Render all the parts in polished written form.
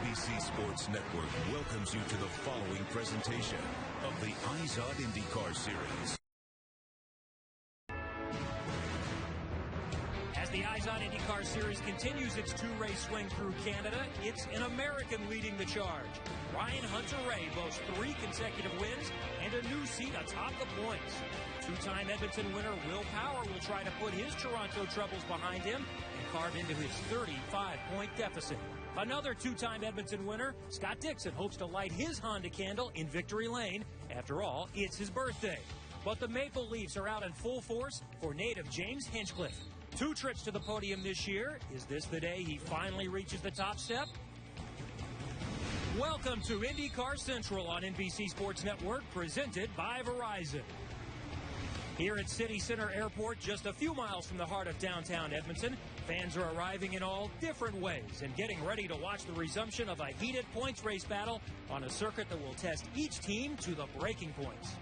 NBC Sports Network welcomes you to the following presentation of the Eyes on IndyCar Series. As the Eyes on IndyCar Series continues its two-race swing through Canada, it's an American leading the charge. Ryan Hunter-Reay boasts 3 consecutive wins and a new seat atop the points. Two-time Edmonton winner Will Power will try to put his Toronto troubles behind him and carve into his 35-point deficit. Another two-time Edmonton winner, Scott Dixon, hopes to light his Honda candle in victory lane. After all, it's his birthday. But the Maple Leafs are out in full force for native James Hinchcliffe. 2 trips to the podium this year. Is this the day he finally reaches the top step? Welcome to IndyCar Central on NBC Sports Network, presented by Verizon. Here at City Center Airport, just a few miles from the heart of downtown Edmonton, fans are arriving in all different ways and getting ready to watch the resumption of a heated points race battle on a circuit that will test each team to the breaking points.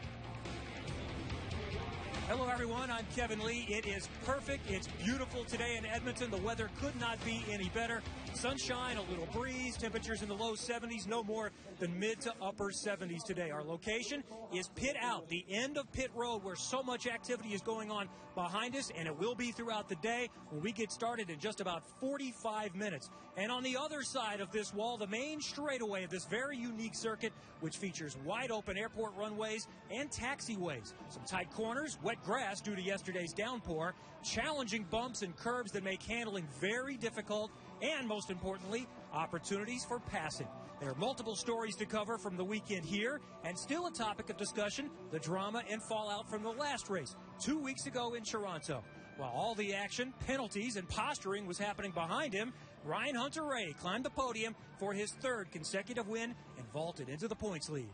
Hello, everyone. I'm Kevin Lee. It is perfect. It's beautiful today in Edmonton. The weather could not be any better. Sunshine, a little breeze, temperatures in the low 70s, no more than mid to upper 70s today. Our location is Pit Out, the end of Pit Road, where so much activity is going on behind us, and it will be throughout the day when we get started in just about 45 minutes. And on the other side of this wall, the main straightaway of this very unique circuit, which features wide open airport runways and taxiways, some tight corners, wet grass due to yesterday's downpour, challenging bumps and curbs that make handling very difficult, and most importantly, opportunities for passing. There are multiple stories to cover from the weekend here, and still a topic of discussion, the drama and fallout from the last race 2 weeks ago in Toronto. While all the action, penalties, and posturing was happening behind him, Ryan Hunter-Reay climbed the podium for his 3rd consecutive win and vaulted into the points lead.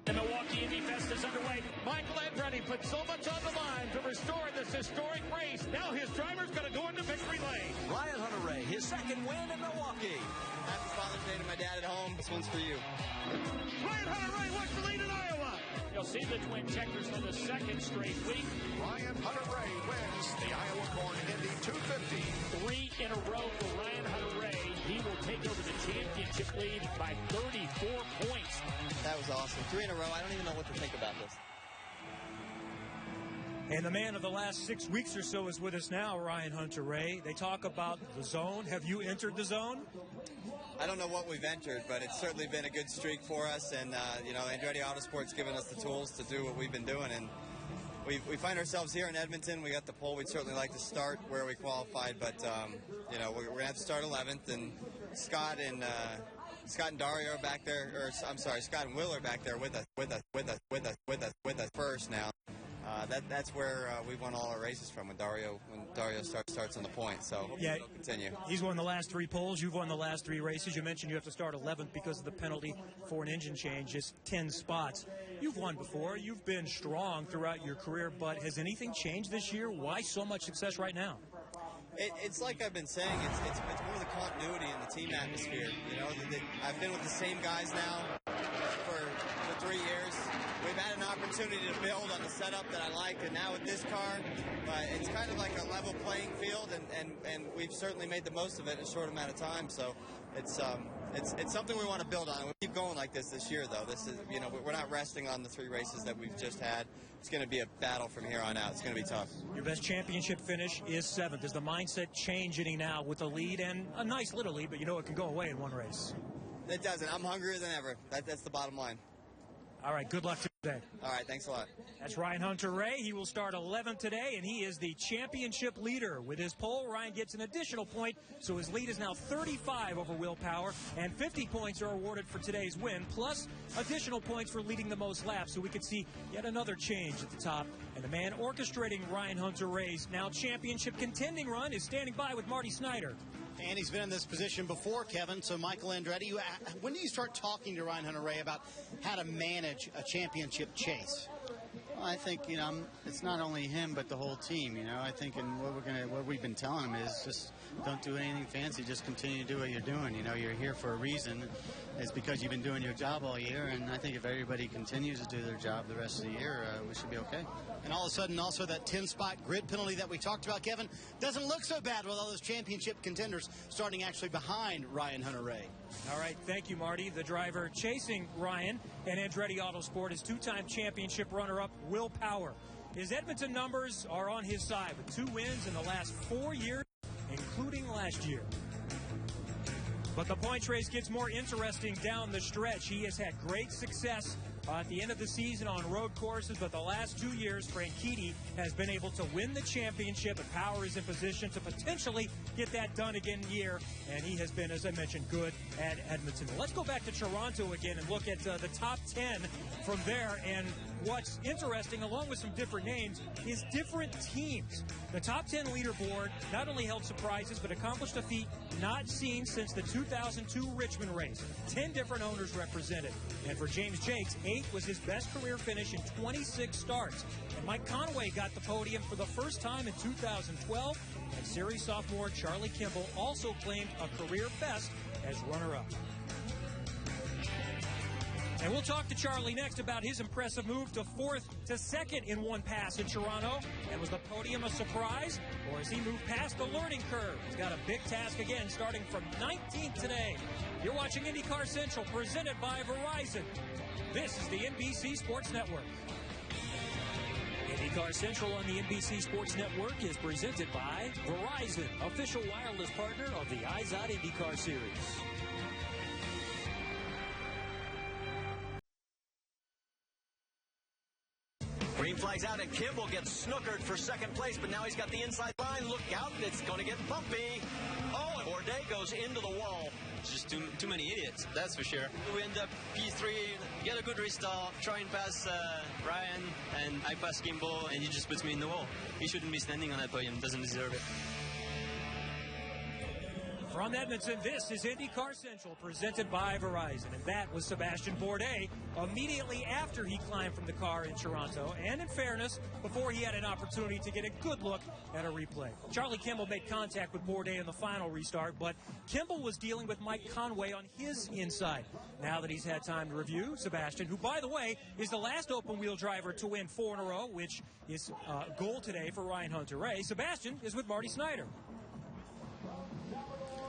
The Milwaukee Indy Fest is underway. Michael Andretti put so much on the line to restore this historic race. Now his driver's going to go into victory lane. Ryan Hunter-Reay, his 2nd win in Milwaukee. Happy Father's Day to my dad at home. This one's for you. Ryan Hunter-Reay wants the lead in Iowa. You'll see the Twin Checkers for the 2nd straight week. Ryan Hunter-Reay wins the Iowa Corn Indy 250. 3 in a row for Ryan Hunter-Reay. He will take over the championship lead by 34 points. That was awesome. 3 in a row. I don't even know what to think about this. And the man of the last 6 weeks or so is with us now, Ryan Hunter-Reay. They talk about the zone. Have you entered the zone? I don't know what we've entered, but it's certainly been a good streak for us. And, Andretti Autosport's given us the tools to do what we've been doing. And we find ourselves here in Edmonton. We got the pole. We'd certainly like to start where we qualified, but, we're going to have to start 11th. And Scott and Dario are back there, Scott and Will are back there with us first now. That's where we won all our races from when Dario starts on the point. So yeah, it'll continue. He's won the last 3 poles. You've won the last 3 races. You mentioned you have to start 11th because of the penalty for an engine change. Just 10 spots. You've won before. You've been strong throughout your career, but has anything changed this year? Why so much success right now? It's like I've been saying. It's more the continuity in the team atmosphere. I've been with the same guys now for 3 years. We've had an opportunity to build on the setup that I liked, and now with this car, it's kind of like a level playing field, and we've certainly made the most of it in a short amount of time. So it's something we want to build on. We'll keep going like this year, though. This is, we're not resting on the 3 races that we've just had. It's going to be a battle from here on out. It's going to be tough. Your best championship finish is 7th. Does the mindset change any now with a lead and a nice little lead, but it can go away in one race? It doesn't. I'm hungrier than ever. That's the bottom line. All right, good luck today. All right, thanks a lot. That's Ryan Hunter-Reay. He will start 11th today, and he is the championship leader. With his pole, Ryan gets an additional point, so his lead is now 35 over Will Power, and 50 points are awarded for today's win, plus additional points for leading the most laps, so we could see yet another change at the top. And the man orchestrating Ryan Hunter-Reay's now championship contending run is standing by with Marty Snyder. And he's been in this position before, Kevin. So, Michael Andretti, when do you start talking to Ryan Hunter-Reay about how to manage a championship chase? Well, I think, it's not only him, but the whole team, I think what we've been telling him is just don't do anything fancy. Just continue to do what you're doing. You're here for a reason. It's because you've been doing your job all year. And I think if everybody continues to do their job the rest of the year, we should be okay. And all of a sudden, also that 10-spot grid penalty that we talked about, Kevin, doesn't look so bad with all those championship contenders starting actually behind Ryan Hunter-Reay. All right, thank you, Marty. The driver chasing Ryan and Andretti Autosport is two-time championship runner-up Will Power. His Edmonton numbers are on his side with 2 wins in the last 4 years, including last year. But the points race gets more interesting down the stretch. He has had great success at the end of the season on road courses, but the last 2 years, Franchitti has been able to win the championship, and Power is in position to potentially get that done again here, and he has been, as I mentioned, good at Edmonton. Let's go back to Toronto again and look at the top 10 from there, and what's interesting, along with some different names, is different teams. The top 10 leaderboard not only held surprises, but accomplished a feat not seen since the 2002 Richmond race. 10 different owners represented. And for James Jakes, 8 was his best career finish in 26 starts. And Mike Conway got the podium for the first time in 2012. And series sophomore Charlie Kimball also claimed a career best as runner-up. And we'll talk to Charlie next about his impressive move to 4th to 2nd in one pass in Toronto. And was the podium a surprise, or has he moved past the learning curve? He's got a big task again, starting from 19th today. You're watching IndyCar Central, presented by Verizon. This is the NBC Sports Network. IndyCar Central on the NBC Sports Network is presented by Verizon, official wireless partner of the IZOD INDYCAR Series. Green flag's out, and Kimball gets snookered for second place, but now he's got the inside line. Look out, it's going to get bumpy. Oh, and Bourdais goes into the wall. Just too many idiots, that's for sure. We end up P3, get a good restart, try and pass Ryan, and I pass Kimball, and he just puts me in the wall. He shouldn't be standing on that podium, doesn't deserve it. From Edmonton, this is IndyCar Central, presented by Verizon. And that was Sebastian Bourdais immediately after he climbed from the car in Toronto. And in fairness, before he had an opportunity to get a good look at a replay. Charlie Kimball made contact with Bourdais in the final restart, but Kimball was dealing with Mike Conway on his inside. Now that he's had time to review, Sebastian, who, by the way, is the last open-wheel driver to win 4 in a row, which is a goal today for Ryan Hunter-Reay. Sebastian is with Marty Snyder.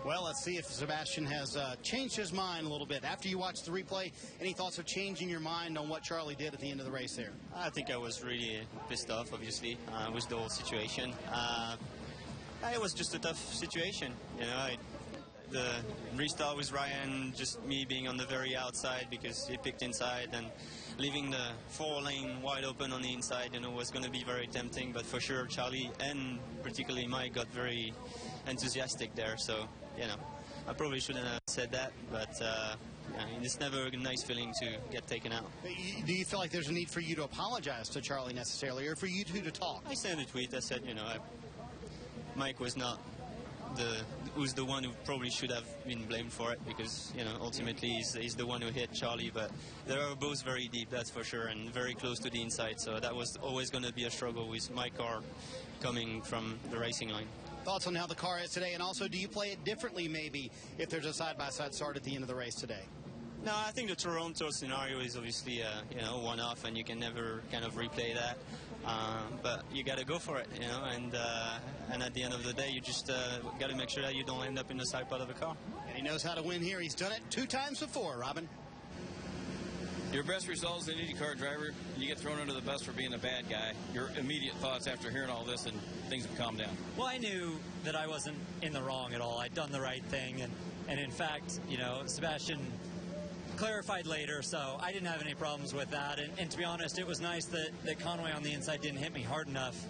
Well, let's see if Sebastian has changed his mind a little bit. After you watched the replay, any thoughts of changing your mind on what Charlie did at the end of the race there? I think I was really pissed off, obviously, with the whole situation. It was just a tough situation, you know. The restart with Ryan, just me being on the very outside because he picked inside, and leaving the 4-lane wide open on the inside, you know, was going to be very tempting. But for sure, Charlie and particularly Mike got very enthusiastic there, so you know, I probably shouldn't have said that, but it's never a nice feeling to get taken out. Do you feel like there's a need for you to apologize to Charlie necessarily, or for you two to talk? I sent a tweet. I said, you know, Mike was not who's the one who probably should have been blamed for it, because you know, ultimately he's the one who hit Charlie. But they are both very deep, that's for sure, and very close to the inside. So that was always going to be a struggle with my car coming from the racing line. Thoughts on how the car is today, and also do you play it differently maybe if there's a side-by-side start at the end of the race today? No, I think the Toronto scenario is obviously you know, one-off, and you can never kind of replay that. But you got to go for it, you know, and at the end of the day, you just got to make sure that you don't end up in the side part of the car. And he knows how to win here. He's done it 2 times before, Robin. Your best result as an IndyCar driver, you get thrown under the bus for being a bad guy. Your immediate thoughts after hearing all this, and things have calmed down. Well, I knew that I wasn't in the wrong at all. I'd done the right thing, and in fact, you know, Sebastian clarified later, so I didn't have any problems with that. And to be honest, it was nice that Conway on the inside didn't hit me hard enough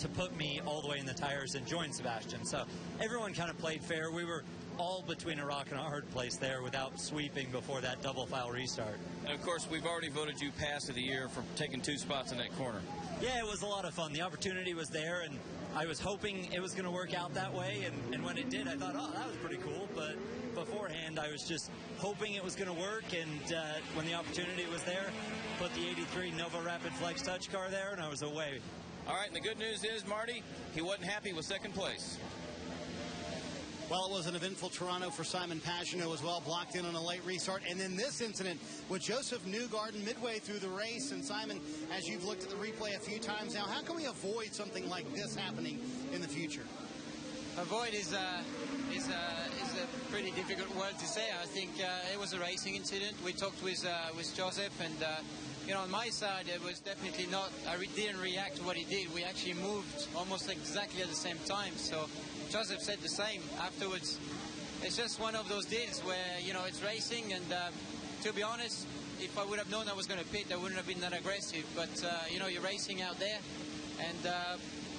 to put me all the way in the tires and join Sebastian. So everyone kind of played fair. We were all between a rock and a hard place there without sweeping before that double file restart. And of course, we've already voted you pass of the year for taking 2 spots in that corner. Yeah, it was a lot of fun. The opportunity was there, and I was hoping it was going to work out that way. And when it did, I thought, oh, that was pretty cool. But beforehand, I was just hoping it was going to work. And when the opportunity was there, put the 83 Nova Rapid Flex Touch car there, and I was away. All right, and the good news is, Marty, he wasn't happy with second place. Well, it was an eventful Toronto for Simon Pagenaud as well, blocked in on a late restart. And then this incident with Josef Newgarden midway through the race. And Simon, as you've looked at the replay a few times now, how can we avoid something like this happening in the future? Avoid is a pretty difficult word to say. I think it was a racing incident. We talked with Josef, and you know, on my side, it was definitely not. Didn't react to what he did. We actually moved almost exactly at the same time. So Josef said the same afterwards. It's just one of those deals where, you know, it's racing, and to be honest, if I would have known I was going to pit, I wouldn't have been that aggressive. But you know, you're racing out there, and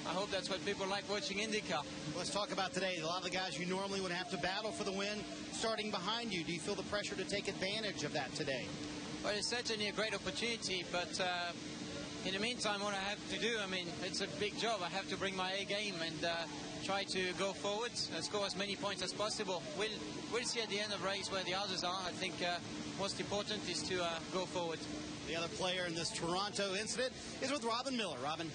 I hope that's what people like watching IndyCar. Let's talk about today. A lot of the guys you normally would have to battle for the win starting behind you. Do you feel the pressure to take advantage of that today? Well, it's certainly a great opportunity, but in the meantime, what I have to do, I mean, it's a big job. I have to bring my A game and try to go forward and score as many points as possible. We'll see at the end of the race where the others are. I think most important is to go forward. The other player in this Toronto incident is with Robin Miller. Robin.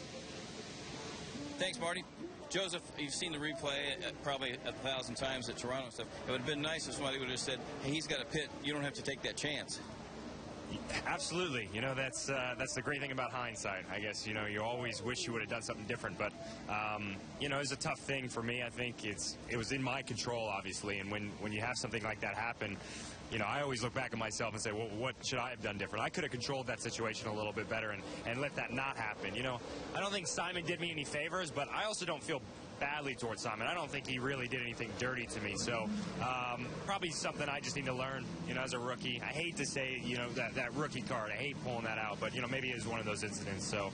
Thanks, Marty. Josef, you've seen the replay probably 1,000 times at Toronto and stuff. It would have been nice if somebody would have said, hey, he's got a pit. You don't have to take that chance. Absolutely. You know, that's the great thing about hindsight. I guess, you know, you always wish you would have done something different. But, you know, it's a tough thing for me. I think it was in my control, obviously. And when you have something like that happen, you know, I always look back at myself and say, well, what should I have done different? I could have controlled that situation a little bit better and let that not happen. You know, I don't think Simon did me any favors, but I also don't feel badly towards Simon. I don't think he really did anything dirty to me. So probably something I just need to learn, you know, as a rookie. I hate to say, you know, that rookie card. I hate pulling that out, but, you know, maybe it was one of those incidents. So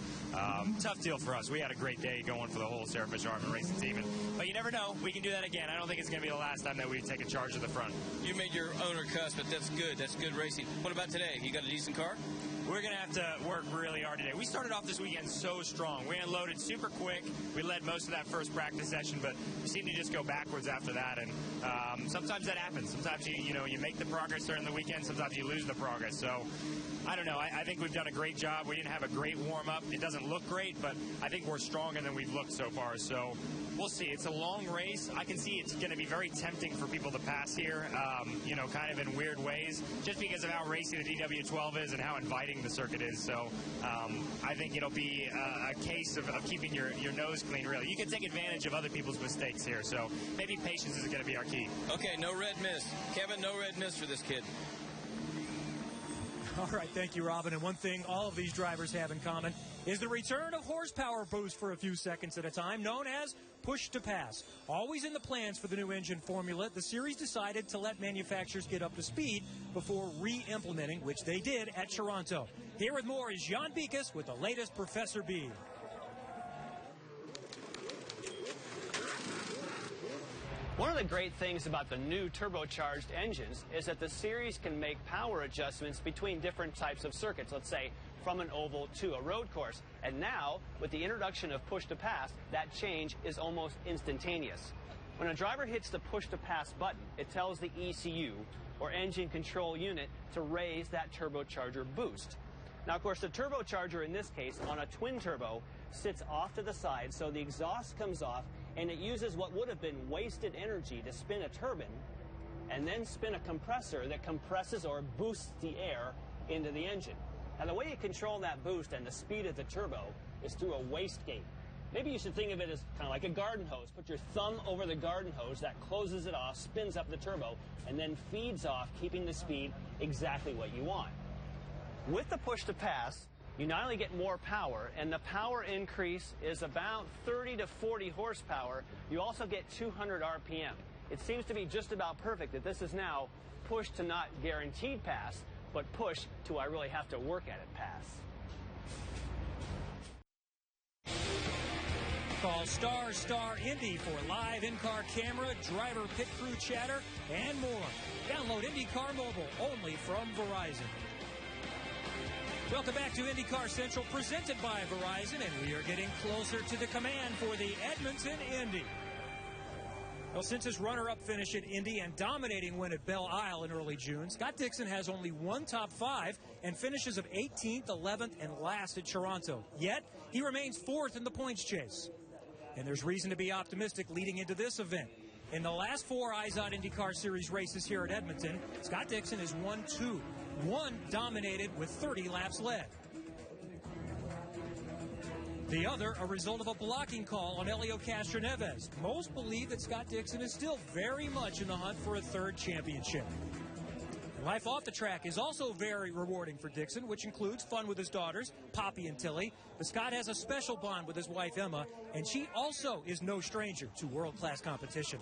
tough deal for us. We had a great day going for the whole Sarah Fisher Hartman racing team. But you never know. We can do that again. I don't think it's going to be the last time that we take a charge of the front. You made your owner cuss, but that's good. That's good racing. What about today? You got a decent car? We're going to have to work really hard today. We started off this weekend so strong. We unloaded super quick. We led most of that first practice session, but we seemed to just go backwards after that. And sometimes that happens. Sometimes you make the progress during the weekend. Sometimes you lose the progress. So I don't know. I think we've done a great job. We didn't have a great warm-up. It doesn't look great, but I think we're stronger than we've looked so far. So we'll see. It's a long race. I can see it's going to be very tempting for people to pass here, you know, kind of in weird ways, just because of how racy the DW12 is and how inviting the circuit is. So I think it'll be a case of keeping your nose clean, really. You can take advantage of other people's mistakes here. So maybe patience is going to be our key. Okay, no red mist. Kevin, no red mist for this kid. All right, thank you, Robin. And one thing all of these drivers have in common is the return of horsepower boost for a few seconds at a time, known as push to pass. Always in the plans for the new engine formula, the series decided to let manufacturers get up to speed before re-implementing, which they did at Toronto. Here with more is Jan Beekes with the latest Professor B. One of the great things about the new turbocharged engines is that the series can make power adjustments between different types of circuits, let's say from an oval to a road course. And now, with the introduction of push to pass, that change is almost instantaneous. When a driver hits the push to pass button, it tells the ECU, or engine control unit, to raise that turbocharger boost. Now, of course, the turbocharger in this case, on a twin turbo, sits off to the side, so the exhaust comes off, and it uses what would have been wasted energy to spin a turbine and then spin a compressor that compresses or boosts the air into the engine. Now, the way you control that boost and the speed of the turbo is through a wastegate. Maybe you should think of it as kind of like a garden hose. Put your thumb over the garden hose, that closes it off, spins up the turbo, and then feeds off, keeping the speed exactly what you want. With the push to pass, you not only get more power, and the power increase is about 30 to 40 horsepower, you also get 200 RPM. It seems to be just about perfect that this is now push to not guaranteed pass, but push to I really have to work at it pass. Call Star Indy for live in-car camera, driver pit crew chatter, and more. Download IndyCar Mobile only from Verizon. Welcome back to IndyCar Central, presented by Verizon, and we are getting closer to the command for the Edmonton Indy. Well, since his runner-up finish at Indy and dominating win at Belle Isle in early June, Scott Dixon has only one top five and finishes of 18th, 11th, and last at Toronto. Yet, he remains fourth in the points chase. And there's reason to be optimistic leading into this event. In the last four IZOD IndyCar Series races here at Edmonton, Scott Dixon has won two. One dominated with 30 laps led. The other, a result of a blocking call on Helio Castroneves. Most believe that Scott Dixon is still very much in the hunt for a third championship. Life off the track is also very rewarding for Dixon, which includes fun with his daughters, Poppy and Tilly. But Scott has a special bond with his wife, Emma, and she also is no stranger to world-class competition.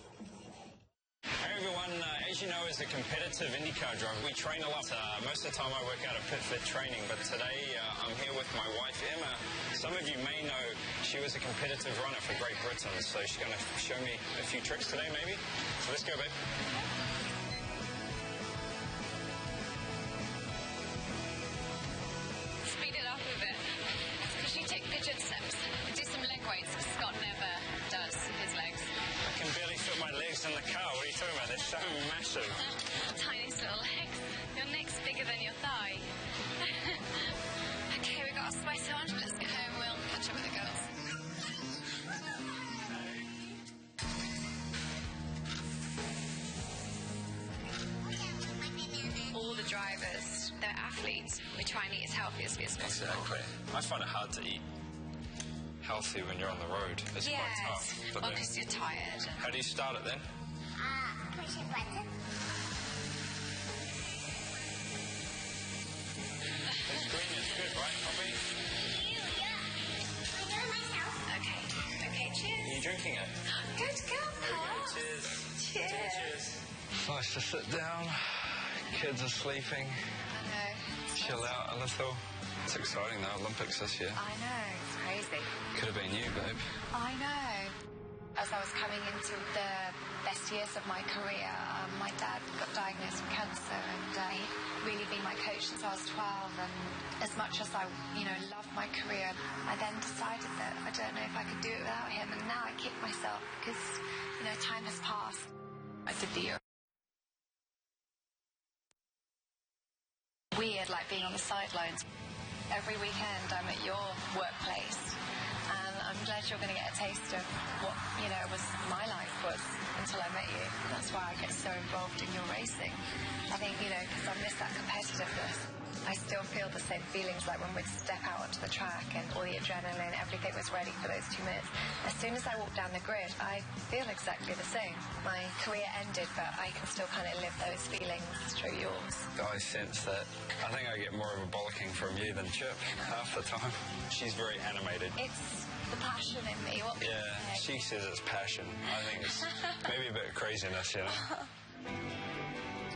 Hey everyone, as you know, as a competitive IndyCar driver, we train a lot. Most of the time I work out at Pit Fit Training, but today I'm here with my wife, Emma. Some of you may know she was a competitive runner for Great Britain, so she's going to show me a few tricks today, maybe. So let's go, babe. Speed it up a bit. Because you take pigeon steps. Do some leg weights, because Scott never does his legs. I can barely fit my legs in the car. What are you talking about? They're so massive. Tiniest little legs. Your neck's bigger than your thigh. Okay, we got our spice on. Let's get home. We'll catch up with the girls. All the drivers, they're athletes. We try and eat as healthy as possible. Exactly. I find it hard to eat healthy when you're on the road. It's quite tough. But well, because you're tired. How do you start it then? Push a button. This green is good, right, Poppy? Okay, cheers. Are you drinking it? Good girl, Pop. Cheers. Cheers. Nice to sit down. Kids are sleeping. I know. Chill out a little. It's exciting though, Olympics this year. I know, it's crazy. Could have been you, babe. I know. As I was coming into the best years of my career, my dad got diagnosed with cancer, and he'd really been my coach since I was 12. And as much as I, loved my career, I then decided that I don't know if I could do it without him. And now I kick myself because, time has passed. I did the year. Weird, like being on the sidelines. Every weekend I'm at your workplace, and I'm glad you're going to get a taste of what, was my life was until I met you. That's why I get so involved in your racing. I think, because I miss that competitiveness. I still feel the same feelings like when we'd step out onto the track and all the adrenaline, everything was ready for those 2 minutes. As soon as I walk down the grid, I feel exactly the same. My career ended, but I can still kind of live those feelings through yours. I sense that. I think I get more of a bollocking from you than Chip half the time. She's very animated. It's the passion in me. What yeah, she says it's passion. I think it's maybe a bit of craziness,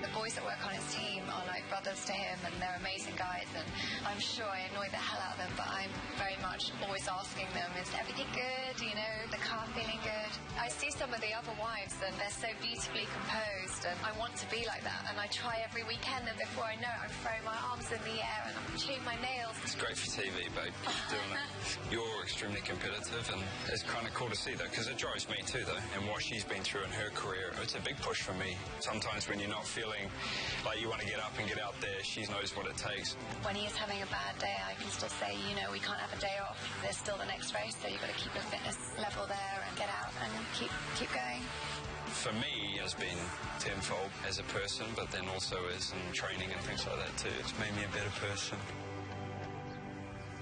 The boys that work on his team are like brothers to him, and they're amazing guys, and I'm sure I annoy the hell out of them, but I'm very much always asking them, is everything good? The car feeling good? I see some of the other wives, and they're so beautifully composed, and I want to be like that, and I try every weekend, and before I know it, I'm throwing my arms in the air, and I'm chewing my nails. It's great for TV, babe, doing it. You're extremely competitive, and it's kind of cool to see that, because it drives me too, though, and what she's been through in her career. It's a big push for me. Sometimes when you're not feeling like you want to get up and get out there, she knows what it takes. When he's having a bad day, I can still say, we can't have a day off. There's still the next race, so you've got to keep your fitness level there and get out and keep going. For me, it's been tenfold as a person, but then also as in training and things like that too. It's made me a better person.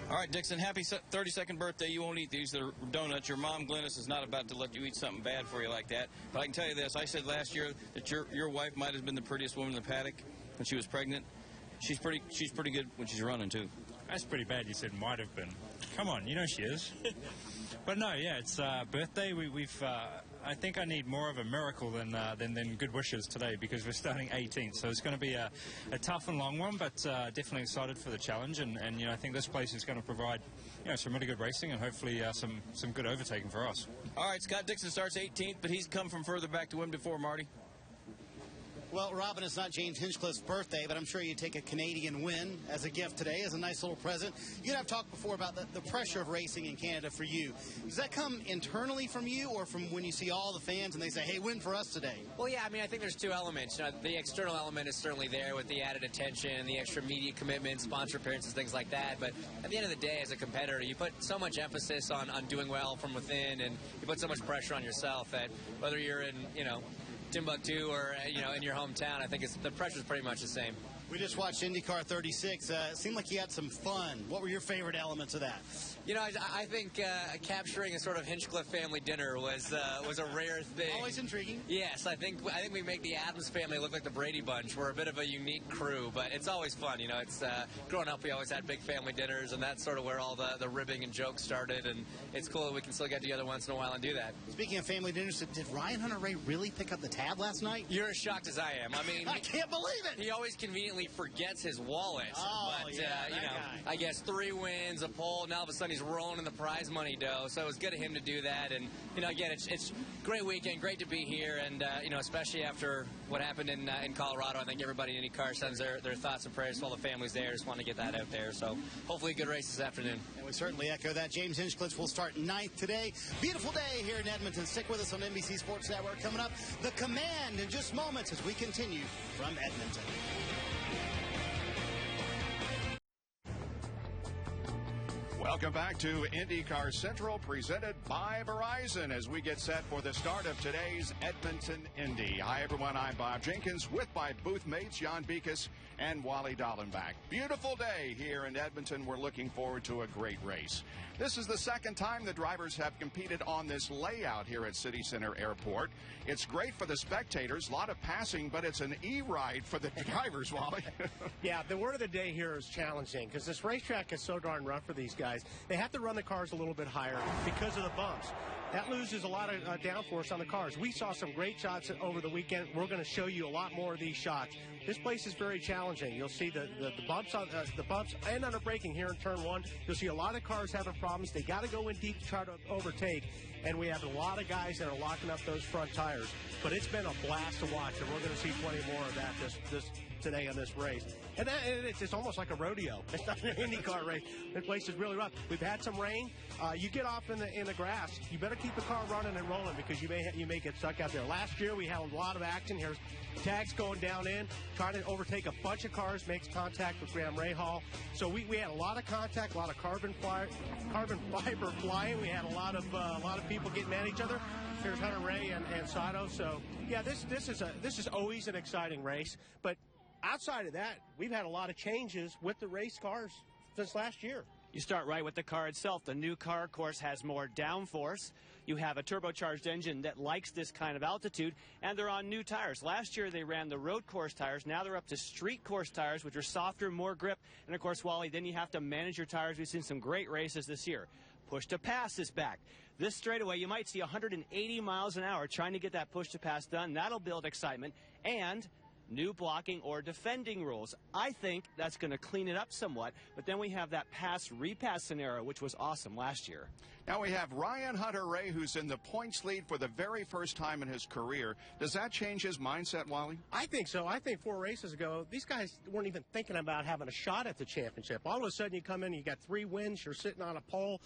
All right, Dixon, happy 32nd birthday. You won't eat these. They're donuts. Your mom, Glennis, is not about to let you eat something bad for you like that. But I can tell you this. I said last year that your wife might have been the prettiest woman in the paddock when she was pregnant. She's pretty good when she's running, too. That's pretty bad. You said might have been. Come on, she is. But no, yeah, it's birthday. I think I need more of a miracle than good wishes today, because we're starting 18th, so it's going to be a tough and long one, but definitely excited for the challenge, and I think this place is going to provide some really good racing and hopefully some good overtaking for us. All right, Scott Dixon starts 18th, but he's come from further back to win before, Marty. Well, Robin, it's not James Hinchcliffe's birthday, but I'm sure you'd take a Canadian win as a gift today, as a nice little present. You and I have talked before about the pressure of racing in Canada for you. Does that come internally from you, or from when you see all the fans and they say, hey, win for us today? Well, yeah, I think there's two elements. The external element is certainly there with the added attention, the extra media commitment, sponsor appearances, things like that. But at the end of the day, as a competitor, you put so much emphasis on doing well from within, and you put so much pressure on yourself that whether you're in, Timbuktu or, in your hometown, I think the pressure's pretty much the same. We just watched IndyCar 36. It seemed like you had some fun. What were your favorite elements of that? You know, I think capturing a sort of Hinchcliffe family dinner was a rare thing. Always intriguing. Yes, I think we make the Adams family look like the Brady Bunch. We're a bit of a unique crew, but it's always fun. You know, it's growing up, we always had big family dinners, and that's sort of where all the ribbing and jokes started. And it's cool that we can still get together once in a while and do that. Speaking of family dinners, did Ryan Hunter-Reay really pick up the tab last night? You're as shocked as I am. I mean, I can't believe it. He always conveniently forgets his wallet. Oh, but yeah, you know, guy. I guess 3 wins, a pole. Now all of a sudden he's rolling in the prize money dough. So it was good of him to do that. And you know, again, it's a great weekend, great to be here, and you know, especially after what happened in Colorado. I think everybody in IndyCar sends their thoughts and prayers to all the families there. Just want to get that out there. So hopefully, a good race this afternoon. And we certainly echo that. James Hinchcliffe will start 9th today. Beautiful day here in Edmonton. Stick with us on NBC Sports Network. Coming up, the Command in just moments as we continue from Edmonton. Welcome back to IndyCar Central, presented by Verizon, as we get set for the start of today's Edmonton Indy. Hi, everyone. I'm Bob Jenkins, with my booth mates, Jan Beekes and Wally Dallenbach. Beautiful day here in Edmonton. We're looking forward to a great race. This is the second time the drivers have competed on this layout here at City Center Airport. It's great for the spectators, a lot of passing, but it's an E-ride for the drivers, Wally. Yeah, the word of the day here is challenging, because this racetrack is so darn rough for these guys. They have to run the cars a little bit higher because of the bumps. That loses a lot of downforce on the cars. We saw some great shots over the weekend. We're going to show you a lot more of these shots. This place is very challenging. You'll see the bumps on the bumps and under braking here in turn 1. You'll see a lot of cars having problems. They got to go in deep to try to overtake, and we have a lot of guys that are locking up those front tires. But it's been a blast to watch, and we're going to see plenty more of that this today on this race. And it's almost like a rodeo. It's not an IndyCar race. This place is really rough. We've had some rain. You get off in the grass, you better keep the car running and rolling, because you may get stuck out there. Last year we had a lot of action. Here's tags going down in, trying to overtake a bunch of cars, makes contact with Graham Rahal. So we had a lot of contact, a lot of carbon fiber flying. We had a lot of people getting at each other. Here's Hunter-Reay and Sato. So yeah, this is always an exciting race. But outside of that, we've had a lot of changes with the race cars since last year. You start right with the car itself. The new car, of course, has more downforce. You have a turbocharged engine that likes this kind of altitude, and they're on new tires. Last year, they ran the road course tires. Now they're up to street course tires, which are softer, more grip. And, of course, Wally, then you have to manage your tires. We've seen some great races this year. Push to pass is back. This straightaway, you might see 180 miles an hour trying to get that push to pass done. That'll build excitement. And new blocking or defending rules. I think that's going to clean it up somewhat, but then we have that pass-repass scenario, which was awesome last year. Now we have Ryan Hunter-Reay, who's in the points lead for the very first time in his career. Does that change his mindset, Wally? I think so. I think 4 races ago, these guys weren't even thinking about having a shot at the championship. All of a sudden, you come in, you got 3 wins, you're sitting on a pole.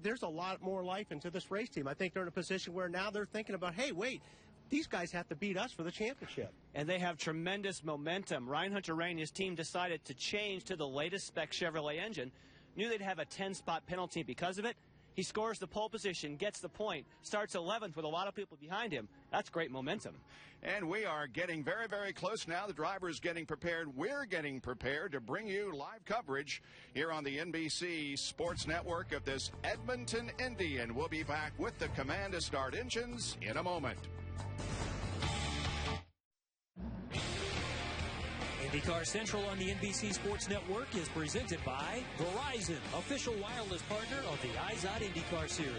There's a lot more life into this race team. I think they're in a position where now they're thinking about, hey, wait, these guys have to beat us for the championship. And they have tremendous momentum. Ryan Hunter-Reay and his team decided to change to the latest spec Chevrolet engine. Knew they'd have a 10-spot penalty because of it. He scores the pole position, gets the point, starts 11th with a lot of people behind him. That's great momentum. And we are getting very, very close now. The driver's getting prepared. We're getting prepared to bring you live coverage here on the NBC Sports Network of this Edmonton Indy. And we'll be back with the command to start engines in a moment. IndyCar Central on the NBC Sports Network is presented by Verizon, official wireless partner of the IZOD INDYCAR Series.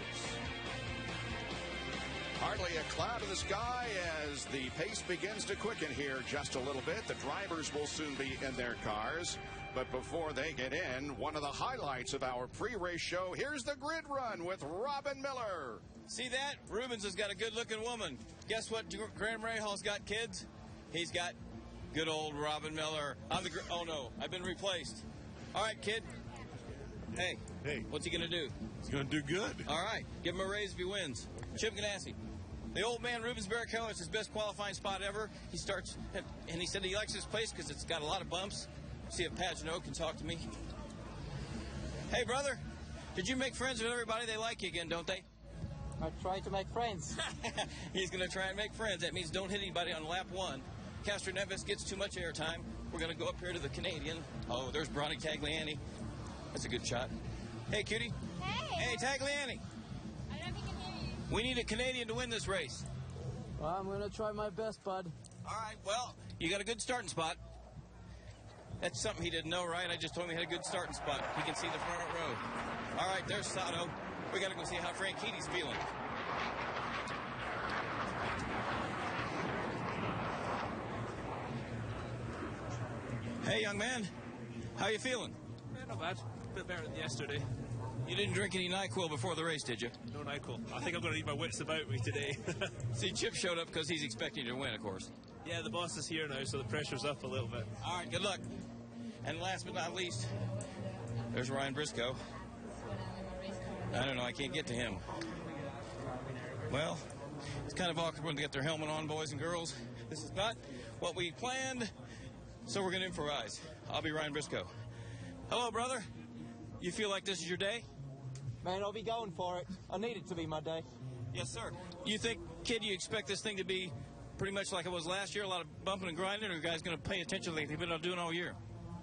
Hardly a cloud in the sky as the pace begins to quicken here just a little bit. The drivers will soon be in their cars. But before they get in, one of the highlights of our pre-race show, here's the grid run with Robin Miller. See that? Rubens has got a good-looking woman. Guess what? Graham Rahal's got kids. He's got good old Robin Miller. Oh, no. I've been replaced. All right, kid. Hey. What's he going to do? He's going to do good. All right. Give him a raise if he wins. Chip Ganassi. The old man, Rubens Barrichello, it's his best qualifying spot ever. He starts, and he said he likes this place because it's got a lot of bumps. See if Pagenaud can talk to me. Hey, brother. Did you make friends with everybody? They like you again, don't they? I try to make friends. He's going to try and make friends. That means don't hit anybody on lap 1. Castro Neves gets too much airtime. We're going to go up here to the Canadian. Oh, there's Bronny Tagliani. That's a good shot. Hey, cutie, Hey, Tagliani. I don't know if he can hear you. We need a Canadian to win this race. Well, I'm going to try my best, bud. All right, well, you got a good starting spot. That's something he didn't know, right? I just told him he had a good starting spot. He can see the front row. All right, there's Sato. We got to go see how Frank Keating's feeling. Hey, young man. How you feeling? Not bad. A bit better than yesterday. You didn't drink any NyQuil before the race, did you? No NyQuil. I think I'm going to need my wits about me today. See, Chip showed up because he's expecting you to win, of course. Yeah, the boss is here now, so the pressure's up a little bit. All right, good luck. And last but not least, there's Ryan Briscoe. I don't know, I can't get to him. Well, it's kind of awkward when they get their helmet on, boys and girls. This is not what we planned, so we're going to improvise. I'll be Ryan Briscoe. Hello, brother. You feel like this is your day? Man, I'll be going for it. I need it to be my day. Yes, sir. You think, kid, you expect this thing to be pretty much like it was last year, a lot of bumping and grinding, or are you guys going to pay attention like they've been doing all year?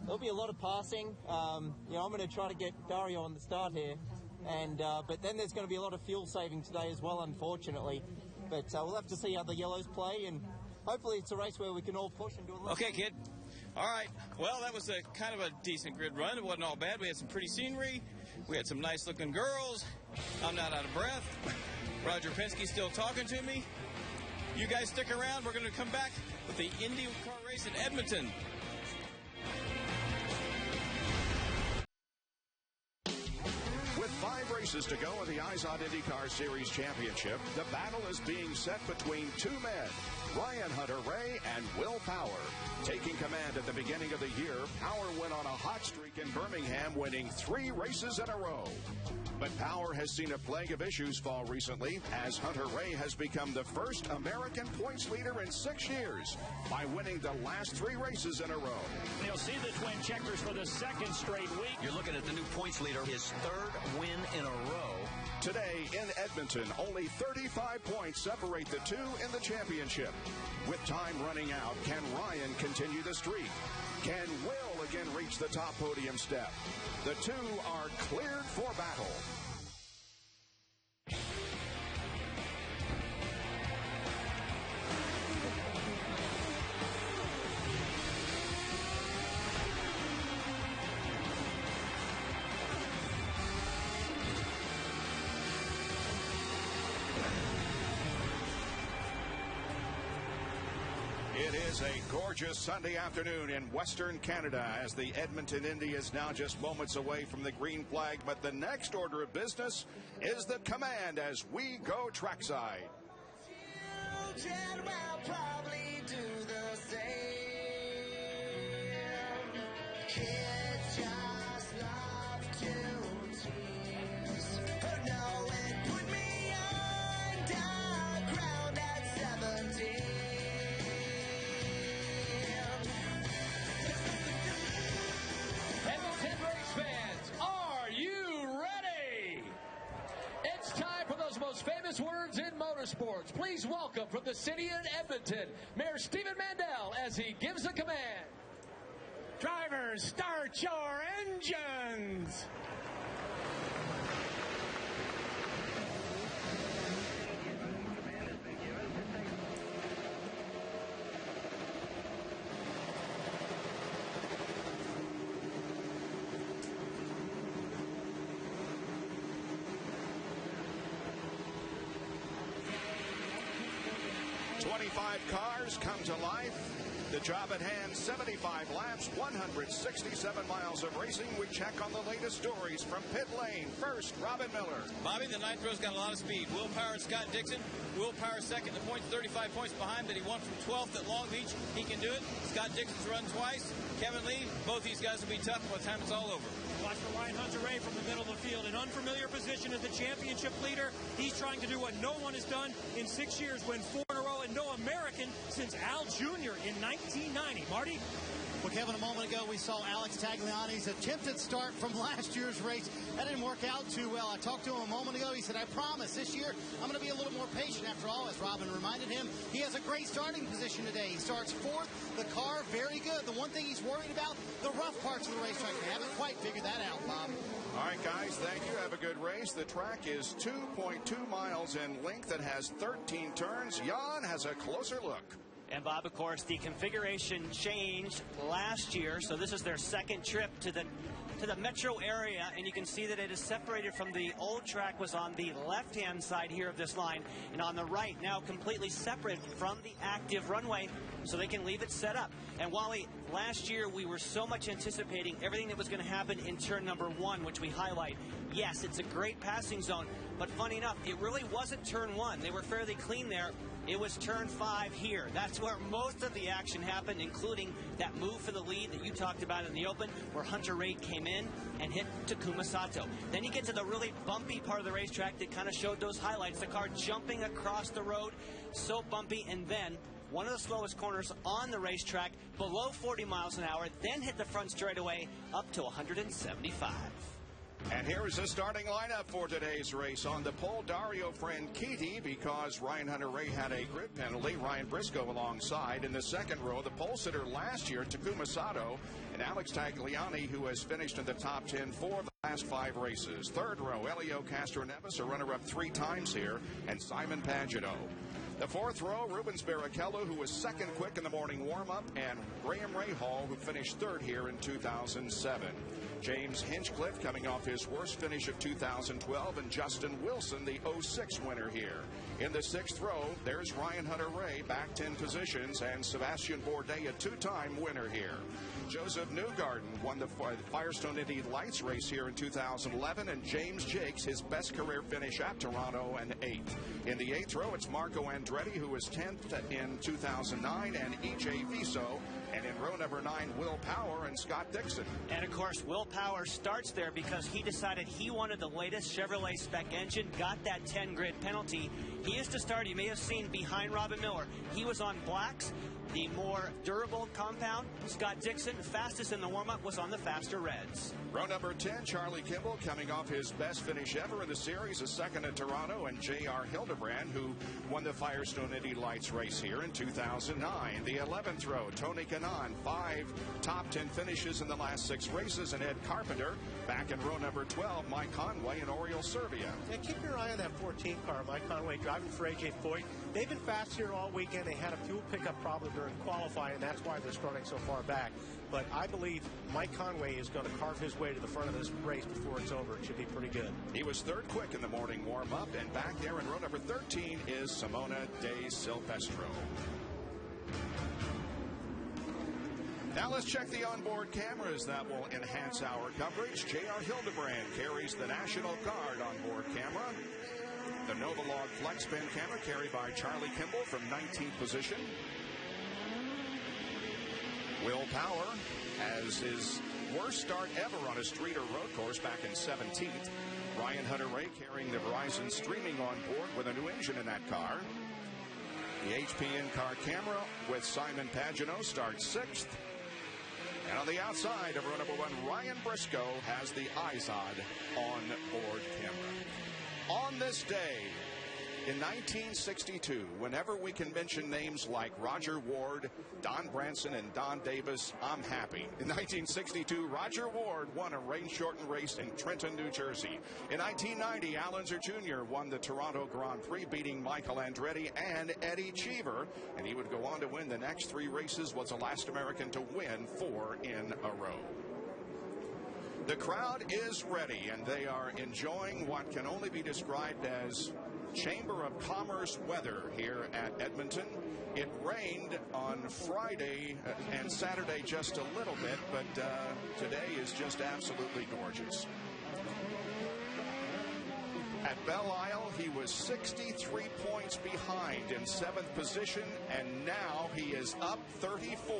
There'll be a lot of passing. I'm going to try to get Dario on the start here, and but then there's going to be a lot of fuel saving today as well, unfortunately. But we'll have to see how the yellows play, and hopefully it's a race where we can all push and do a lot. Okay, kid. All right. Well, that was a kind of a decent grid run. It wasn't all bad. We had some pretty scenery. We had some nice-looking girls. I'm not out of breath. Roger Penske's still talking to me. You guys stick around. We're going to come back with the IndyCar race in Edmonton. With 5 races to go in the IZOD INDYCAR Series Championship, the battle is being set between 2 men, Ryan Hunter-Reay and Will Power. Taking command at the beginning of the year, Power went on a hot streak in Birmingham, winning 3 races in a row. But Power has seen a plague of issues fall recently, as Hunter-Reay has become the first American points leader in 6 years by winning the last 3 races in a row. You'll see the twin checkers for the 2nd straight week. You're looking at the new points leader, his 3rd win in a row. Today in Edmonton, only 35 points separate the 2 in the championship. With time running out, can Ryan continue the streak? Can Will again reach the top podium step? The 2 are cleared for battle. It is a gorgeous Sunday afternoon in Western Canada as the Edmonton Indy is now just moments away from the green flag. But the next order of business is the command as we go trackside. Children will probably do the same. Kids just love to tease. But no, it put me underground at 17. Edmonton race fans, are you ready? It's time for those most famous words in motorsports. Please welcome from the city of Edmonton, Mayor Stephen Mandel, as he gives the command. Drivers, start your engines! Cars come to life. The job at hand, 75 laps, 167 miles of racing. We check on the latest stories from pit lane. First, Robin Miller. Bobby, the Nitro's got a lot of speed. Will Power and Scott Dixon. Will Power second in the points, 35 points behind, but he won from 12th at Long Beach. He can do it. Scott Dixon's run twice. Kevin Lee, both these guys will be tough by the time it's all over. Watch for Ryan Hunter-Reay from the middle of the field. An unfamiliar position as the championship leader. He's trying to do what no one has done in 6 years, win 4 in a row, and no American since Al Jr. in 1990. Marty? Well, Kevin, a moment ago we saw Alex Tagliani's attempted start from last year's race. That didn't work out too well. I talked to him a moment ago. He said, I promise this year I'm going to be a little more patient. After all, as Robin reminded him, he has a great starting position today. He starts fourth. The car, very good. The one thing he's worried about, the rough parts of the racetrack. They haven't quite figured that out, Bob. All right, guys, thank you. Have a good race. The track is 2.2 miles in length and has 13 turns. Jan has a closer look. And Bob, of course, the configuration changed last year, so this is their second trip to the metro area, and you can see that it is separated from the old track was on the left-hand side here of this line, and on the right now completely separate from the active runway, so they can leave it set up. And Wally, last year we were so much anticipating everything that was going to happen in turn number 1, which we highlight. Yes, it's a great passing zone, but funny enough, it really wasn't turn 1. They were fairly clean there. It was turn 5 here. That's where most of the action happened, including that move for the lead that you talked about in the open, where Hunter Ray came in and hit Takuma Sato. Then you get to the really bumpy part of the racetrack that kind of showed those highlights. The car jumping across the road, so bumpy, and then one of the slowest corners on the racetrack, below 40 miles an hour, then hit the front straightaway up to 175. And here is the starting lineup for today's race. On the pole, Dario Franchitti, because Ryan Hunter-Reay had a grid penalty. Ryan Briscoe alongside. In the second row, the pole sitter last year, Takuma Sato, and Alex Tagliani, who has finished in the top 10 for the last 5 races. Third row, Elio Castroneves, a runner-up 3 times here, and Simon Pagano. The fourth row, Rubens Barrichello, who was second quick in the morning warm-up, and Graham Rahal, who finished third here in 2007. James Hinchcliffe coming off his worst finish of 2012, and Justin Wilson, the 06 winner here. In the sixth row, there's Ryan Hunter-Reay, back 10 positions, and Sebastian Bourdais, a 2-time winner here. Josef Newgarden won the Firestone Indy Lights race here in 2011, and James Jakes, his best career finish at Toronto, and 8th. In the 8th row, it's Marco Andretti, who was 10th in 2009, and E.J. Viso. And in row number 9, Will Power and Scott Dixon. And, of course, Will Power starts there because he decided he wanted the latest Chevrolet spec engine, got that 10-grid penalty. He is to start, you may have seen, behind Robin Miller. He was on blacks, the more durable compound. Scott Dixon, fastest in the warm-up, was on the faster reds. Row number 10, Charlie Kimball, coming off his best finish ever in the series, a second in Toronto, and J.R. Hildebrand, who won the Firestone Indy Lights race here in 2009. The 11th row, Tony Kanaan, 5 top 10 finishes in the last 6 races, and Ed Carpenter back in row number 12, Mike Conway and Oriol Servia. Yeah, keep your eye on that 14 car, Mike Conway driving for A.J. Foyt. They've been fast here all weekend. They had a fuel pickup problem during qualifying, and that's why they're starting so far back. But I believe Mike Conway is going to carve his way to the front of this race before it's over. It should be pretty good. He was third quick in the morning warm-up, and back there in row number 13 is Simona De Silvestro. Now let's check the onboard cameras that will enhance our coverage. J.R. Hildebrand carries the National Guard onboard camera. The Novolog Flex Spin camera carried by Charlie Kimball from 19th position. Will Power has his worst start ever on a street or road course back in 17th. Ryan Hunter-Reay carrying the Verizon streaming on board with a new engine in that car. The HP in-car camera with Simon Pagano starts 6th. And on the outside of row number 1, Ryan Briscoe has the IZOD on-board camera. On this day, in 1962, whenever we can mention names like Roger Ward, Don Branson, and Don Davis, I'm happy. In 1962, Roger Ward won a rain-shortened race in Trenton, New Jersey. In 1990, Al Unser Jr. won the Toronto Grand Prix, beating Michael Andretti and Eddie Cheever, and he would go on to win the next 3 races, was the last American to win 4 in a row. The crowd is ready, and they are enjoying what can only be described as Chamber of Commerce weather here at Edmonton. It rained on Friday and Saturday just a little bit, but today is just absolutely gorgeous. At Belle Isle, he was 63 points behind in 7th position, and now he is up 34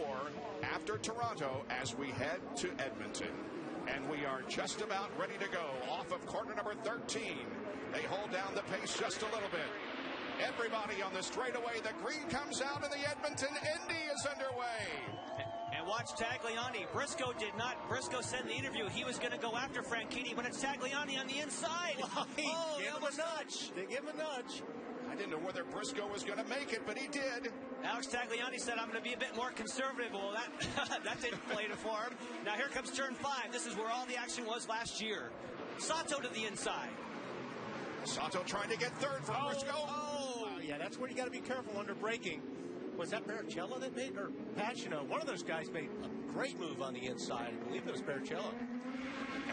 after Toronto as we head to Edmonton. And we are just about ready to go off of corner number 13. They hold down the pace just a little bit. Everybody on the straightaway. The green comes out, and the Edmonton Indy is underway. And watch Tagliani. Briscoe said in the interview he was going to go after Franchitti, but it's Tagliani on the inside. Oh, give him a nudge. They give him a nudge. I didn't know whether Briscoe was going to make it, but he did. Alex Tagliani said, I'm going to be a bit more conservative. Well, that didn't play to for him. Now here comes turn 5. This is where all the action was last year. Sato to the inside. Sato trying to get third for Briscoe. Oh, yeah, that's where you got to be careful under braking. Was that Barrichello that made, or Pacino? One of those guys made a great move on the inside. I believe it was Barrichello.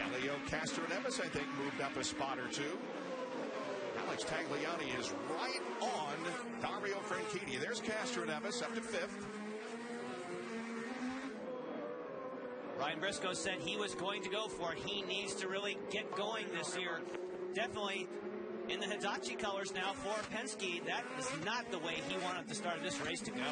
Elio Castroneves, I think, moved up a spot or two. Alex Tagliani is right on Dario Franchitti. There's Castroneves up to 5th. Ryan Briscoe said he was going to go for it. He needs to really get going this year. Definitely in the Hitachi colors now for Penske. That is not the way he wanted the start of this race to go.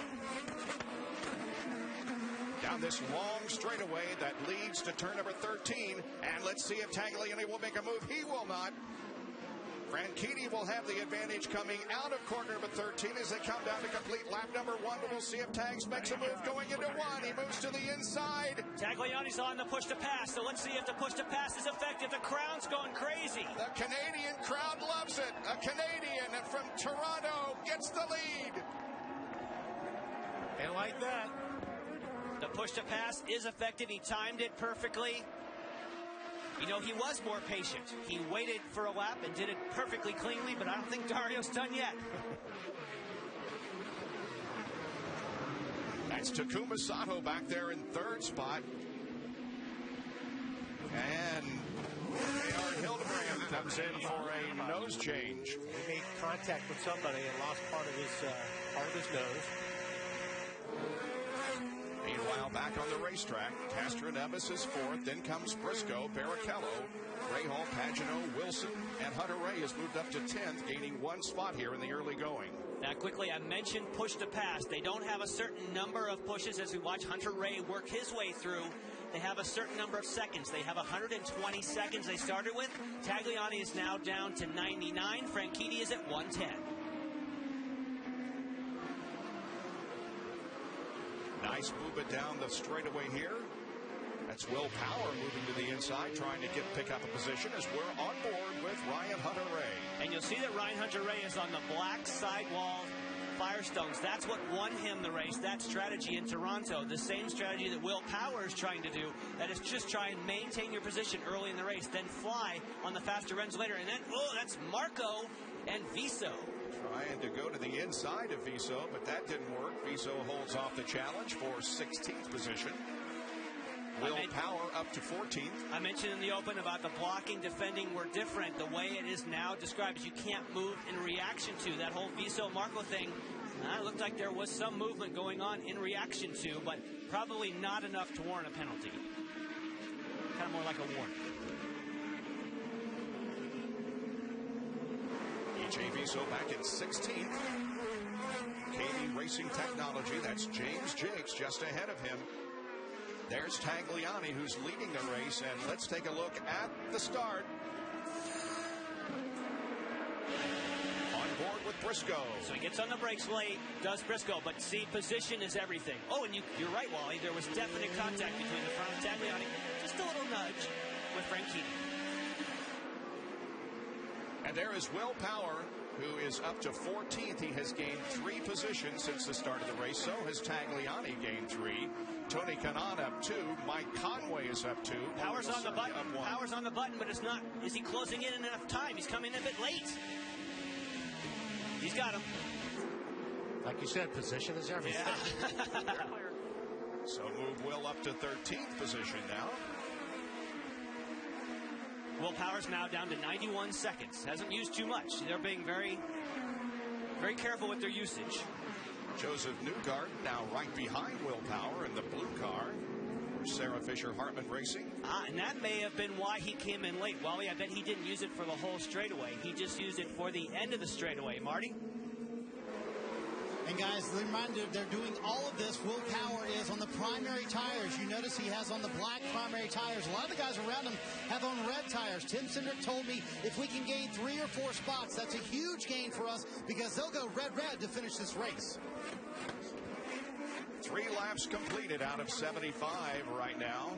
Down this long straightaway that leads to turn number 13. And let's see if Tagliani will make a move. He will not. Franchitti will have the advantage coming out of corner number 13 as they come down to complete lap number 1. But we'll see if Tags makes a move going into 1. He moves to the inside. Tagliani's on the push to pass, so let's see if the push to pass is effective. The crowd's going crazy. The Canadian crowd loves it. A Canadian from Toronto gets the lead. And like that. The push to pass is effective. He timed it perfectly. You know, he was more patient. He waited for a lap and did it perfectly cleanly, but I don't think Dario's done yet. That's Takuma Sato back there in 3rd spot. And A.R. Hildebrand comes in for a nose change. He made contact with somebody and lost part of his nose. Meanwhile, back on the racetrack, Castroneves is 4th. Then comes Briscoe, Barrichello, Rahal, Pagano, Wilson, and Hunter Ray has moved up to 10th, gaining 1 spot here in the early going. Now, quickly, I mentioned push to pass. They don't have a certain number of pushes as we watch Hunter Ray work his way through. They have a certain number of seconds. They have 120 seconds they started with. Tagliani is now down to 99. Franchitti is at 110. Nice movement down the straightaway here. That's Will Power moving to the inside, trying to pick up a position as we're on board with Ryan Hunter-Reay. And you'll see that Ryan Hunter-Reay is on the black sidewall Firestones. That's what won him the race, that strategy in Toronto. The same strategy that Will Power is trying to do. That is just try and maintain your position early in the race, then fly on the faster runs later. And then, that's Marco and Viso. Trying to go to the inside of Viso, but that didn't work. Viso holds off the challenge for 16th position. Will Power up to 14th. I mentioned in the open about the blocking, defending were different. The way it is now described is you can't move in reaction to that whole Viso-Marco thing. It looked like there was some movement going on in reaction to, but probably not enough to warrant a penalty. Kind of more like a warning. E.J. Viso back in 16th. KD Racing Technology, that's James Jakes just ahead of him. There's Tagliani, who's leading the race, and let's take a look at the start. On board with Briscoe. So he gets on the brakes late, does Briscoe, but see, position is everything. Oh, and you're right, Wally, there was definite contact between the front of Tagliani. Just a little nudge with Franchitti. And there is Will Power, who is up to 14th. He has gained 3 positions since the start of the race. So has Tagliani gained 3. Tony Kanaan up 2. Mike Conway is up 2. Power's on the button. Power's on the button, but it's not. Is he closing in enough time? He's coming in a bit late. He's got him. Like you said, position is everything. Yeah. So move Will up to 13th position now. Will Power's now down to 91 seconds. Hasn't used too much. They're being very, very careful with their usage. Josef Newgarden now right behind Will Power in the blue car. Sarah Fisher Hartman Racing. And that may have been why he came in late. Wally, I bet he didn't use it for the whole straightaway. He just used it for the end of the straightaway. Marty? And guys, the reminder, they're doing all of this. Will Power is on the primary tires. You notice he has on the black primary tires. A lot of the guys around him have on red tires. Tim Cindric told me if we can gain 3 or 4 spots, that's a huge gain for us because they'll go red to finish this race. 3 laps completed out of 75 right now.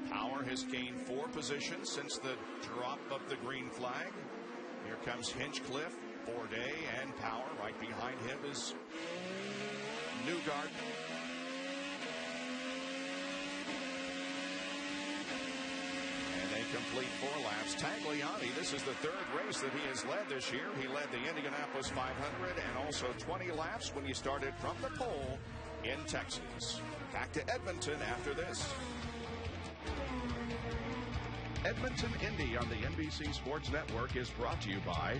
Power has gained 4 positions since the drop of the green flag. Here comes Hinchcliffe, Bourdais, and Power. Right behind him is Newgarden. And they complete 4 laps. Tagliani, this is the 3rd race that he has led this year. He led the Indianapolis 500 and also 20 laps when he started from the pole in Texas. Back to Edmonton after this. Edmonton Indy on the NBC Sports Network is brought to you by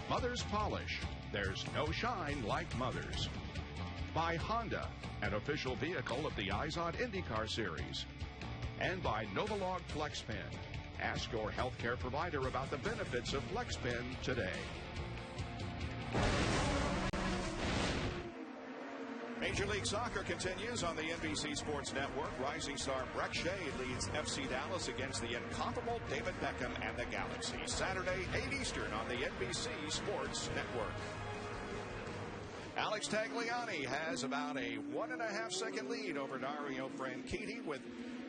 Mother's Polish. There's no shine like Mother's. By Honda, an official vehicle of the IZOD INDYCAR Series. And by Novolog FlexPen. Ask your healthcare provider about the benefits of FlexPen today. Major League Soccer continues on the NBC Sports Network. Rising star Breck Shea leads FC Dallas against the incomparable David Beckham and the Galaxy. Saturday, 8 Eastern on the NBC Sports Network. Alex Tagliani has about a 1.5-second lead over Dario Franchitti with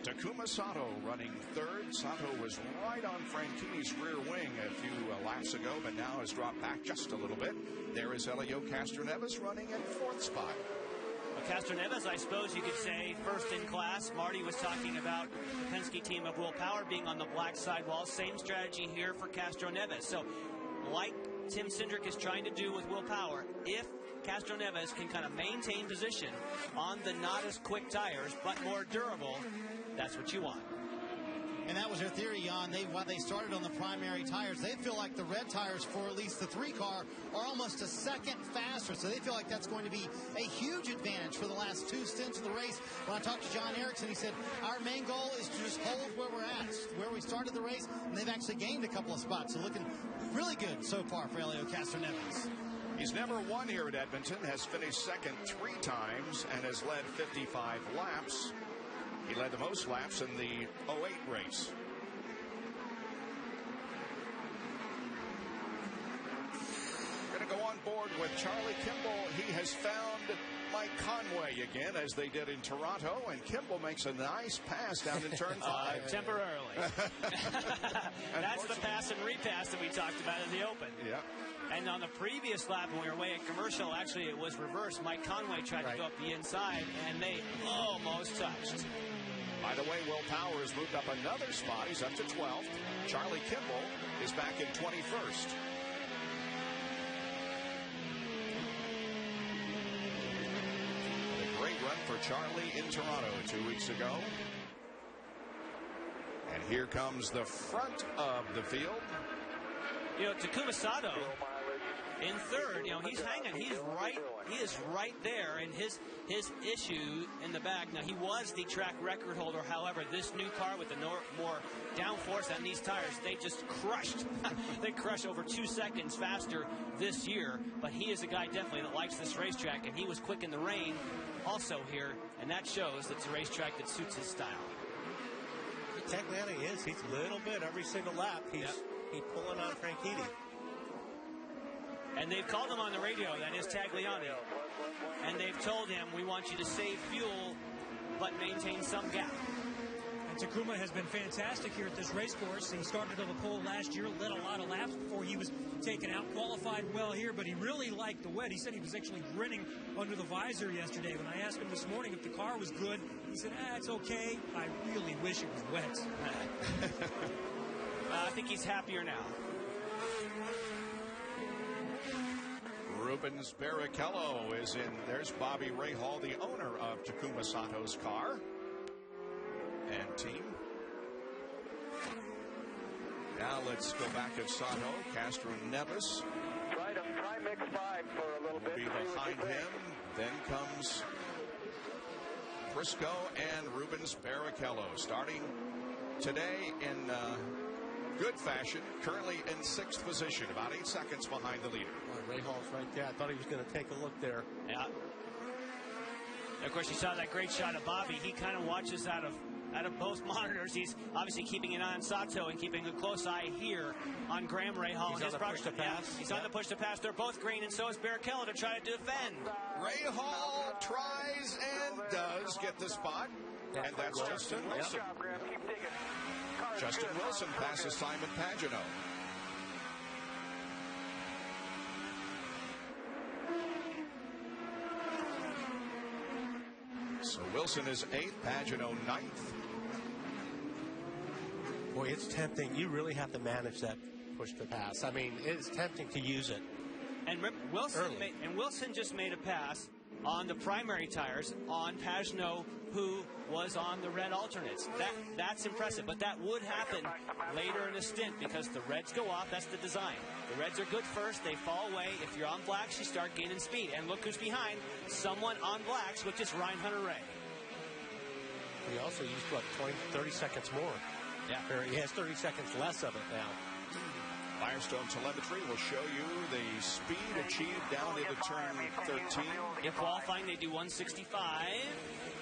Takuma Sato running 3rd. Sato was right on Franchitti's rear wing a few laps ago, but now has dropped back just a little bit. There is Helio Castroneves running in 4th spot. Castroneves, I suppose you could say, first in class. Marty was talking about the Penske team of Will Power being on the black sidewall. Same strategy here for Castroneves. So, like Tim Cindric is trying to do with Will Power, if Castroneves can kind of maintain position on the not as quick tires, but more durable, that's what you want. And that was their theory, Jan. While they started on the primary tires, they feel like the red tires for at least the 3 car are almost a second faster. So they feel like that's going to be a huge advantage for the last 2 stints of the race. When I talked to John Erickson, he said, our main goal is to just hold where we're at, where we started the race, and they've actually gained a couple of spots. So looking really good so far for Helio Castroneves. He's never won here at Edmonton, has finished second 3 times, and has led 55 laps. He led the most laps in the 08 race. Going to go on board with Charlie Kimball. He has found Mike Conway again, as they did in Toronto, and Kimball makes a nice pass down in turn 5. Temporarily. That's the pass and repass that we talked about in the Open. Yeah. And on the previous lap, when we were away at commercial, actually it was reversed. Mike Conway tried to go up the inside, and they almost touched. By the way, Will Power has moved up another spot. He's up to 12th. Charlie Kimball is back in 21st. A great run for Charlie in Toronto 2 weeks ago. And here comes the front of the field. You know, Takuma Sato in 3rd, you know, he's hanging. He is right there, and his issue in the back. Now, he was the track record holder. However, this new car with the more downforce on these tires, they just crushed. They crush over 2 seconds faster this year. But he is a guy definitely that likes this racetrack, and he was quick in the rain also here, and that shows that it's a racetrack that suits his style. Tagliani is. He's a little bit every single lap. He's pulling on Franchitti. And they've called him on the radio, that is Tagliani. And they've told him, we want you to save fuel, but maintain some gap. And Takuma has been fantastic here at this race course. He started on the pole last year, led a lot of laps before he was taken out, qualified well here, but he really liked the wet. He said he was actually grinning under the visor yesterday. When I asked him this morning if the car was good, he said, it's okay. I really wish it was wet. I think he's happier now. Rubens Barrichello is in. There's Bobby Rahal, the owner of Takuma Sato's car and team. Now let's go back at Sato. Castroneves Try mix 5 for a little bit. Will be behind him. Then comes Briscoe and Rubens Barrichello starting today in good fashion, currently in 6th position, about 8 seconds behind the leader. Well, Ray Hall's right there. I thought he was going to take a look there. Yeah. And of course, you saw that great shot of Bobby. He kind of watches out of both monitors. He's obviously keeping an eye on Sato and keeping a close eye here on Graham Rahal. He's on the push to pass. He's on the push to pass. They're both green, and so is Barrichello to try to defend. Rahal tries and does get the spot. And that's Justin Wilson. Justin Wilson passes Simon Pagenaud. So Wilson is 8th, Pagenaud 9th. Boy, it's tempting. You really have to manage that push to pass. I mean, it's tempting to use it. And Wilson just made a pass on the primary tires on Pagenaud, who was on the red alternates. That's impressive, but that would happen later in a stint because the reds go off. That's the design. The reds are good first. They fall away. If you're on blacks, you start gaining speed. And look who's behind. Someone on blacks, which is Ryan Hunter-Reay. He also used, what, 30 seconds more. Yeah. He has 30 seconds less of it now. Firestone telemetry will show you the speed achieved down into turn 13. In qualifying, they do 165.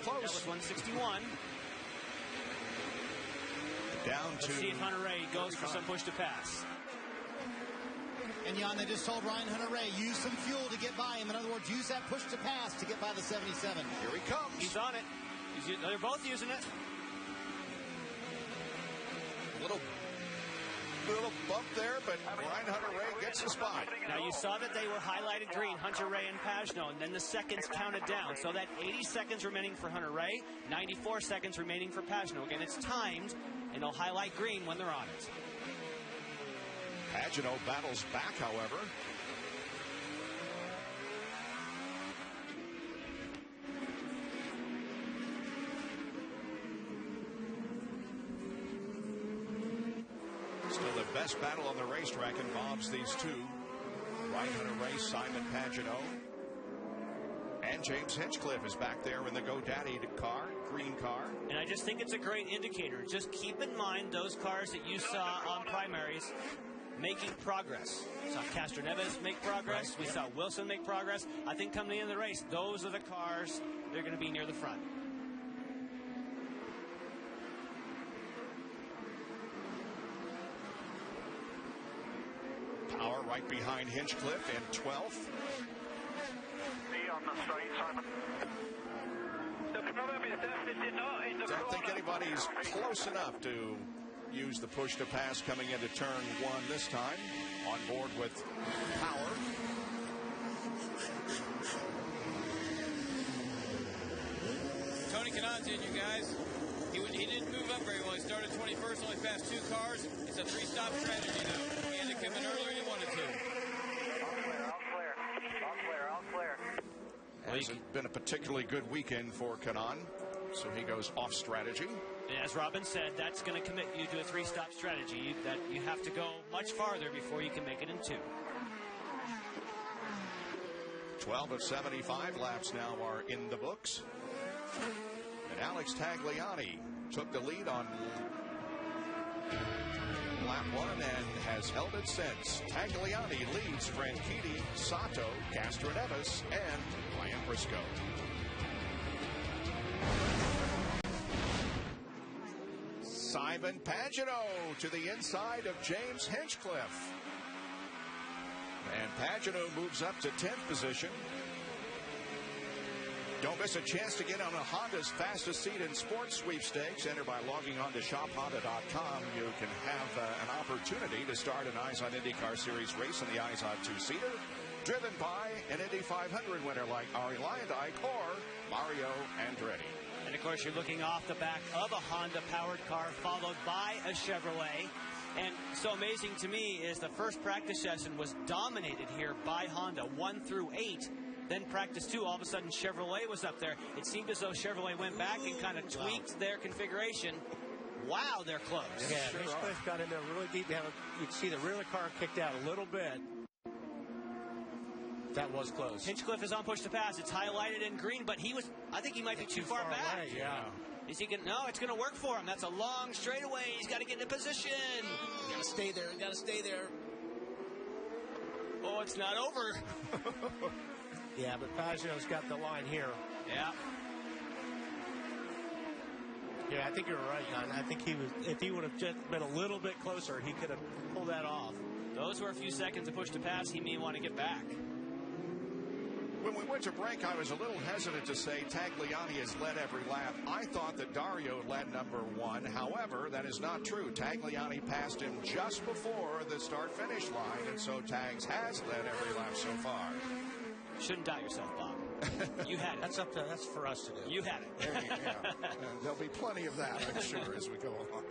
Close. That was 161. Down to... Let's see if Hunter-Reay goes for some push to pass. And Jan, they just told Ryan Hunter-Reay, use some fuel to get by him. In other words, use that push to pass to get by the 77. Here he comes. He's on it. They're both using it. Little bump there, but Ryan Hunter-Reay gets the spot. Now you saw that they were highlighted green, Hunter-Reay and Pagenaud, and then the seconds counted down. So that 80 seconds remaining for Hunter-Reay, 94 seconds remaining for Pagenaud. Again, it's timed, and they'll highlight green when they're on it. Pagenaud battles back, however. Still the best battle on the racetrack involves these two. Ryan Hunter-Reay, Simon Pagenaud. And James Hinchcliffe is back there in the GoDaddy car, green car. And I just think it's a great indicator. Just keep in mind those cars that you saw on primaries making progress. We saw Castro Neves make progress. Right. We saw Wilson make progress. I think come the end of the race, those are the cars that are going to be near the front. Power right behind Hinchcliffe in 12th. On the straight, Simon. Don't think anybody's close enough to use the push to pass coming into turn 1 this time. On board with Power. Tony Kanaan's in, you guys. He didn't move up very well. He started 21st, only passed 2 cars. It's a 3-stop strategy now. He had to come in earlier than he wanted to. All clear. Hasn't been a particularly good weekend for Kanaan, so he goes off strategy. And as Robin said, that's going to commit you to a 3-stop strategy, that you have to go much farther before you can make it in 2. 12 of 75 laps now are in the books. And Alex Tagliani took the lead on lap 1 and has held it since. Tagliani leads Franchitti, Sato, Castro Neves, and Ryan Briscoe. Simon Pagenaud to the inside of James Hinchcliffe. And Pagenaud moves up to 10th position. Don't miss a chance to get on a Honda's fastest seat in sports sweepstakes. Enter by logging on to shophonda.com. You can have an opportunity to start an Eyes on IndyCar Series race in the Eyes on 2-seater, driven by an Indy 500 winner like Ari Luyendyk or Mario Andretti. And of course, you're looking off the back of a Honda powered car, followed by a Chevrolet. And so amazing to me is the first practice session was dominated here by Honda, 1 through 8. Then practice 2, all of a sudden Chevrolet was up there. It seemed as though Chevrolet went back and kind of tweaked their configuration. Wow, they're close. Yeah, Hinchcliffe got in there really deep down. You can see the rear of the car kicked out a little bit. That was close. Hinchcliffe is on push to pass. It's highlighted in green, but I think he might be too far back. Away, yeah. Is he going to? No, it's going to work for him. That's a long straightaway. He's got to get into position. Got to stay there. Got to stay there. Oh, it's not over. Yeah, but Pageau's got the line here. Yeah. Yeah, I think you're right, Jon. I think if he would have just been a little bit closer, he could have pulled that off. Those were a few seconds to push to pass. He may want to get back. When we went to break, I was a little hesitant to say Tagliani has led every lap. I thought that Dario led number 1. However, that is not true. Tagliani passed him just before the start-finish line, and so Tags has led every lap so far. Shouldn't doubt yourself, Bob. You had it. That's for us to do. You had it. There you go. There'll be plenty of that, I'm sure, as we go along.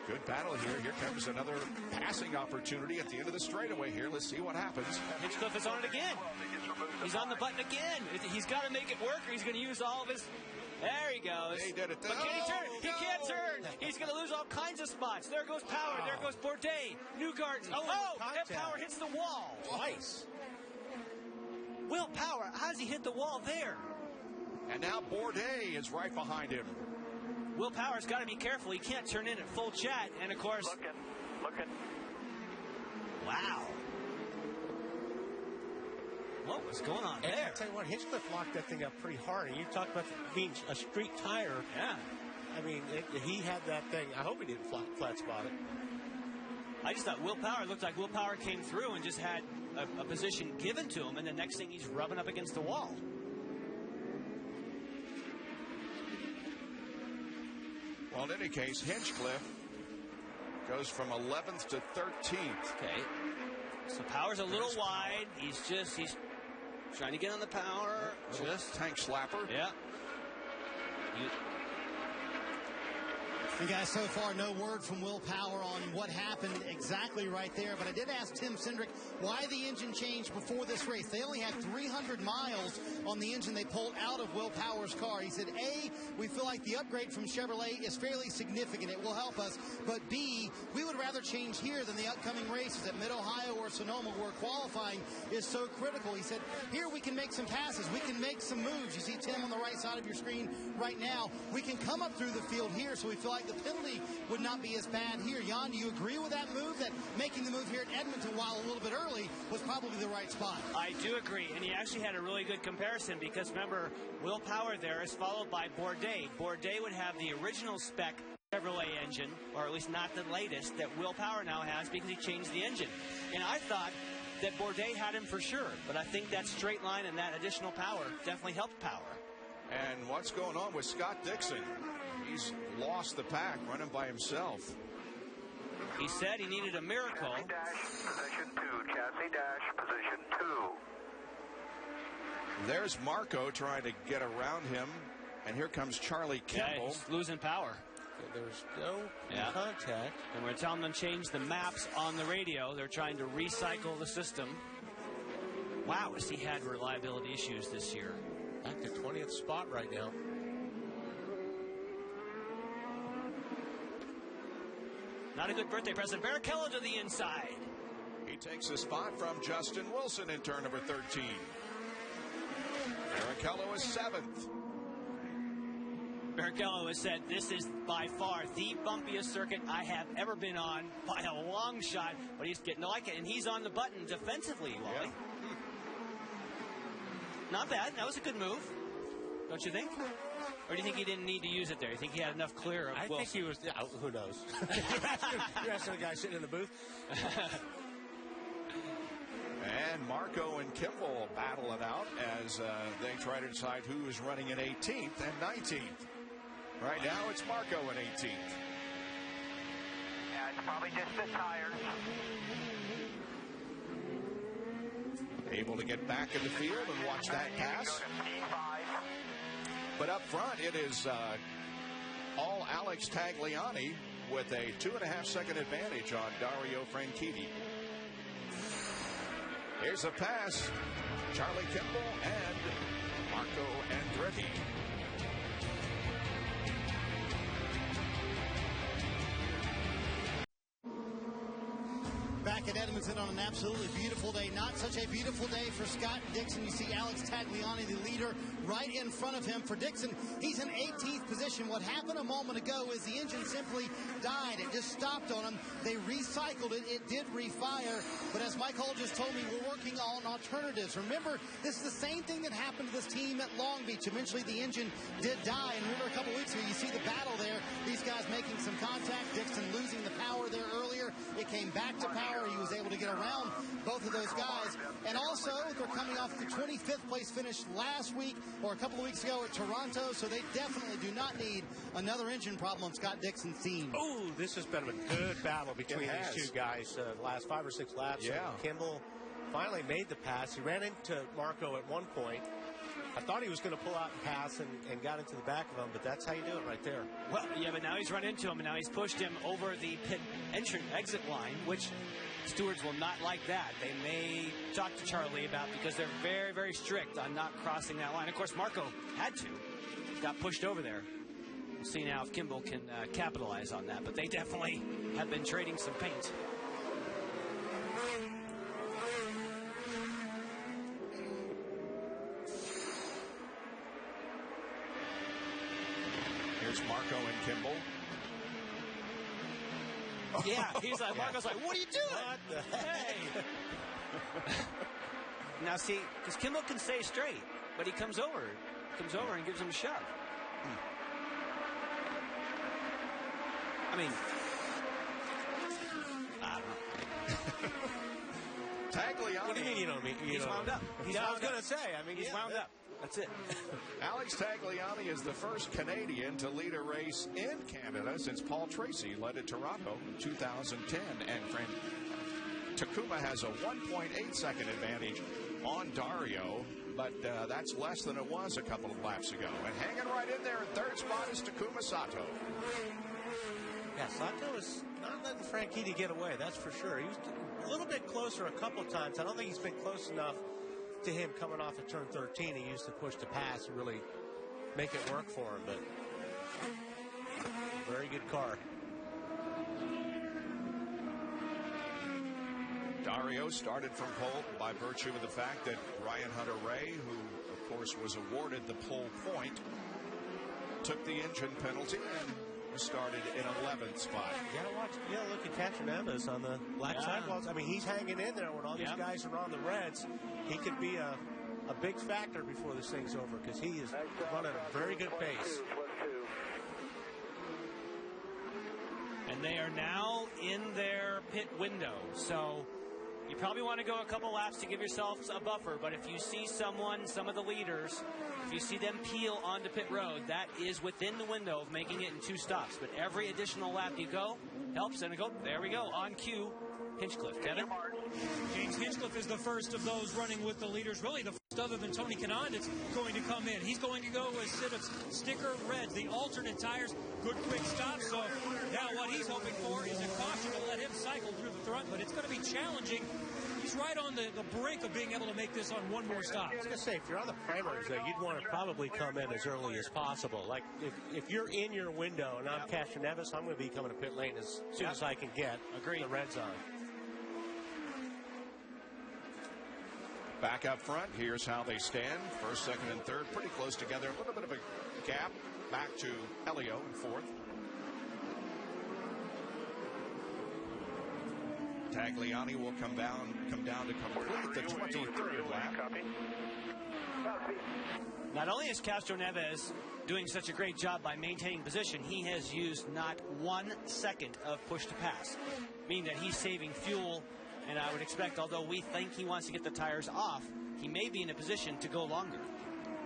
Good battle here. Here comes another passing opportunity at the end of the straightaway here. Let's see what happens. Hinchcliffe is on it again. He's on the button again. He's got to make it work, or he's going to use all of his... There he goes. He did it. But can he turn? He can't turn. He's going to lose all kinds of spots. There goes Power. There goes Bourdais. Newgarden. And Power hits the wall. Twice. Will Power, how does he hit the wall there? And now Bourdais is right behind him. Will Power's got to be careful. He can't turn in at full chat. And, of course... Looking. Wow. What was going on there? I'll tell you what, Hinchcliffe locked that thing up pretty hard. And you talk about being a street tire. Yeah. I mean, he had that thing. I hope he didn't flat spot it. I just thought Will Power looked like Will Power came through and just had a position given to him. And the next thing, he's rubbing up against the wall. Well, in any case, Hinchcliffe goes from 11th to 13th. Okay. So Power's a little wide. He's trying to get on the Power. Just tank slapper. Yeah. And guys, so far no word from Will Power on what happened exactly right there, but I did ask Tim Cindric why the engine changed before this race. They only had 300 miles on the engine they pulled out of Will Power's car. He said, A, we feel like the upgrade from Chevrolet is fairly significant. It will help us. But B, we would rather change here than the upcoming races at Mid-Ohio or Sonoma, where qualifying is so critical. He said, here we can make some passes. We can make some moves. You see Tim on the right side of your screen right now. We can come up through the field here, so we feel like the penalty would not be as bad here. Jan, do you agree with that move, that making the move here at Edmonton, while a little bit early, was probably the right spot? I do agree, and he actually had a really good comparison because, remember, Will Power there is followed by Bourdais. Bourdais would have the original spec Chevrolet engine, or at least not the latest, that Will Power now has because he changed the engine. And I thought that Bourdais had him for sure, but I think that straight line and that additional power definitely helped Power. And what's going on with Scott Dixon? He's lost the pack, running by himself. He said he needed a miracle. Chassis dash, position 2. Chassis dash, position 2. There's Marco trying to get around him. And here comes Charlie Kimball. Yeah, he's losing power. There's no contact. And we're telling them to change the maps on the radio. They're trying to recycle the system. Wow, has he had reliability issues this year? Back to 20th spot right now. Not a good birthday present. Barrichello to the inside. He takes a spot from Justin Wilson in turn number 13. Barrichello is 7th. Barrichello has said, this is by far the bumpiest circuit I have ever been on by a long shot, but he's getting to like it, and he's on the button defensively, Wally. Yeah. Not bad. That was a good move, don't you think? Or do you think he didn't need to use it there? You think he had enough clear of Wilson? I think he was, yeah, who knows? You're asking the guy sitting in the booth. And Marco and Kimball battle it out as they try to decide who is running in 18th and 19th. Right now, it's Marco in 18th. Yeah, it's probably just the tires. Able to get back in the field and watch that pass. But up front, it is all Alex Tagliani with a 2.5-second advantage on Dario Franchitti. Here's a pass. Charlie Kimball and Marco Andretti. Back back at Edmonton on an absolutely beautiful day. Not such a beautiful day for Scott Dixon. You see Alex Tagliani, the leader, right in front of him. For Dixon, he's in 18th position. What happened a moment ago is the engine simply died. It just stopped on him. They recycled it. It did refire. But as Mike Hull just told me, we're working on alternatives. Remember, this is the same thing that happened to this team at Long Beach. Eventually, the engine did die. And remember, a couple weeks ago, you see the battle there. These guys making some contact. Dixon losing the power there earlier. It came back to power. He was able to get around both of those guys. And also, they're coming off the 25th place finish last week or a couple of weeks ago at Toronto, so they definitely do not need another engine problem on Scott Dixon's team. Oh, this has been a good battle between these two guys the last 5 or 6 laps. Yeah. Kimball finally made the pass. He ran into Marco at one point. I thought he was going to pull out and pass and got into the back of him, but that's how you do it right there. Well, yeah, but now he's run into him, and now he's pushed him over the pit exit line, which stewards will not like that. They may talk to Charlie about, because they're very, very strict on not crossing that line. Of course, Marco had to. Got pushed over there. We'll see now if Kimball can capitalize on that, but they definitely have been trading some paint. Here's Marco and Kimball. Yeah, he's like, Marco's like, what are you doing? What the heck? Now see, because Kimball can stay straight, but he comes over and gives him a shove. I mean, I don't know. Tagliani. What do you mean you don't mean? He's wound up. I was going to say, I mean, he's wound up. That's it. Alex Tagliani is the first Canadian to lead a race in Canada since Paul Tracy led at Toronto in 2010. And Takuma has a 1.8 second advantage on Dario, but that's less than it was a couple of laps ago. And hanging right in there in third spot is Takuma Sato. Yeah, Sato is not letting Franchitti get away, that's for sure. He was a little bit closer a couple of times. I don't think he's been close enough to him coming off of turn 13. He used to push the pass and really make it work for him, but very good car. Dario started from pole by virtue of the fact that Ryan Hunter-Reay, who of course was awarded the pole point, took the engine penalty and started in 11th spot. You gotta look at Catraneves on the black sidewalls. I mean, he's hanging in there when all these guys are on the reds. He could be a big factor before this thing's over, because he is running a very good pace. And they are now in their pit window, so you probably want to go a couple laps to give yourselves a buffer. But if you see some of the leaders, if you see them peel onto pit road, that is within the window of making it in 2 stops. But every additional lap you go helps. And there we go, on cue, Hinchcliffe. Kevin? James Hinchcliffe is the first of those running with the leaders. Really the first other than Tony Kanaan that's going to come in. He's going to go with a set of sticker reds, the alternate tires. Good quick stop. So now what he's hoping for is a caution to let him cycle through the front. But it's going to be challenging. He's right on the brink of being able to make this on one more stop. I was going to say, if you're on the primaries, you'd want to probably come in as early as possible. Like, if you're in your window and I'm Catraneves, I'm going to be coming to pit lane as soon as I can get the reds on. Back up front, here's how they stand. First, second, and third, pretty close together. A little bit of a gap back to Elio in fourth. Tagliani will come down to complete the 23rd lap. Not only is Castroneves doing such a great job by maintaining position, he has used not 1 second of push to pass, meaning that he's saving fuel. And I would expect, although we think he wants to get the tires off, he may be in a position to go longer.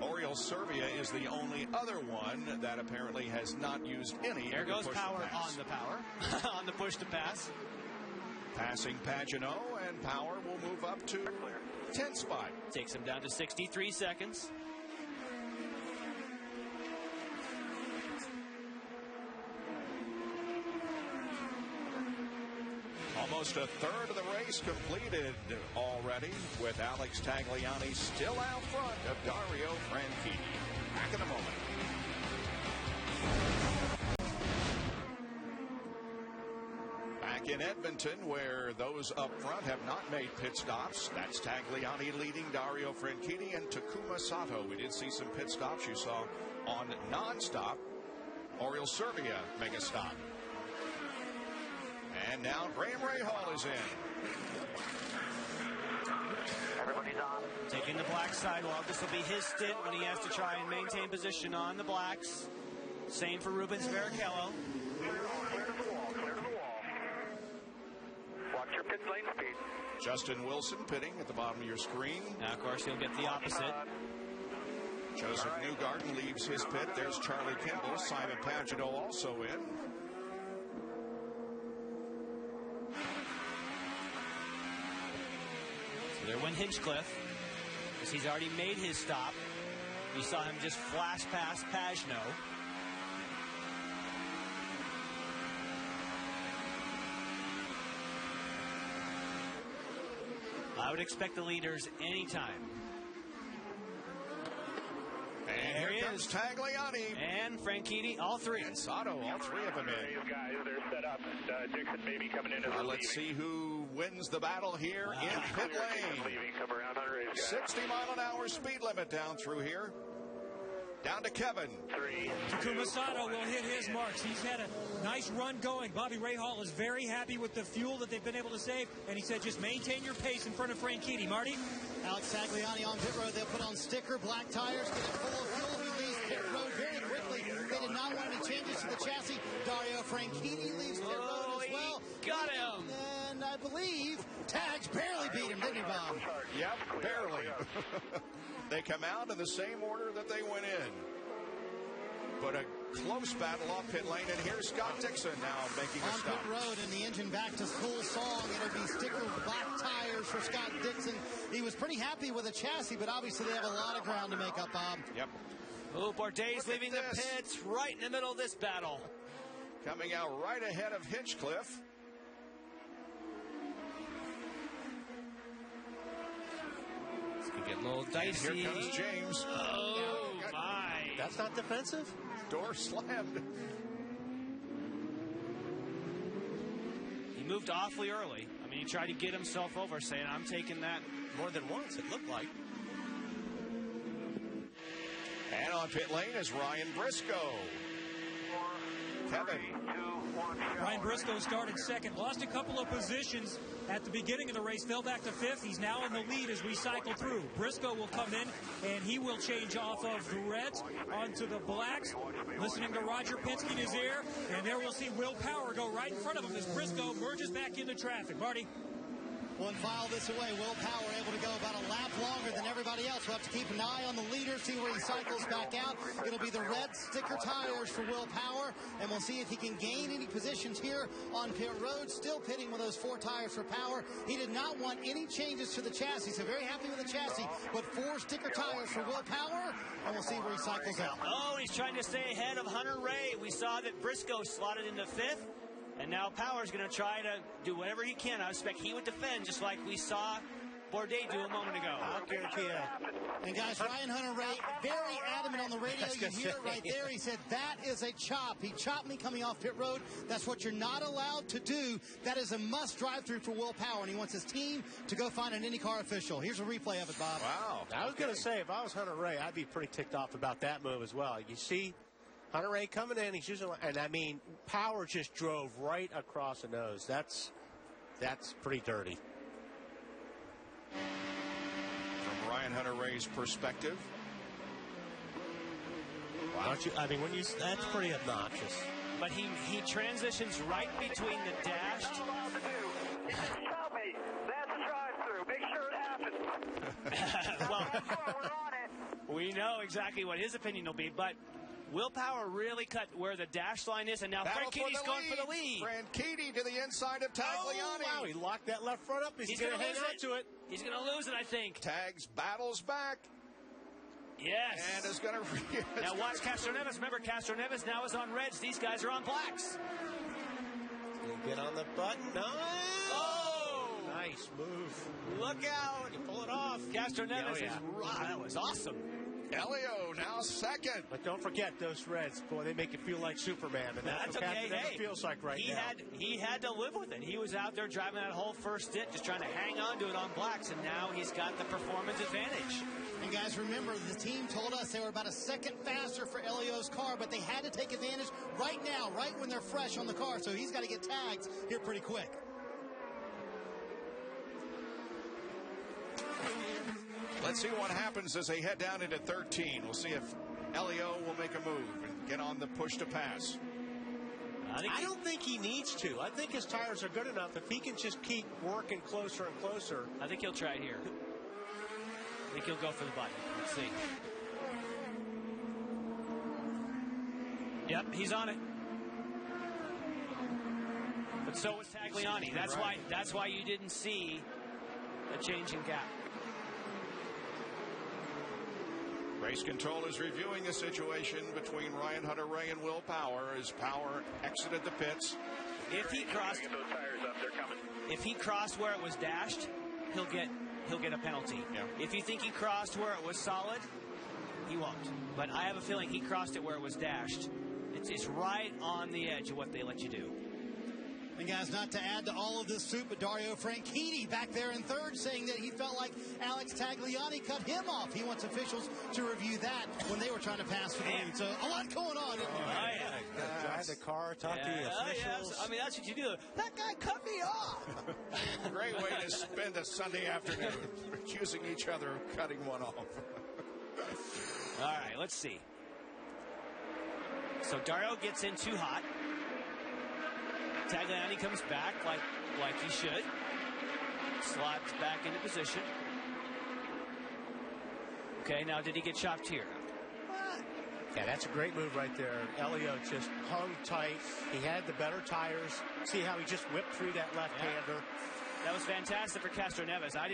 Oriol Servia is the only other one that apparently has not used any. There goes power on the power, on the push to pass. Passing Pagenaud, and Power will move up to 10th spot. Takes him down to 63 seconds. Almost a third of the race completed already, with Alex Tagliani still out front of Dario Franchitti. Back in a moment. Back Back in Edmonton, where those up front have not made pit stops. That's Tagliani leading Dario Franchitti and Takuma Sato. We did see some pit stops you saw on non-stop. Oriol Servia make a stop. And now Graham Rahal is in. Everybody's on. Taking the black sidewalk. This will be his stint when he has to try and maintain position on the blacks. Same for Rubens Barrichello. Clear to the wall, clear to the wall. Watch your pit lane speed. Justin Wilson pitting at the bottom of your screen. Now, of course, he'll get the opposite. Josef Newgarden leaves his pit. There's Charlie Kimball. Simon Pagenaud also in. So there went Hinchcliffe, because he's already made his stop. You saw him just flash past Pagenaud. I would expect the leaders anytime. And here comes Tagliani. And Franchitti, all three. And Sato, all three of them in. These guys, they're set up. Dixon maybe coming in as a Let's see who wins the battle here in pit lane. 60-mile-an-hour speed limit down through here. Down to Kevin. Takuma Sato will hit his marks. He's had a nice run going. Bobby Rahal is very happy with the fuel that they've been able to save, and he said just maintain your pace in front of Franchitti. Marty? Alex Tagliani on pit road. They'll put on sticker, black tires, get it full of fuel. He leaves pit road very quickly. They did not want any changes to the chassis. Dario Franchitti leaves pit road as well. Got him. And I believe Tags barely beat him, didn't he, Bob? Yep, barely. They come out in the same order that they went in. But a close battle off pit lane, and here's Scott Dixon now making a stop. On pit road, and the engine back to school song. It'll be sticker black tires for Scott Dixon. He was pretty happy with the chassis, but obviously they have a lot of ground to make up, Bob. Yep. Oh, Bourdais leaving the pits right in the middle of this battle. Coming out right ahead of Hinchcliffe. Get a little dicey. And here comes James. Oh, my. That's not defensive? Door slammed. He moved awfully early. I mean, he tried to get himself over, saying, I'm taking that More than once, it looked like. And on pit lane is Ryan Briscoe. Kevin. Ryan Briscoe started second, lost a couple of positions at the beginning of the race, fell back to fifth. He's now in the lead as we cycle through. Briscoe will come in, and he will change off of the reds onto the blacks. Listening to Roger Penske in his ear, and there we'll see Will Power go right in front of him as Briscoe merges back into traffic. Marty? One file this away. Will Power able to go about a lap longer than everybody else. We'll have to keep an eye on the leader, see where he cycles back out. It'll be the red sticker tires for Will Power, and we'll see if he can gain any positions here on pit road. Still pitting with those 4 tires for Power. He did not want any changes to the chassis, so very happy with the chassis, but 4 sticker tires for Will Power, and we'll see where he cycles out. Oh, he's trying to stay ahead of Hunter Ray. We saw that Briscoe slotted into 5th. And now Power's going to try to do whatever he can. I expect he would defend just like we saw Bourdais do a moment ago. I'll guarantee you. And guys, Ryan Hunter-Reay, very adamant on the radio. You hear it right there. He said, that is a chop. He chopped me coming off pit road. That's what you're not allowed to do. That is a must drive-through for Will Power, and he wants his team to go find an IndyCar official. Here's a replay of it, Bob. Wow. I was going to say, if I was Hunter-Reay, I'd be pretty ticked off about that move as well. You see Hunter-Reay coming in, he's using, and I mean, Power just drove right across the nose. That's pretty dirty. From Ryan Hunter-Reay's perspective. Wow. I mean, that's pretty obnoxious. But he transitions right between the dashed. Tell me, that's a drive-through. Make sure it happens. Well, we know exactly what his opinion will be, but Will Power really cut where the dash line is, and now Franchitti's going for the lead. Franchitti to the inside of Tagliani. Oh, wow, he locked that left front up. He's going to hang on to it. He's going to lose it, I think. Tags battles back. Yes. And is going to... Now watch Castroneves. Remember, Castroneves now is on reds. These guys are on blacks. Get on the button. No. Oh! Nice move. Look out. You pull it off. Castroneves is... That was awesome. Elio now second. But don't forget those reds. Boy, they make you feel like Superman. And that's what okay. Patrick feels like right now. He had to live with it. He was out there driving that whole first stint, just trying to hang on to it on blacks, and now he's got the performance advantage. And guys, remember, the team told us they were about a second faster for Elio's car, but they had to take advantage right now, right when they're fresh on the car. So he's got to get tagged here pretty quick. Let's see what happens as they head down into 13. We'll see if Elio will make a move and get on the push to pass. I don't think he needs to. I think his tires are good enough. If he can just keep working closer and closer. I think he'll try it here. I think he'll go for the button. Let's see. Yep, he's on it. But so was Tagliani. That's why you didn't see a change in gap. Race control is reviewing the situation between Ryan Hunter-Reay and Will Power as Power exited the pits. If he crossed where it was dashed, he'll get a penalty. Yeah. If you think he crossed where it was solid, he won't. But I have a feeling he crossed it where it was dashed. It's right on the edge of what they let you do. And guys, not to add to all of this soup, but Dario Franchitti back there in third saying that he felt like Alex Tagliani cut him off. He wants officials to review that when they were trying to pass for the lead. So a lot going on. Drive the car, talk to the officials. I mean, that's what you do. That guy cut me off. Great way to spend a Sunday afternoon, accusing each other of cutting one off. All right, let's see. So Dario gets in too hot. Tagliani comes back like he should. Slides back into position. Okay, now did he get chopped here? Yeah, that's a great move right there. Elio just hung tight. He had the better tires. See how he just whipped through that left-hander. That was fantastic for Castro Neves. I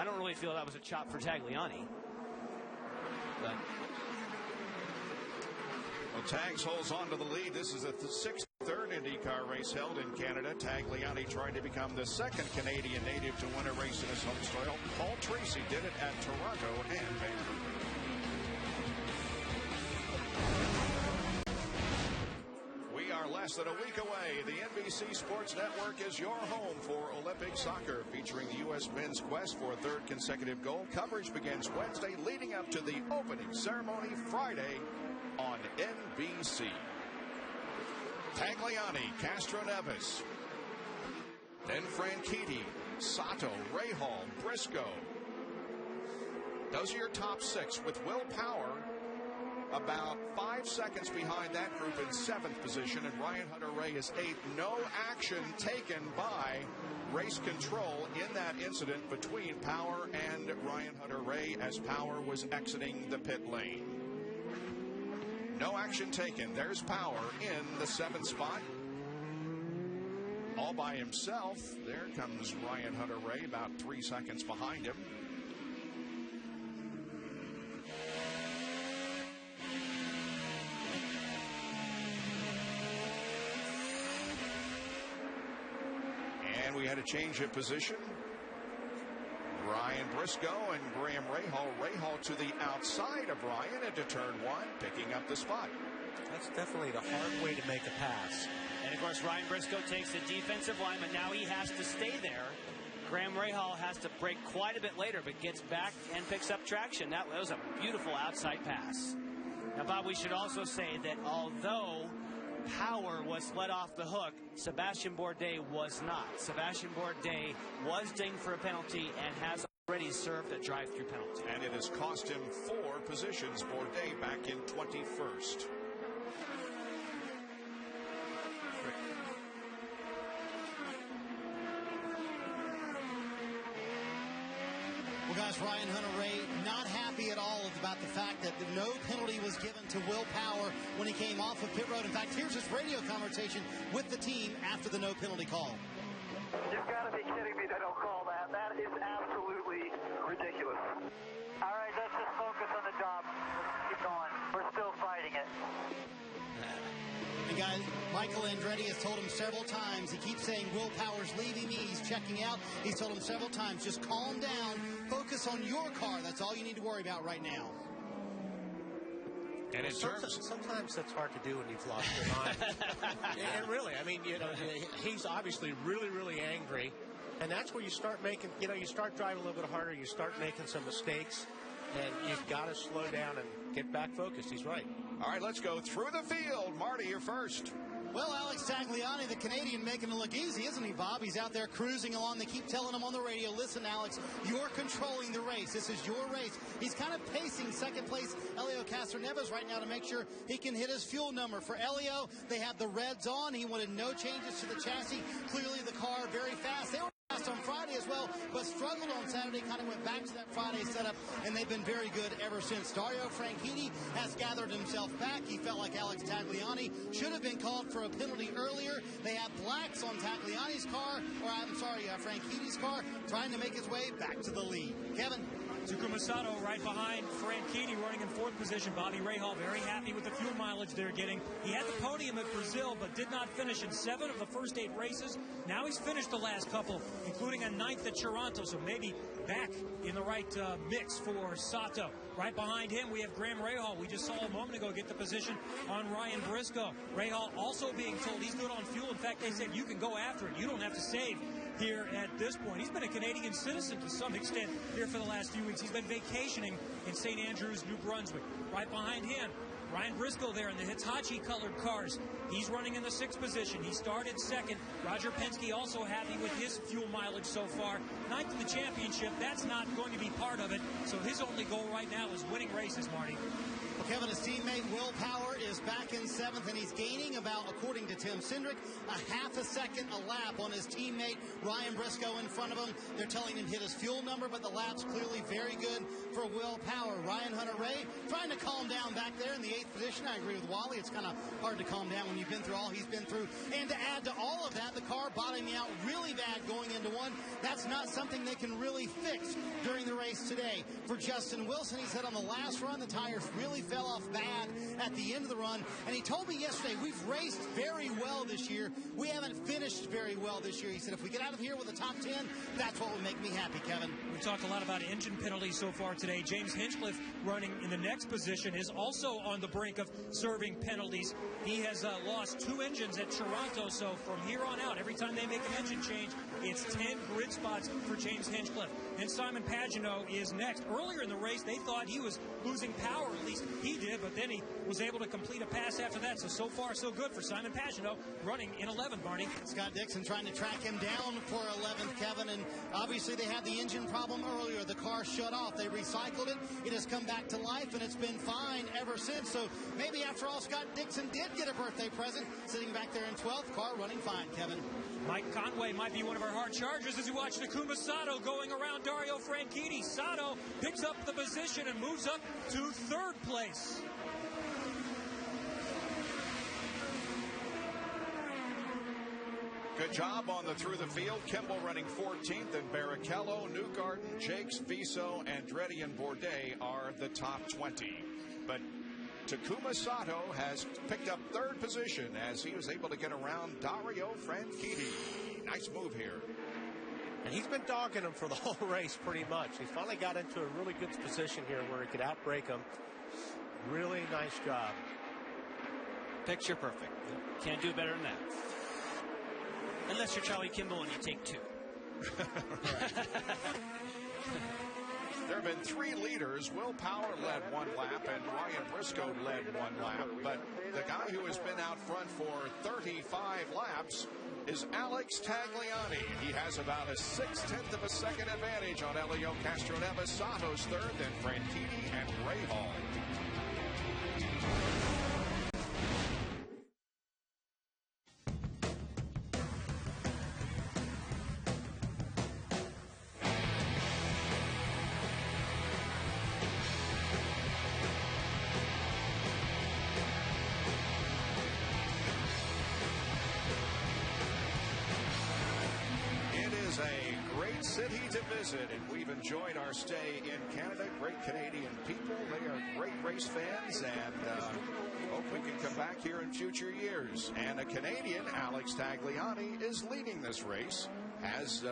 don't really feel that was a chop for Tagliani. But well, Tags holds on to the lead. This is the third IndyCar race held in Canada. Tagliani trying to become the second Canadian native to win a race in his home soil. Paul Tracy did it at Toronto and Vancouver. We are less than a week away. The NBC Sports Network is your home for Olympic soccer, featuring the U.S. men's quest for a third consecutive gold. Coverage begins Wednesday, leading up to the opening ceremony Friday on NBC. Tagliani, Castro Neves, then Franchitti, Sato, Rahal, Briscoe. Those are your top six, with Will Power about 5 seconds behind that group in 7th position, and Ryan Hunter-Reay is 8th. No action taken by race control in that incident between Power and Ryan Hunter-Reay as Power was exiting the pit lane. No action taken. There's Power in the 7th spot. All by himself. There comes Ryan Hunter-Reay about 3 seconds behind him. And we had a change of position. Ryan Briscoe and Graham Rahal. Rahal to the outside of Ryan into turn 1, picking up the spot. That's definitely the hard way to make a pass. And, of course, Ryan Briscoe takes the defensive line, but now he has to stay there. Graham Rahal has to break quite a bit later, but gets back and picks up traction. That was a beautiful outside pass. Now, Bob, we should also say that although Power was let off the hook, Sebastian Bourdais was not. Sebastian Bourdais was dinged for a penalty and has already served a drive-through penalty. And it has cost him 4 positions. Bourdais back in 21st. Well, guys, Ryan Hunter-Reay not happy at all about the fact that no penalty was given to Will Power when he came off of pit road. In fact, here's his radio conversation with the team after the no penalty call. You've got to be kidding me they don't call that. That is absolutely ridiculous. All right, let's just focus on the job. Let's keep going. We're still fighting it. And guys, Michael Andretti has told him several times. He keeps saying, Will Power's leaving me. He's checking out. He's told him several times, just calm down. Focus on your car. That's all you need to worry about right now. And in sometimes that's hard to do when you've lost your mind. And really, I mean, he's obviously really, really angry. And that's where you start making, you start driving a little bit harder. You start making some mistakes. And you've got to slow down and get back focused. He's right. All right, let's go through the field. Marty, you're first. Well, Alex Tagliani, the Canadian, making it look easy, isn't he, Bob? He's out there cruising along. They keep telling him on the radio, listen, Alex, you're controlling the race. This is your race. He's kind of pacing second place Helio Castroneves right now to make sure he can hit his fuel number. For Helio, they have the reds on. He wanted no changes to the chassis. Clearly, the car very fast. They were fast on Friday as well, but struggled on Saturday, kind of went back to that Friday setup, and they've been very good ever since. Dario Franchitti has gathered himself back. He felt like Alex Tagliani should have been called for a penalty earlier. They have blacks on Tagliani's car, Franchitti's car, trying to make his way back to the lead. Kevin? Takuma Sato right behind Franchitti, running in fourth position. Bobby Rahal very happy with the fuel mileage they're getting. He had the podium at Brazil, but did not finish in 7 of the first 8 races. Now he's finished the last couple, including a 9th at Toronto, so maybe back in the right mix for Sato. Right behind him, we have Graham Rahal. We just saw a moment ago get the position on Ryan Briscoe. Rahal also being told he's good on fuel. In fact, they said you can go after it. You don't have to save here at this point. He's been a Canadian citizen to some extent here for the last few weeks. He's been vacationing in St. Andrews, New Brunswick. Right behind him, Ryan Briscoe there in the Hitachi-colored cars. He's running in the 6th position. He started 2nd. Roger Penske also happy with his fuel mileage so far. 9th in the championship. That's not going to be part of it. So his only goal right now is winning races, Marty. Well, Kevin, his teammate Will Power is back in 7th, and he's gaining about, according to Tim Cindric, a half a second a lap on his teammate Ryan Briscoe in front of him. They're telling him to hit his fuel number, but the lap's clearly very good for Will Power. Ryan Hunter-Reay trying to calm down back there in the 8th position. I agree with Wally. It's kind of hard to calm down when you've been through all he's been through. And to add to all of that, the car bottoming out really bad going into 1. That's not something they can really fix during the race today. For Justin Wilson, he said on the last run, the tires really fell off bad at the end of the run. And he told me yesterday, we've raced very well this year. We haven't finished very well this year. He said, if we get out of here with a top 10, that's what would make me happy, Kevin. We talked a lot about engine penalties so far today. James Hinchcliffe, running in the next position, is also on the brink of serving penalties. He has lost 2 engines at Toronto, so from here on out, every time they make an engine change, it's 10 grid spots for James Hinchcliffe. And Simon Pagenaud is next. Earlier in the race, they thought he was losing power, at least he did, but then he was able to complete a pass after that. So far, so good for Simon Pagenaud, running in 11th, Barney. Scott Dixon trying to track him down for 11th, Kevin, and obviously they had the engine problem earlier. The car shut off. They recycled it. It has come back to life, and it's been fine ever since. So maybe, after all, Scott Dixon did get a birthday present, sitting back there in 12th, car running fine, Kevin. Mike Conway might be one of our hard chargers as we watch Takuma Sato going around Dario Franchitti. Sato picks up the position and moves up to 3rd place. Good job on the through the field. Kimball running 14th, and Barrichello, Newgarden, Jakes, Viso, Andretti, and Bourdais are the top 20. But Takuma Sato has picked up 3rd position as he was able to get around Dario Franchitti. Nice move here. And he's been dogging him for the whole race pretty much. He finally got into a really good position here where he could outbrake him. Really nice job. Picture perfect. Can't do better than that. Unless you're Charlie Kimball and you take 2. There have been 3 leaders. Will Power led 1 lap, and Ryan Briscoe led 1 lap. But the guy who has been out front for 35 laps is Alex Tagliani. He has about a 0.6 of a second advantage on Helio Castroneves. Sato's 3rd, then Franchitti and Rahal. City to visit, and we've enjoyed our stay in Canada. Great Canadian people. They are great race fans, and hope we can come back here in future years. And a Canadian, Alex Tagliani, is leading this race, as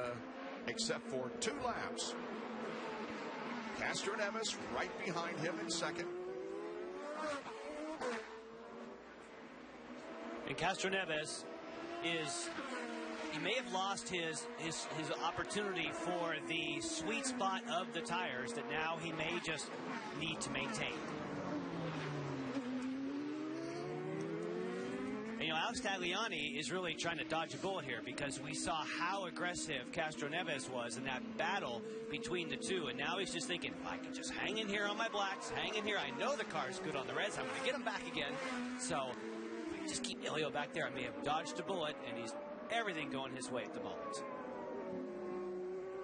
except for 2 laps. Castroneves right behind him in 2nd. And Castroneves he may have lost his opportunity for the sweet spot of the tires that now he may just need to maintain. And, Alex Tagliani is really trying to dodge a bullet here because we saw how aggressive Castroneves was in that battle between the two. And now he's just thinking, if I can just hang in here on my blacks, hang in here. I know the car's good on the reds. I'm going to get him back again. So if I can just keep Ilio back there, I may have dodged a bullet, and he's everything going his way at the moment.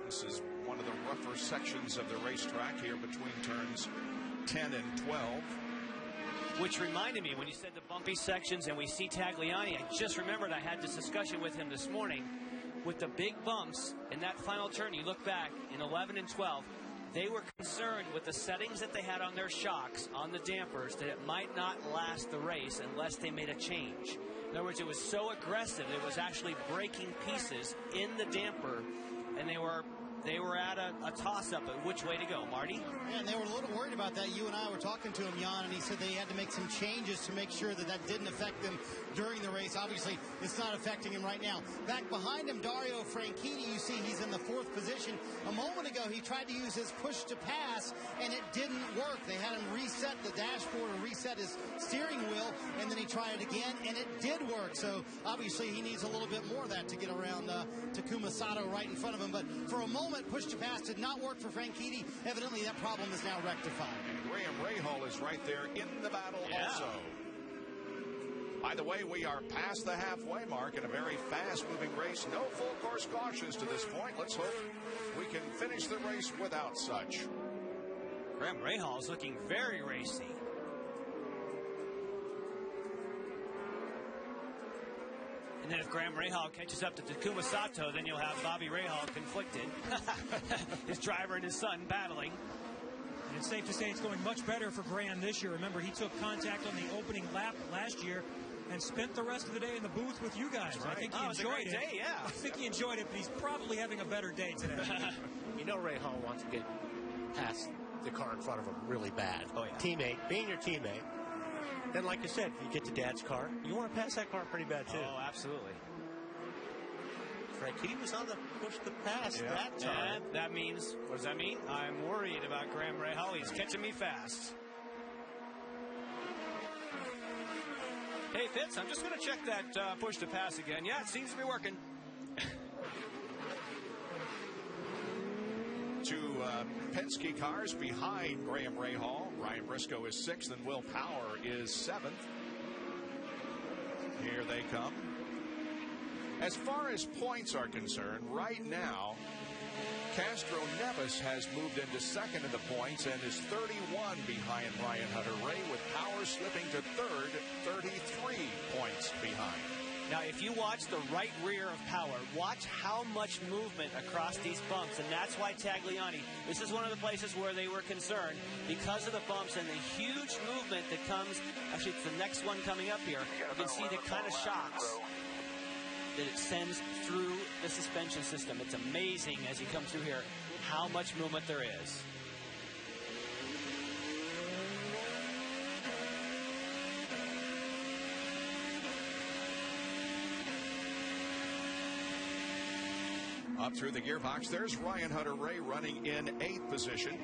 This is one of the rougher sections of the racetrack here between turns 10 and 12. Which reminded me, when you said the bumpy sections and we see Tagliani, I just remembered I had this discussion with him this morning. With the big bumps in that final turn, you look back in 11 and 12, they were concerned with the settings that they had on their shocks, on the dampers, that it might not last the race unless they made a change. In other words, it was so aggressive, it was actually breaking pieces in the damper, and they were at a toss-up of which way to go. Marty? Yeah, and they were a little worried about that. You and I were talking to him, Jan, and he said they had to make some changes to make sure that didn't affect them during the race. Obviously, it's not affecting him right now. Back behind him, Dario Franchitti, you see he's in the 4th position. A moment ago, he tried to use his push to pass, and it didn't work. They had him reset the dashboard or reset his steering wheel, and then he tried it again, and it did work. So, obviously, he needs a little bit more of that to get around Takuma Sato right in front of him. But for a moment, push to pass did not work for Franchitti. Evidently, that problem is now rectified. And Graham Rahal is right there in the battle also. By the way, we are past the halfway mark in a very fast-moving race. No full-course cautions to this point. Let's hope we can finish the race without such. Graham Rahal is looking very racy. And then if Graham Rahal catches up to Takuma Sato, then you'll have Bobby Rahal conflicted. His driver and his son battling. And it's safe to say it's going much better for Graham this year. Remember, he took contact on the opening lap last year and spent the rest of the day in the booth with you guys. Right. I think he enjoyed it. Was a great it. Day, yeah. I think he enjoyed it, but he's probably having a better day today. You know Rahal wants to get past the car in front of him really bad. Oh, yeah. Teammate, being your teammate. Then, like you said, you get to Dad's car, you want to pass that car pretty bad, too. Oh, absolutely. Franchitti was on the push to pass that time. And that means, what does that mean? I'm worried about Graham Rahal. He's catching me fast. Hey, Fitz, I'm just going to check that push to pass again. Yeah, it seems to be working. Two Penske cars behind Graham Rahal. Ryan Briscoe is 6th and Will Power is 7th. Here they come. As far as points are concerned, right now, Castroneves has moved into 2nd in the points and is 31 behind Ryan Hunter-Reay, with Power slipping to 3rd, 33 points behind. Now, if you watch the right rear of Power, watch how much movement across these bumps, and that's why Tagliani, this is one of the places where they were concerned because of the bumps and the huge movement that comes. Actually, it's the next one coming up here. You can see the kind of shocks that it sends through the suspension system. It's amazing as you come through here how much movement there is. Up through the gearbox, there's Ryan Hunter-Reay running in 8th position.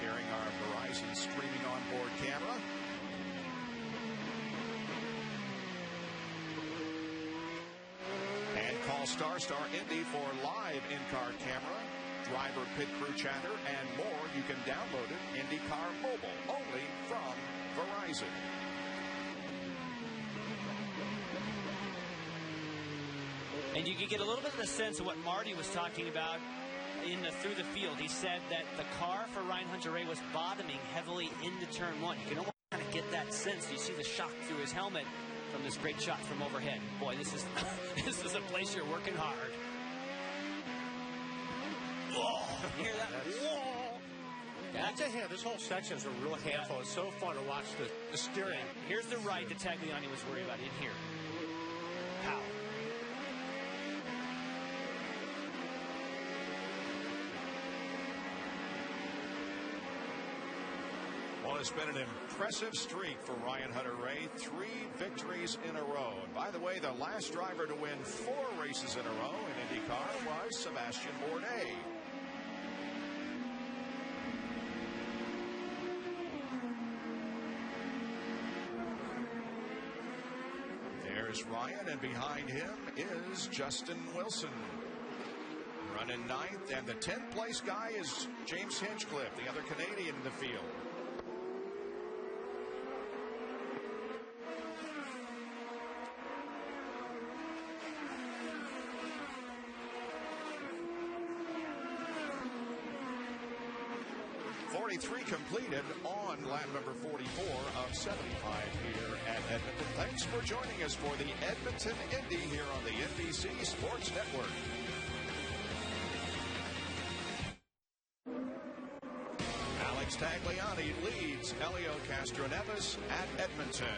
Carrying our Verizon streaming onboard camera. And call Star Indy for live in-car camera, driver pit crew chatter, and more. You can download it IndyCar Mobile, only from Verizon. And you can get a little bit of the sense of what Marty was talking about through the field. He said that the car for Ryan Hunter-Reay was bottoming heavily into turn 1. You can almost kind of get that sense. You see the shock through his helmet from this great shot from overhead. Boy, this is this is a place you're working hard. Whoa! You hear that? Whoa! Yeah, I tell you, this whole section is a real handful. It's so fun to watch the steering. Here's the right that Tagliani was worried about in here. Pow. Well, it's been an impressive streak for Ryan Hunter-Reay. 3 victories in a row. And by the way, the last driver to win 4 races in a row in IndyCar was Sebastian Bourdais. There's Ryan, and behind him is Justin Wilson. Running 9th, and the 10th place guy is James Hinchcliffe, the other Canadian in the field. Completed on lap number 44 of 75 here at Edmonton. Thanks for joining us for the Edmonton Indy here on the NBC Sports Network. Alex Tagliani leads Helio Castroneves at Edmonton.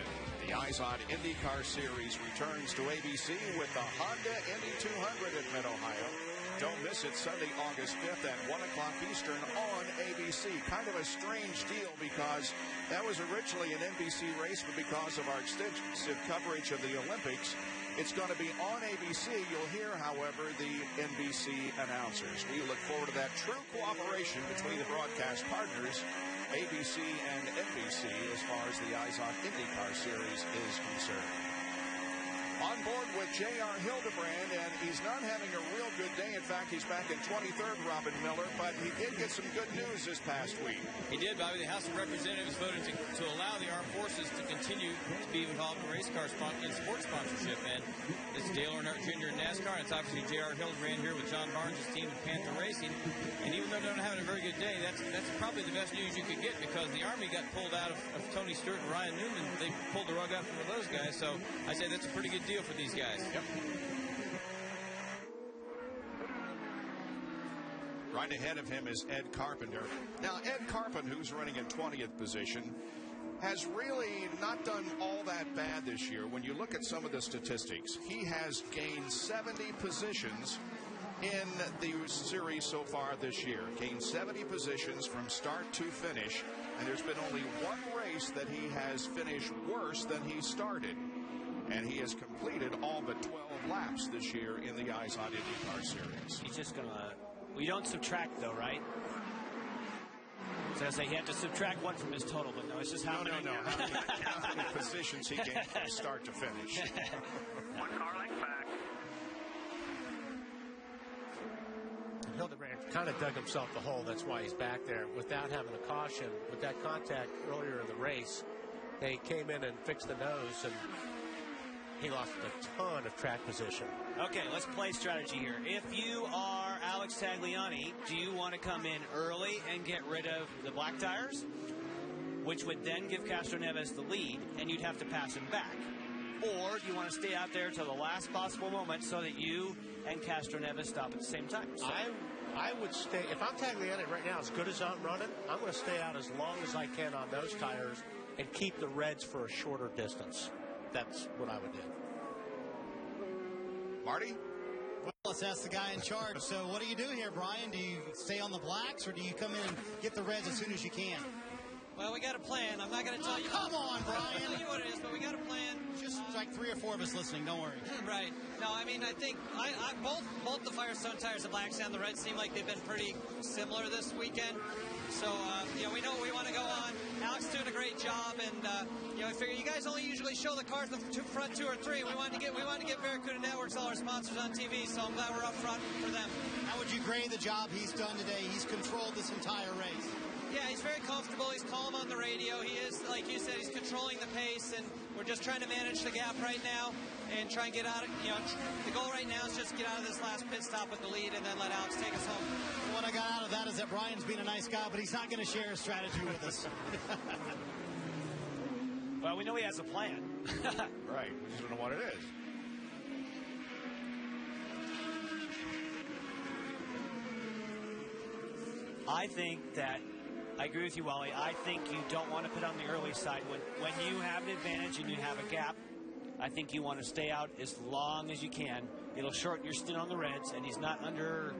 The Eyes on IndyCar Series returns to ABC with the Honda Indy 200 at Mid-Ohio. Don't miss it Sunday, August 5th at 1 o'clock Eastern on ABC. Kind of a strange deal because that was originally an NBC race, but because of our extensive coverage of the Olympics, it's going to be on ABC. You'll hear, however, the NBC announcers. We look forward to that true cooperation between the broadcast partners, ABC and NBC, as far as the Eyes on IndyCar Series is concerned. On board with J.R. Hildebrand, and he's not having a real good day. In fact, he's back in 23rd, Robin Miller, but he did get some good news this past week. He did, Bobby. The House of Representatives voted to allow the armed forces to continue to be involved in race car and sports sponsorship. And it's Dale Earnhardt Jr. in NASCAR, and it's obviously J.R. Hildebrand here with John Barnes' team at Panther Racing. And even though they're not having a very good day, that's probably the best news you could get, because the Army got pulled out of Tony Stewart and Ryan Newman. They pulled the rug out from those guys. So I say that's a pretty good deal for these guys. Yep. Right ahead of him is Ed Carpenter. Now, Ed Carpenter, who's running in 20th position, has really not done all that bad this year. When you look at some of the statistics, he has gained 70 positions in the series so far this year. Gained 70 positions from start to finish, and there's been only one race that he has finished worse than he started. And he has completed all but 12 laps this year in the Eyes on IndyCar Series. He's just going to... We don't subtract, though, right? So I say he had to subtract 1 from his total, but no, it's just how many... No. How many positions he gained from start to finish. 1 car length back. Hildebrand kind of dug himself the hole. That's why he's back there without having a caution. With that contact earlier in the race, they came in and fixed the nose, and he lost a ton of track position. Okay, let's play strategy here. If you are Alex Tagliani, do you want to come in early and get rid of the black tires, which would then give Castroneves the lead, and you'd have to pass him back? Or do you want to stay out there till the last possible moment so that you and Castroneves stop at the same time? So I would stay. If I'm Tagliani right now, as good as I'm running, I'm going to stay out as long as I can on those tires and keep the reds for a shorter distance. That's what I would do. Marty? Well, let's ask the guy in charge. So what do you do here, Brian? Do you stay on the blacks, or do you come in and get the reds as soon as you can? Well, we got a plan. I'm not going to tell you. Come on, Brian. I'm tell you what it is, but we got a plan. Just like 3 or 4 of us listening. Don't worry. Right. No, I mean, I think both the Firestone tires, the blacks and the reds, seem like they've been pretty similar this weekend. So, we know we want to go on. Alex doing a great job, and I figure you guys only usually show the cars the front 2 or 3. We wanted to get Barracuda Networks, all our sponsors on TV. So I'm glad we're up front for them. How would you grade the job he's done today? He's controlled this entire race. Yeah, he's very comfortable. He's calm on the radio. He is, like you said, he's controlling the pace, and we're just trying to manage the gap right now and try and get out of, the goal right now is just get out of this last pit stop with the lead and then let Alex take us home. What I got out of that is that Brian's being a nice guy, but he's not going to share his strategy with us. Well, we know he has a plan. Right. We just don't know what it is. I think that, I agree with you, Wally. I think you don't want to put on the early side. When you have an advantage and you have a gap, I think you want to stay out as long as you can. It'll shorten your stint on the reds, and he's not under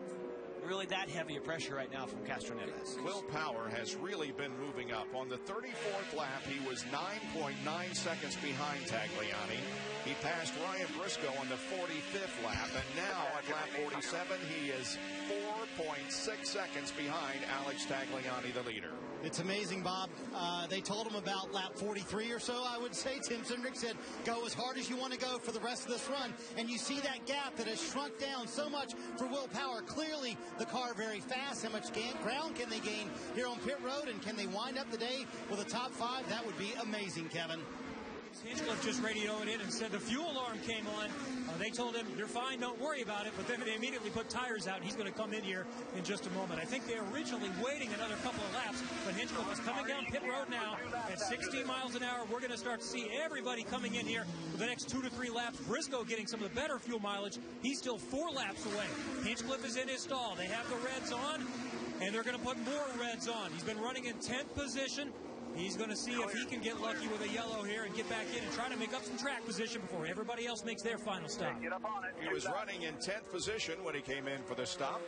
really that heavy a pressure right now from Castroneves. Will Power has really been moving up. On the 34th lap, he was 9.9 seconds behind Tagliani. He passed Ryan Briscoe on the 45th lap, and now at lap 47, he is 4.6 seconds behind Alex Tagliani, the leader. It's amazing, Bob. They told him about lap 43 or so, I would say. Tim Cindric said, go as hard as you want to go for the rest of this run. And you see that gap that has shrunk down so much for Will Power. Clearly, the car very fast. How much ground can they gain here on pit road? And can they wind up the day with a top 5? That would be amazing, Kevin. Hinchcliffe just radioed in and said the fuel alarm came on. They told him, you're fine, don't worry about it. But then they immediately put tires out, and he's going to come in here in just a moment. I think they were originally waiting another couple of laps, but Hinchcliffe is coming down pit road now at 16 miles an hour. We're going to start to see everybody coming in here for the next 2 to 3 laps. Briscoe getting some of the better fuel mileage. He's still 4 laps away. Hinchcliffe is in his stall. They have the reds on, and they're going to put more reds on. He's been running in 10th position. He's going to see if he can get lucky with a yellow here and get back in and try to make up some track position before everybody else makes their final stop. He was running in 10th position when he came in for the stop.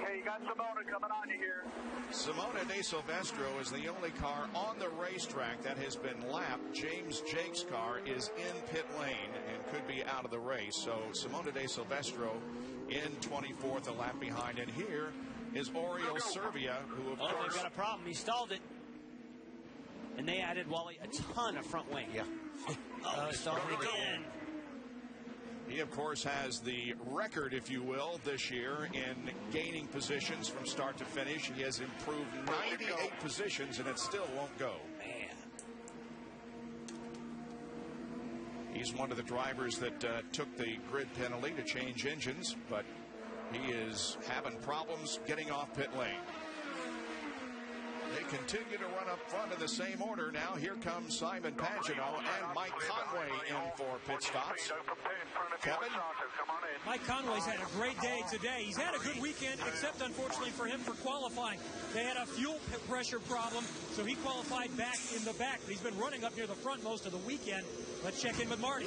Hey, you got Simona coming on you here. Simona De Silvestro is the only car on the racetrack that has been lapped. James Jake's car is in pit lane and could be out of the race. So Simona De Silvestro in 24th, a lap behind. And here is Oriol Servia, who of course... they've got a problem. He stalled it. And they added, Wally, a ton of front wing. Yeah. Stalled it again. He, of course, has the record, if you will, this year in gaining positions from start to finish. He has improved 98 positions, and it still won't go. Man. He's one of the drivers that took the grid penalty to change engines, but he is having problems getting off pit lane. They continue to run up front in the same order. Now here comes Simon Pagenaud and Mike Conway in for pit stops. Kevin? Mike Conway's had a great day today. He's had a good weekend, except unfortunately for him for qualifying. They had a fuel pressure problem, so he qualified back in the back. But he's been running up near the front most of the weekend. Let's check in with Marty.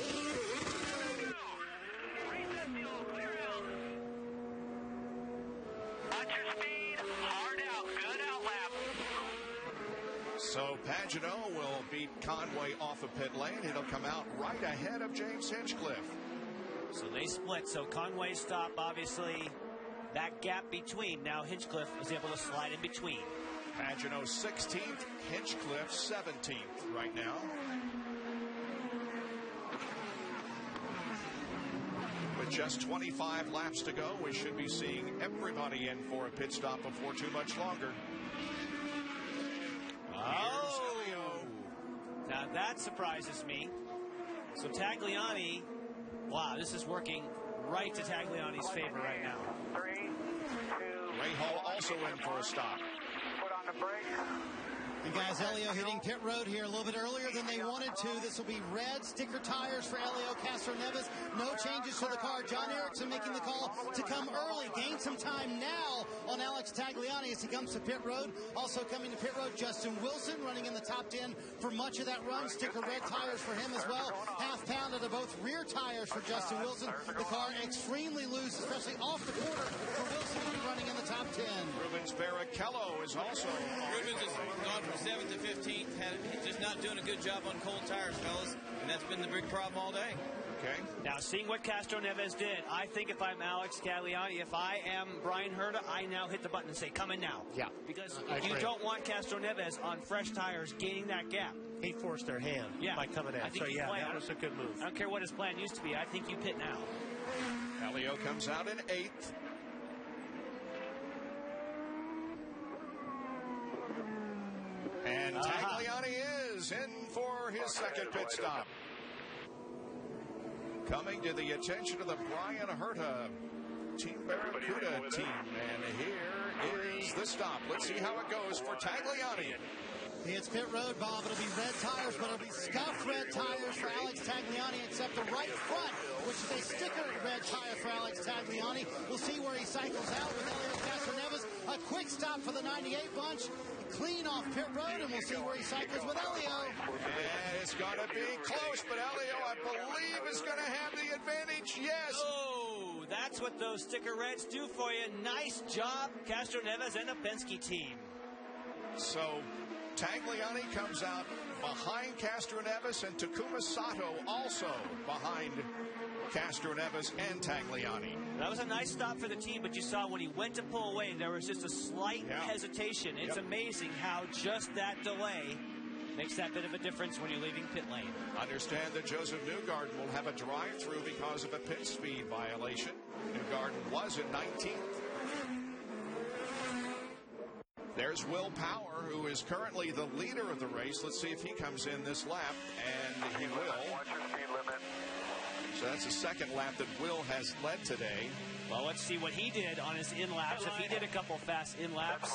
So Pagenaud will beat Conway off of pit lane. It'll come out right ahead of James Hinchcliffe. So they split. So Conway stop, obviously, that gap between. Now Hinchcliffe is able to slide in between. Pagenaud 16th, Hinchcliffe 17th right now. With just 25 laps to go, we should be seeing everybody in for a pit stop before too much longer. Oh! Now that surprises me. So Tagliani, wow, this is working right to Tagliani's favor right now. 3, 2. Ray Hall also in for a stop. Put on the brake. And guys, Elio hitting pit road here a little bit earlier than they wanted to. This will be red sticker tires for Elio Castroneves. No changes to the car. John Erickson making the call to come early. Gain some time now on Alex Tagliani as he comes to pit road. Also coming to pit road, Justin Wilson running in the top 10 for much of that run. Sticker red tires for him as well. Half pound out of both rear tires for Justin Wilson. The car extremely loose, especially off the quarter for Wilson to be running in the top 10. Rubens Barrichello is also Rubens has gone from 7th to 15th. He's just not doing a good job on cold tires, fellas, and that's been the big problem all day. Okay. Now, seeing what Castroneves did, I think if I'm Alex Tagliani, if I am Brian Herta, I now hit the button and say, come in now. Yeah. Because you don't want Castroneves on fresh tires gaining that gap. He forced their hand by coming in. So, yeah, that was a good move. I don't care what his plan used to be. I think you pit now. Elio comes out in 8th. And Tagliani is in for his second pit stop. Coming to the attention of the Brian Herta Team Barracuda team. And here is the stop. Let's see how it goes for Tagliani. It's pit road, Bob. It'll be red tires, but it'll be scuffed red tires for Alex Tagliani, except the right front, which is a sticker red tire for Alex Tagliani. We'll see where he cycles out with Elio Castroneves. A quick stop for the 98 bunch. Clean off pit road, and we'll see where he cycles with Elio. And it's going to be close, but Elio, I believe, is going to have the advantage. Yes. Oh, that's what those sticker reds do for you. Nice job, Castroneves and the Penske team. So Tagliani comes out behind Castroneves, and Takuma Sato also behind Castroneves and Tagliani. That was a nice stop for the team, but you saw when he went to pull away, there was just a slight hesitation. It's amazing how just that delay makes that bit of a difference when you're leaving pit lane. Understand that Josef Newgarden will have a drive-through because of a pit speed violation. Newgarden was in 19th. There's Will Power, who is currently the leader of the race. Let's see if he comes in this lap, and he will. So that's the second lap that Will has led today. Well, let's see what he did on his in-laps. If he did a couple fast in-laps,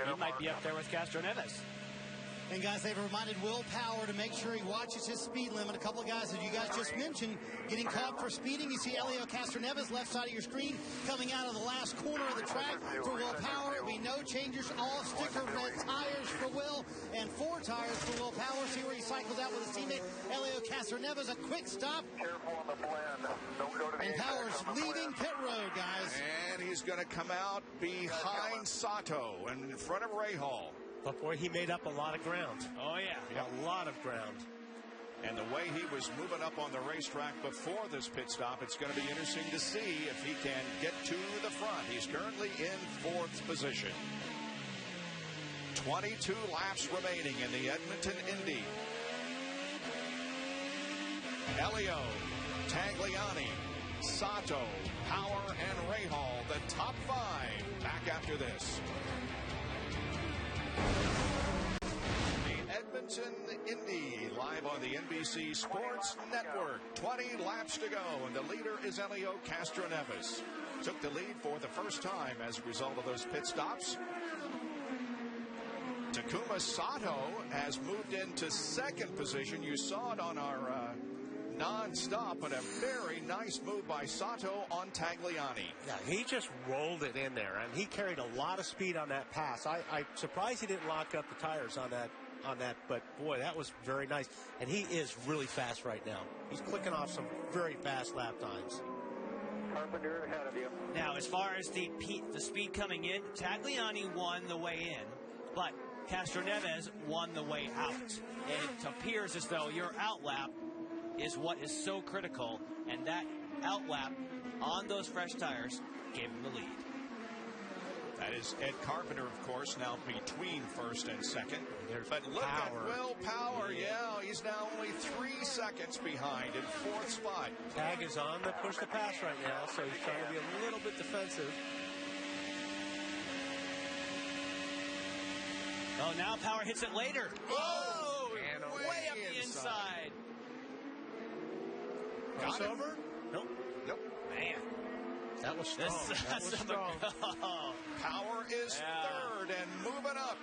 he might be up there with Castroneves. And guys, they've reminded Will Power to make sure he watches his speed limit. A couple of guys, as you guys just mentioned, getting caught for speeding. You see Elio Castroneves, left side of your screen, coming out of the last corner of the track for Will Power. It'll be no changers, all sticker red tires for Will, and 4 tires for Will Power. See where he cycles out with his teammate Elio Castroneves. A quick stop. And Power's leaving pit road, guys. And he's going to come out behind Sato and in front of Rahal. But boy, he made up a lot of ground. Oh, yeah. A lot of ground. And the way he was moving up on the racetrack before this pit stop, it's going to be interesting to see if he can get to the front. He's currently in 4th position. 22 laps remaining in the Edmonton Indy. Elio, Tagliani, Sato, Power, and Rahal, the top 5. Back after this. The Edmonton Indy, live on the NBC Sports Network. 20 laps to go, and the leader is Elio Castroneves. Took the lead for the first time as a result of those pit stops. Takuma Sato has moved into 2nd position. You saw it on our non-stop, but a very nice move by Sato on Tagliani. Yeah, he just rolled it in there, and he carried a lot of speed on that pass. I'm surprised he didn't lock up the tires on that, but boy, that was very nice. And he is really fast right now. He's clicking off some very fast lap times. Carpenter ahead of you. Now, as far as the speed coming in, Tagliani won the way in, but Castroneves won the way out. It appears as though your outlap is what is so critical, and that outlap on those fresh tires gave him the lead. That is Ed Carpenter, of course, now between 1st and 2nd. But look at Will Power. Yeah, he's now only 3 seconds behind in 4th spot. Tag is on the push the pass right now, so he's trying to be a little bit defensive. Oh, now Power hits it later. Whoa! Way up the inside. Crossover? Nope. Man. That was strong. That was strong. Power is 3rd and moving up.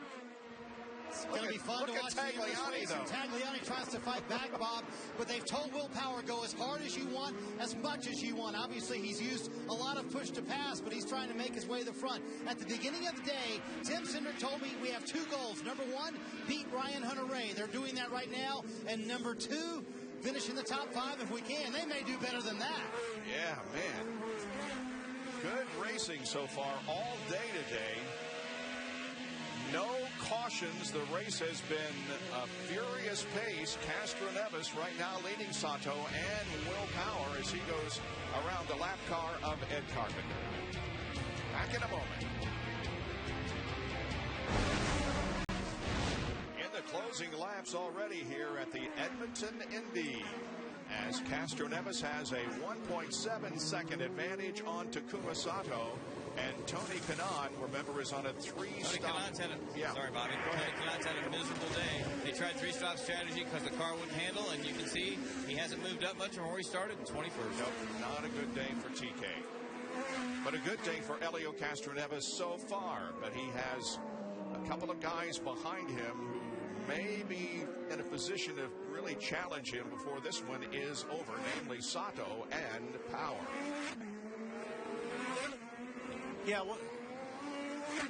It's going to be fun to watch Tagliani, though. Tagliani tries to fight back, Bob, but they've told Will Power, go as hard as you want, as much as you want. Obviously, he's used a lot of push to pass, but he's trying to make his way to the front. At the beginning of the day, Tim Cindric told me we have 2 goals. Number 1, beat Ryan Hunter-Reay. They're doing that right now. And number 2, finish in the top 5 if we can. They may do better than that. Yeah, man. Good racing so far all day today. No cautions. The race has been a furious pace. Castroneves right now leading Sato and Will Power as he goes around the lap car of Ed Carpenter. Back in a moment. In the closing laps already here at the Edmonton Indy, as Castroneves has a 1.7 second advantage on Takuma Sato. And Tony Kanaan, remember, is on a 3-stop. Sorry, Bobby. Tony Kanaan's had a miserable day. They tried 3-stop strategy because the car wouldn't handle, and you can see he hasn't moved up much from where he started in 21st. Nope, not a good day for TK. But a good day for Elio Castroneves so far. But he has a couple of guys behind him who may be in a position to really challenge him before this one is over, namely Sato and Power. Yeah,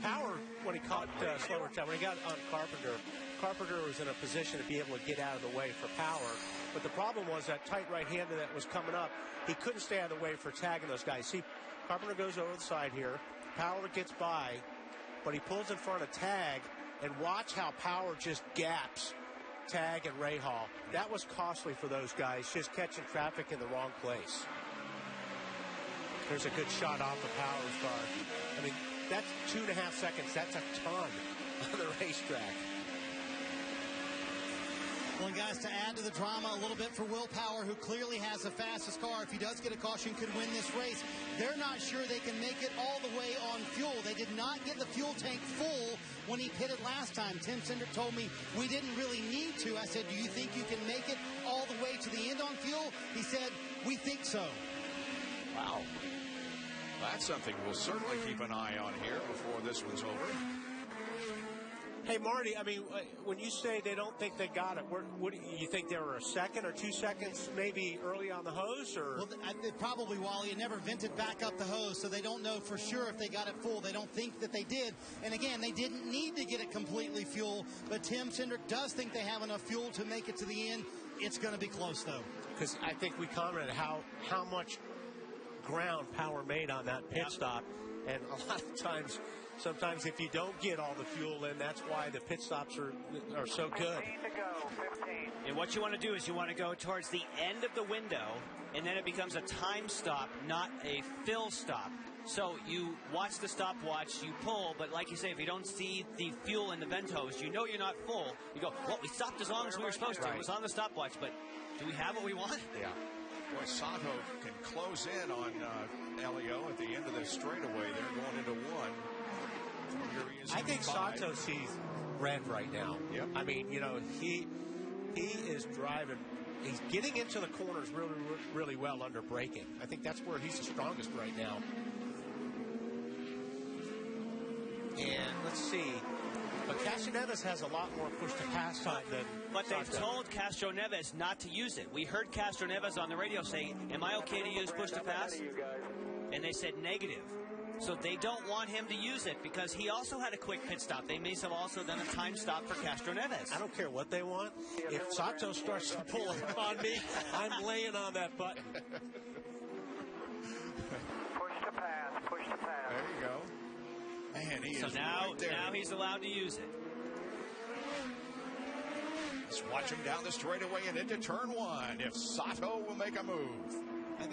Power, when he caught slower time, when he got on Carpenter was in a position to be able to get out of the way for Power. But the problem was that tight right-hander that was coming up, he couldn't stay out of the way for tagging those guys. See, Carpenter goes over the side here. Power gets by, but he pulls in front of Tag, and watch how Power just gaps Tag and Rahal. That was costly for those guys, just catching traffic in the wrong place. There's a good shot off of Power's car. I mean, that's 2.5 seconds. That's a ton on the racetrack. Well, and guys, to add to the drama a little bit for Will Power, who clearly has the fastest car, if he does get a caution, could win this race. They're not sure they can make it all the way on fuel. They did not get the fuel tank full when he pitted last time. Tim Cindric told me we didn't really need to. I said, do you think you can make it all the way to the end on fuel? He said, we think so. Wow. That's something we'll certainly keep an eye on here before this one's over. Hey, Marty, I mean, when you say they don't think they got it, what do you think they were a second or 2 seconds maybe early on the hose? Or? Well, probably, Wally. It never vented back up the hose, so they don't know for sure if they got it full. They don't think that they did. And again, they didn't need to get it completely full, but Tim Cindric does think they have enough fuel to make it to the end. It's going to be close, though. Because I think we commented how much ground Power made on that pit stop, and a lot of times, sometimes if you don't get all the fuel in, that's why the pit stops are so good. 15 to go, 15. And what you want to do is you want to go towards the end of the window, and then it becomes a time stop, not a fill stop. So you watch the stopwatch, you pull, but like you say, if you don't see the fuel in the vent hose, you know you're not full. You go, well, we stopped as long as we were supposed to. It was on the stopwatch, but do we have what we want? Yeah. Boy, Sato can close in on Elio at the end of the straightaway there, going into one. I think Sato sees red right now. Yep. I mean, you know, he is driving. He's getting into the corners really, really well under braking. I think that's where he's the strongest right now. And let's see. But Castroneves has a lot more push-to-pass time than But they've Sato. told Castroneves not to use it. We heard Castroneves on the radio say, am I okay to use push-to-pass? And they said negative. So they don't want him to use it because he also had a quick pit stop. They may have also done a time stop for Castroneves. I don't care what they want. If Sato starts to pull on me, I'm laying on that button. Push to pass, push to pass. There you go. Man, he So is now, right there. now he's allowed to use it. Just watching down the straightaway and into turn one. If Sato will make a move.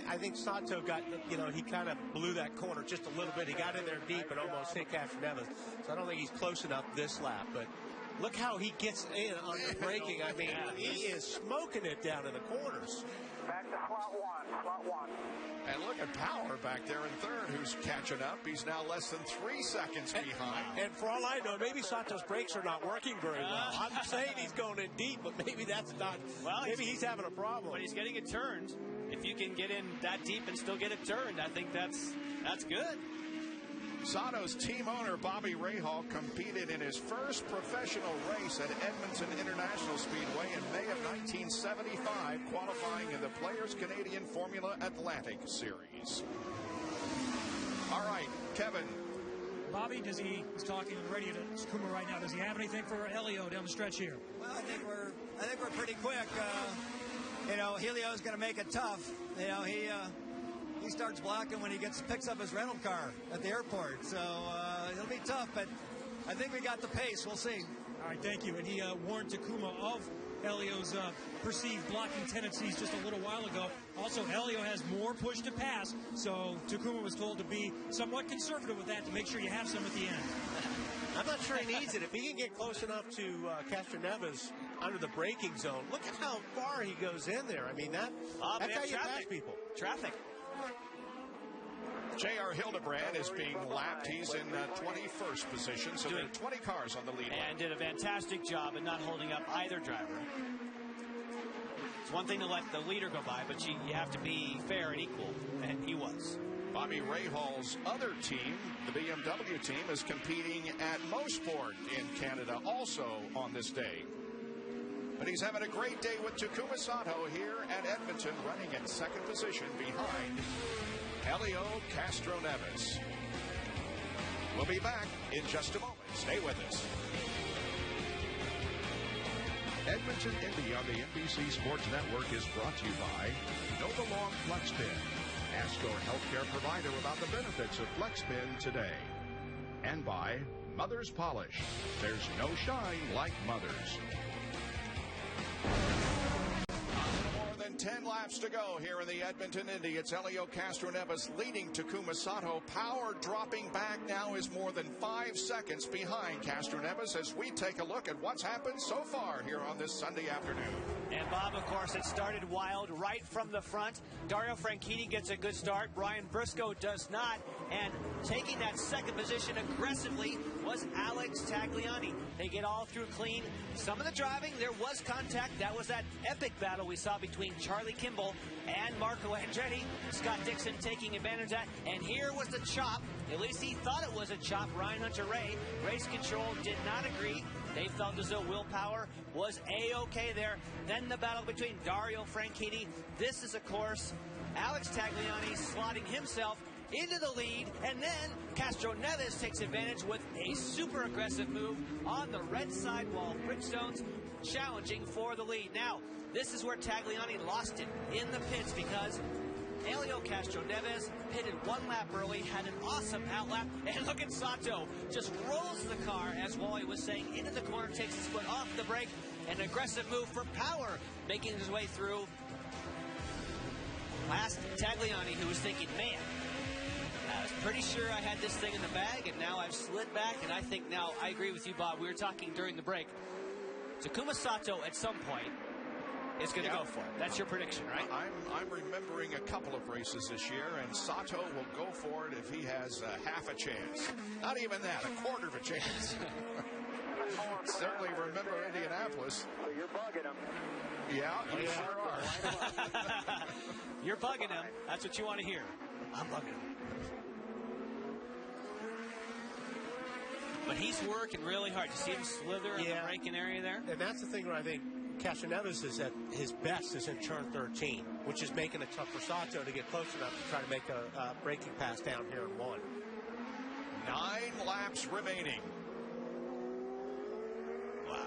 I think Sato got, you know, he kind of blew that corner just a little bit. He got in there deep and almost hit Castroneves. So I don't think he's close enough this lap. But look how he gets in on the braking. I mean, he is smoking it down in the corners. Back to slot one. And look at Power back there in third, who's catching up. He's now less than 3 seconds behind. And for all I know, maybe Sato's brakes are not working very well. I'm saying he's going in deep, but maybe that's not. Well, maybe he's having a problem. But he's getting it turned. If you can get in that deep and still get it turned, I think that's good. Sato's team owner, Bobby Rahal, competed in his first professional race at Edmonton International Speedway in May of 1975, qualifying in the Players Canadian Formula Atlantic Series. All right, Kevin. Bobby, he's talking on the radio to Takuma right now. Does he have anything for Elio down the stretch here? Well, I think we're pretty quick. You know, Helio's going to make it tough. You know, he starts blocking when he picks up his rental car at the airport. So it'll be tough, but I think we got the pace. We'll see. All right, thank you. And he warned Takuma of Elio's perceived blocking tendencies just a little while ago. Also, Elio has more push to pass, so Takuma was told to be somewhat conservative with that to make sure you have some at the end. I'm not sure he needs it. If he can get close enough to Castroneves under the braking zone, look at how far he goes in there. I mean, that's how you pass people. Traffic. J.R. Hildebrand is being lapped. He's in 21st position, so there are 20 cars on the lead. And did a fantastic job in not holding up either driver. It's one thing to let the leader go by, but you have to be fair and equal, and he was. Bobby Rahal's other team, the BMW team, is competing at Mosport in Canada also on this day. But he's having a great day with Takuma Sato here at Edmonton, running in second position behind Elio Castroneves. We'll be back in just a moment. Stay with us. Edmonton Indy on the NBC Sports Network is brought to you by Know the Long Flex Pin. Ask your healthcare provider about the benefits of Flex Pin today. And by Mother's Polish. There's no shine like Mother's. 10 laps to go here in the Edmonton Indy. It's Helio Castroneves leading Takuma Sato. Power dropping back now is more than 5 seconds behind Castroneves as we take a look at what's happened so far here on this Sunday afternoon. And Bob, of course, it started wild right from the front. Dario Franchitti gets a good start. Brian Briscoe does not. And taking that second position aggressively was Alex Tagliani. They get all through clean. Some of the driving, there was contact. That was that epic battle we saw between Charlie Kimball and Marco Andretti. Scott Dixon taking advantage of that. And here was the chop. At least he thought it was a chop. Ryan Hunter-Reay. Race control did not agree. They felt as though willpower was A-OK there. Then the battle between Dario Franchitti. This is, of course, Alex Tagliani slotting himself into the lead, and then Castroneves takes advantage with a super aggressive move on the red sidewall. Bridgestone's challenging for the lead. Now, this is where Tagliani lost it in the pits because Helio Castroneves pitted 1 lap early, had an awesome outlap, and look at Sato. Just rolls the car, as Wally was saying, into the corner, takes his foot off the brake. An aggressive move for power, making his way through. Last Tagliani, who was thinking, man, I was pretty sure I had this thing in the bag, and now I've slid back, and I think now, I agree with you, Bob. We were talking during the break. Takuma Sato, at some point, is going to go for it. That's your prediction, right? I'm remembering a couple of races this year, and Sato will go for it if he has half a chance. Not even that, a quarter of a chance. Certainly remember Indianapolis. You're bugging him. Yeah, you sure are. You're bugging him. That's what you want to hear. I'm bugging him. But he's working really hard. You see him slither in the braking area there? And that's the thing where I think Castroneves is at his best is in turn 13, which is making it tough for Sato to get close enough to try to make a braking pass down here in 1. 9 laps remaining. Wow.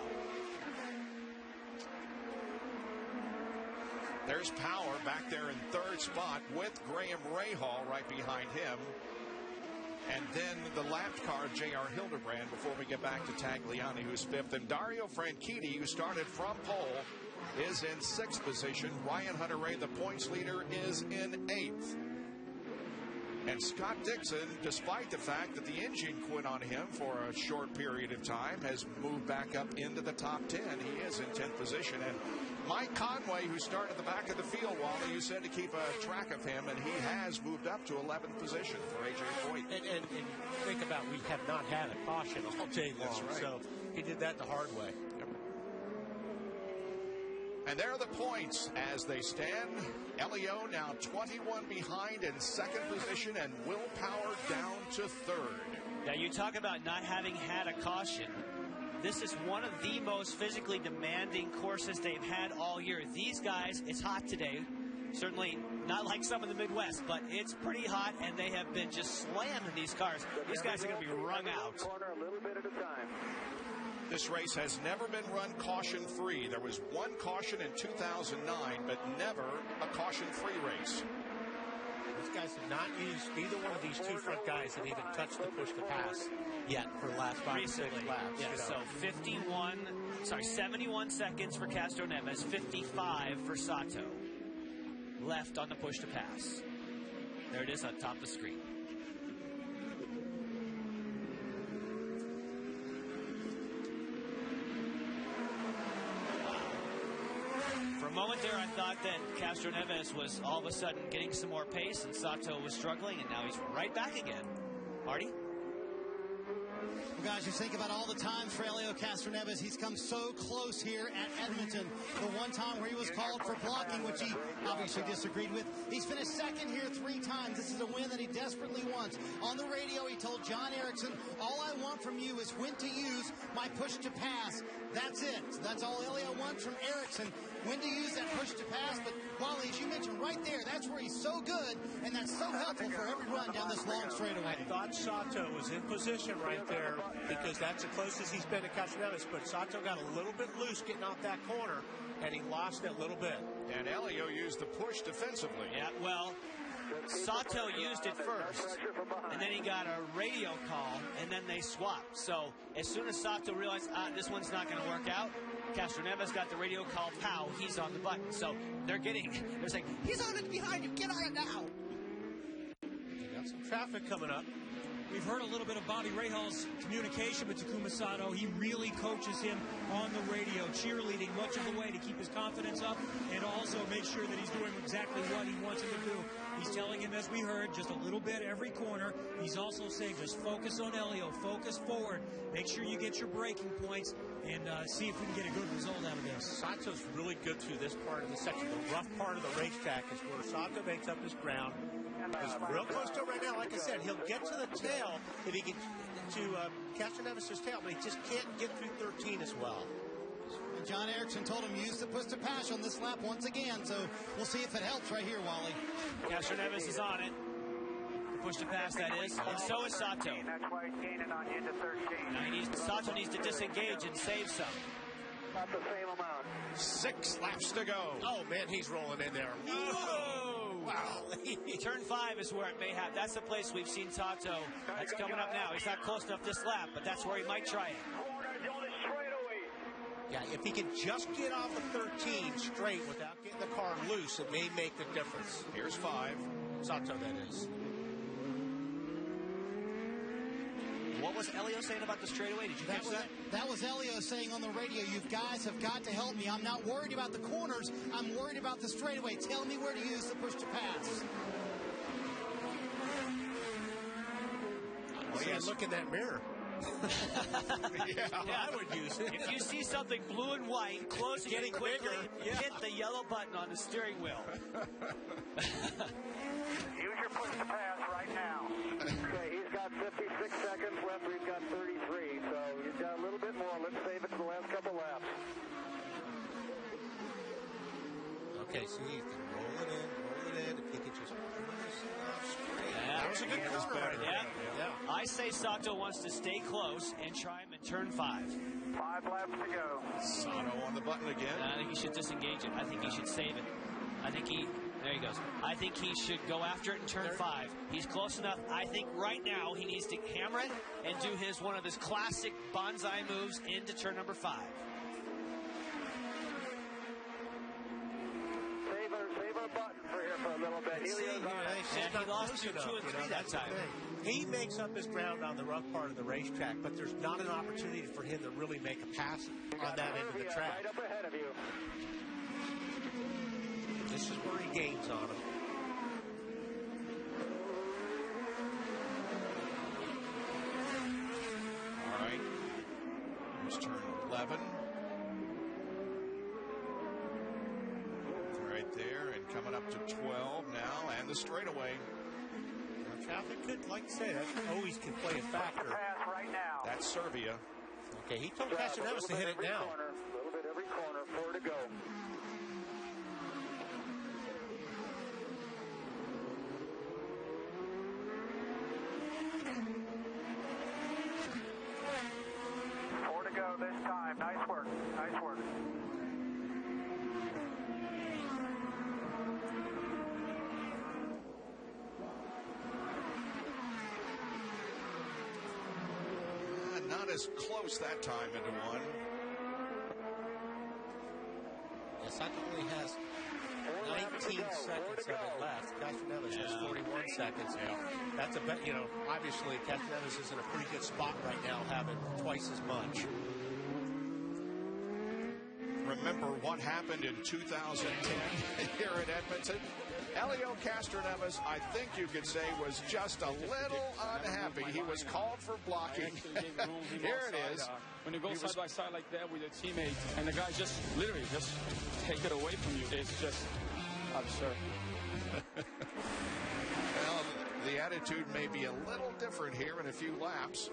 There's Power back there in 3rd spot with Graham Rahal right behind him. And then the lapped car, J.R. Hildebrand, before we get back to Tagliani, who's 5th. And Dario Franchitti, who started from pole, is in 6th position. Ryan Hunter-Reay, the points leader, is in 8th. And Scott Dixon, despite the fact that the engine quit on him for a short period of time, has moved back up into the top 10. He is in 10th position. And Mike Conway, who started at the back of the field, Wally, you said to keep a track of him, and he has moved up to 11th position for A.J. Foyt. And think about, we have not had a caution all day long. That's right. So he did that the hard way. And there are the points as they stand. Helio now 21 behind in 2nd position, and Willpower down to 3rd. Now, you talk about not having had a caution. This is one of the most physically demanding courses they've had all year. These guys, it's hot today. Certainly not like some in the Midwest, but it's pretty hot, and they have been just slamming these cars. These guys are going to be wrung out. Corner a little bit at a time. This race has never been run caution-free. There was 1 caution in 2009, but never a caution-free race. These guys have not used, either one of these 2 front guys have even touched the push to pass yet for the last 5 or 6 laps. Yeah, so 71 seconds for Castroneves, 55 for Sato. Left on the push to pass. There it is on top of the screen. For a moment there, I thought that Castroneves was all of a sudden getting some more pace, and Sato was struggling, and now he's right back again. Marty? Well, guys, you think about all the times for Helio Castroneves. He's come so close here at Edmonton. The one time where he was called for blocking, which he obviously disagreed with. He's finished 2nd here 3 times. This is a win that he desperately wants. On the radio, he told John Erickson, all I want from you is when to use my push to pass. That's it. That's all Helio wants from Erickson. when to use that push to pass. But, Wally, as you mentioned right there, that's where he's so good, and that's so helpful for every run down this long straightaway. I thought Sato was in position right there because that's the closest he's been to Castroneves, but Sato got a little bit loose getting off that corner, and he lost it a little bit. And Elio used the push defensively. Yeah, well, Sato used it first, and then he got a radio call, and then they swapped. So as soon as Sato realized, this one's not going to work out, Castroneves got the radio call, pow, he's on the button. So they're saying, he's on it behind you, get on it now. Got some traffic coming up. We've heard a little bit of Bobby Rahal's communication with Takuma Sato. He really coaches him on the radio, cheerleading much of the way to keep his confidence up and also make sure that he's doing exactly what he wants him to do. He's telling him, as we heard, just a little bit every corner. He's also saying, just focus on Elio, focus forward, make sure you get your braking points, and see if we can get a good result out of this. Sato's really good through this part of the section. The rough part of the racetrack is where Sato makes up his ground. He's real close to it right now. Like I said, he'll get to the tail if he gets to Castroneves' tail, but he just can't get through 13 as well. And John Erickson told him use the push to pass on this lap once again, so we'll see if it helps right here, Wally. Castroneves is on it. The push to pass, that is. And so is Sato. That's why he's gaining on you to 13. Now Sato needs to disengage and save some. About the same amount. 6 laps to go. Oh, man, he's rolling in there. Whoa! Wow. Turn 5 is where it may have. That's the place we've seen Sato. That's coming up now. He's not close enough this lap, but that's where he might try it. Yeah, if he can just get off the 13 straight without getting the car loose, it may make the difference. Here's 5. Sato, that is. What was Elio saying about the straightaway? Did you catch that? That was Elio saying on the radio, you guys have got to help me. I'm not worried about the corners. I'm worried about the straightaway. Tell me where to use the push to pass. Well, yeah, look in that mirror. Yeah, I would use it. If you see something blue and white closing Getting quickly, bigger, hit the yellow button on the steering wheel. Use your push to pass right now. Okay, he's got 56 seconds left. We've got 33, so he's got a little bit more. Let's save it for the last couple laps. Okay, so he's roll it in. If he could just straight. Yeah, that was a good corner right there. Yeah. I say Sato wants to stay close and try him in turn 5. 5 laps to go. Sato on the button again. I think he should disengage it. I think he should save it. There he goes. I think he should go after it in turn 5. He's close enough. I think right now he needs to hammer it and do one of his classic bonsai moves into turn number 5. Save a button for here for a little bit. He lost 2 and 3 that time. He makes up his ground on the rough part of the racetrack, but there's not an opportunity for him to really make a pass on that end of the track. Right up ahead of you. This is where he gains on him. All right. Here's turn 11. Right there, and coming up to 12 now, and the straightaway. Traffic could, like I say, that always can play a factor. Pass right now. That's Serbia. Okay, he told Castroneves to hit it now. A little bit every corner, 4 to go. This time. Nice work. Nice work. Not as close that time into one. Yes, that only has 19 seconds of it left. Castroneves has 41 seconds. Yeah. That's a bet, obviously Castroneves is in a pretty good spot right now, having twice as much. Remember what happened in 2010 here at Edmonton? Elio Castroneves, I think you could say, was just a little unhappy. He was called for blocking. Here it is. When you go side by side like that with your teammate, and the guy just literally just take it away from you, it's just absurd. Well, the attitude may be a little different here in a few laps,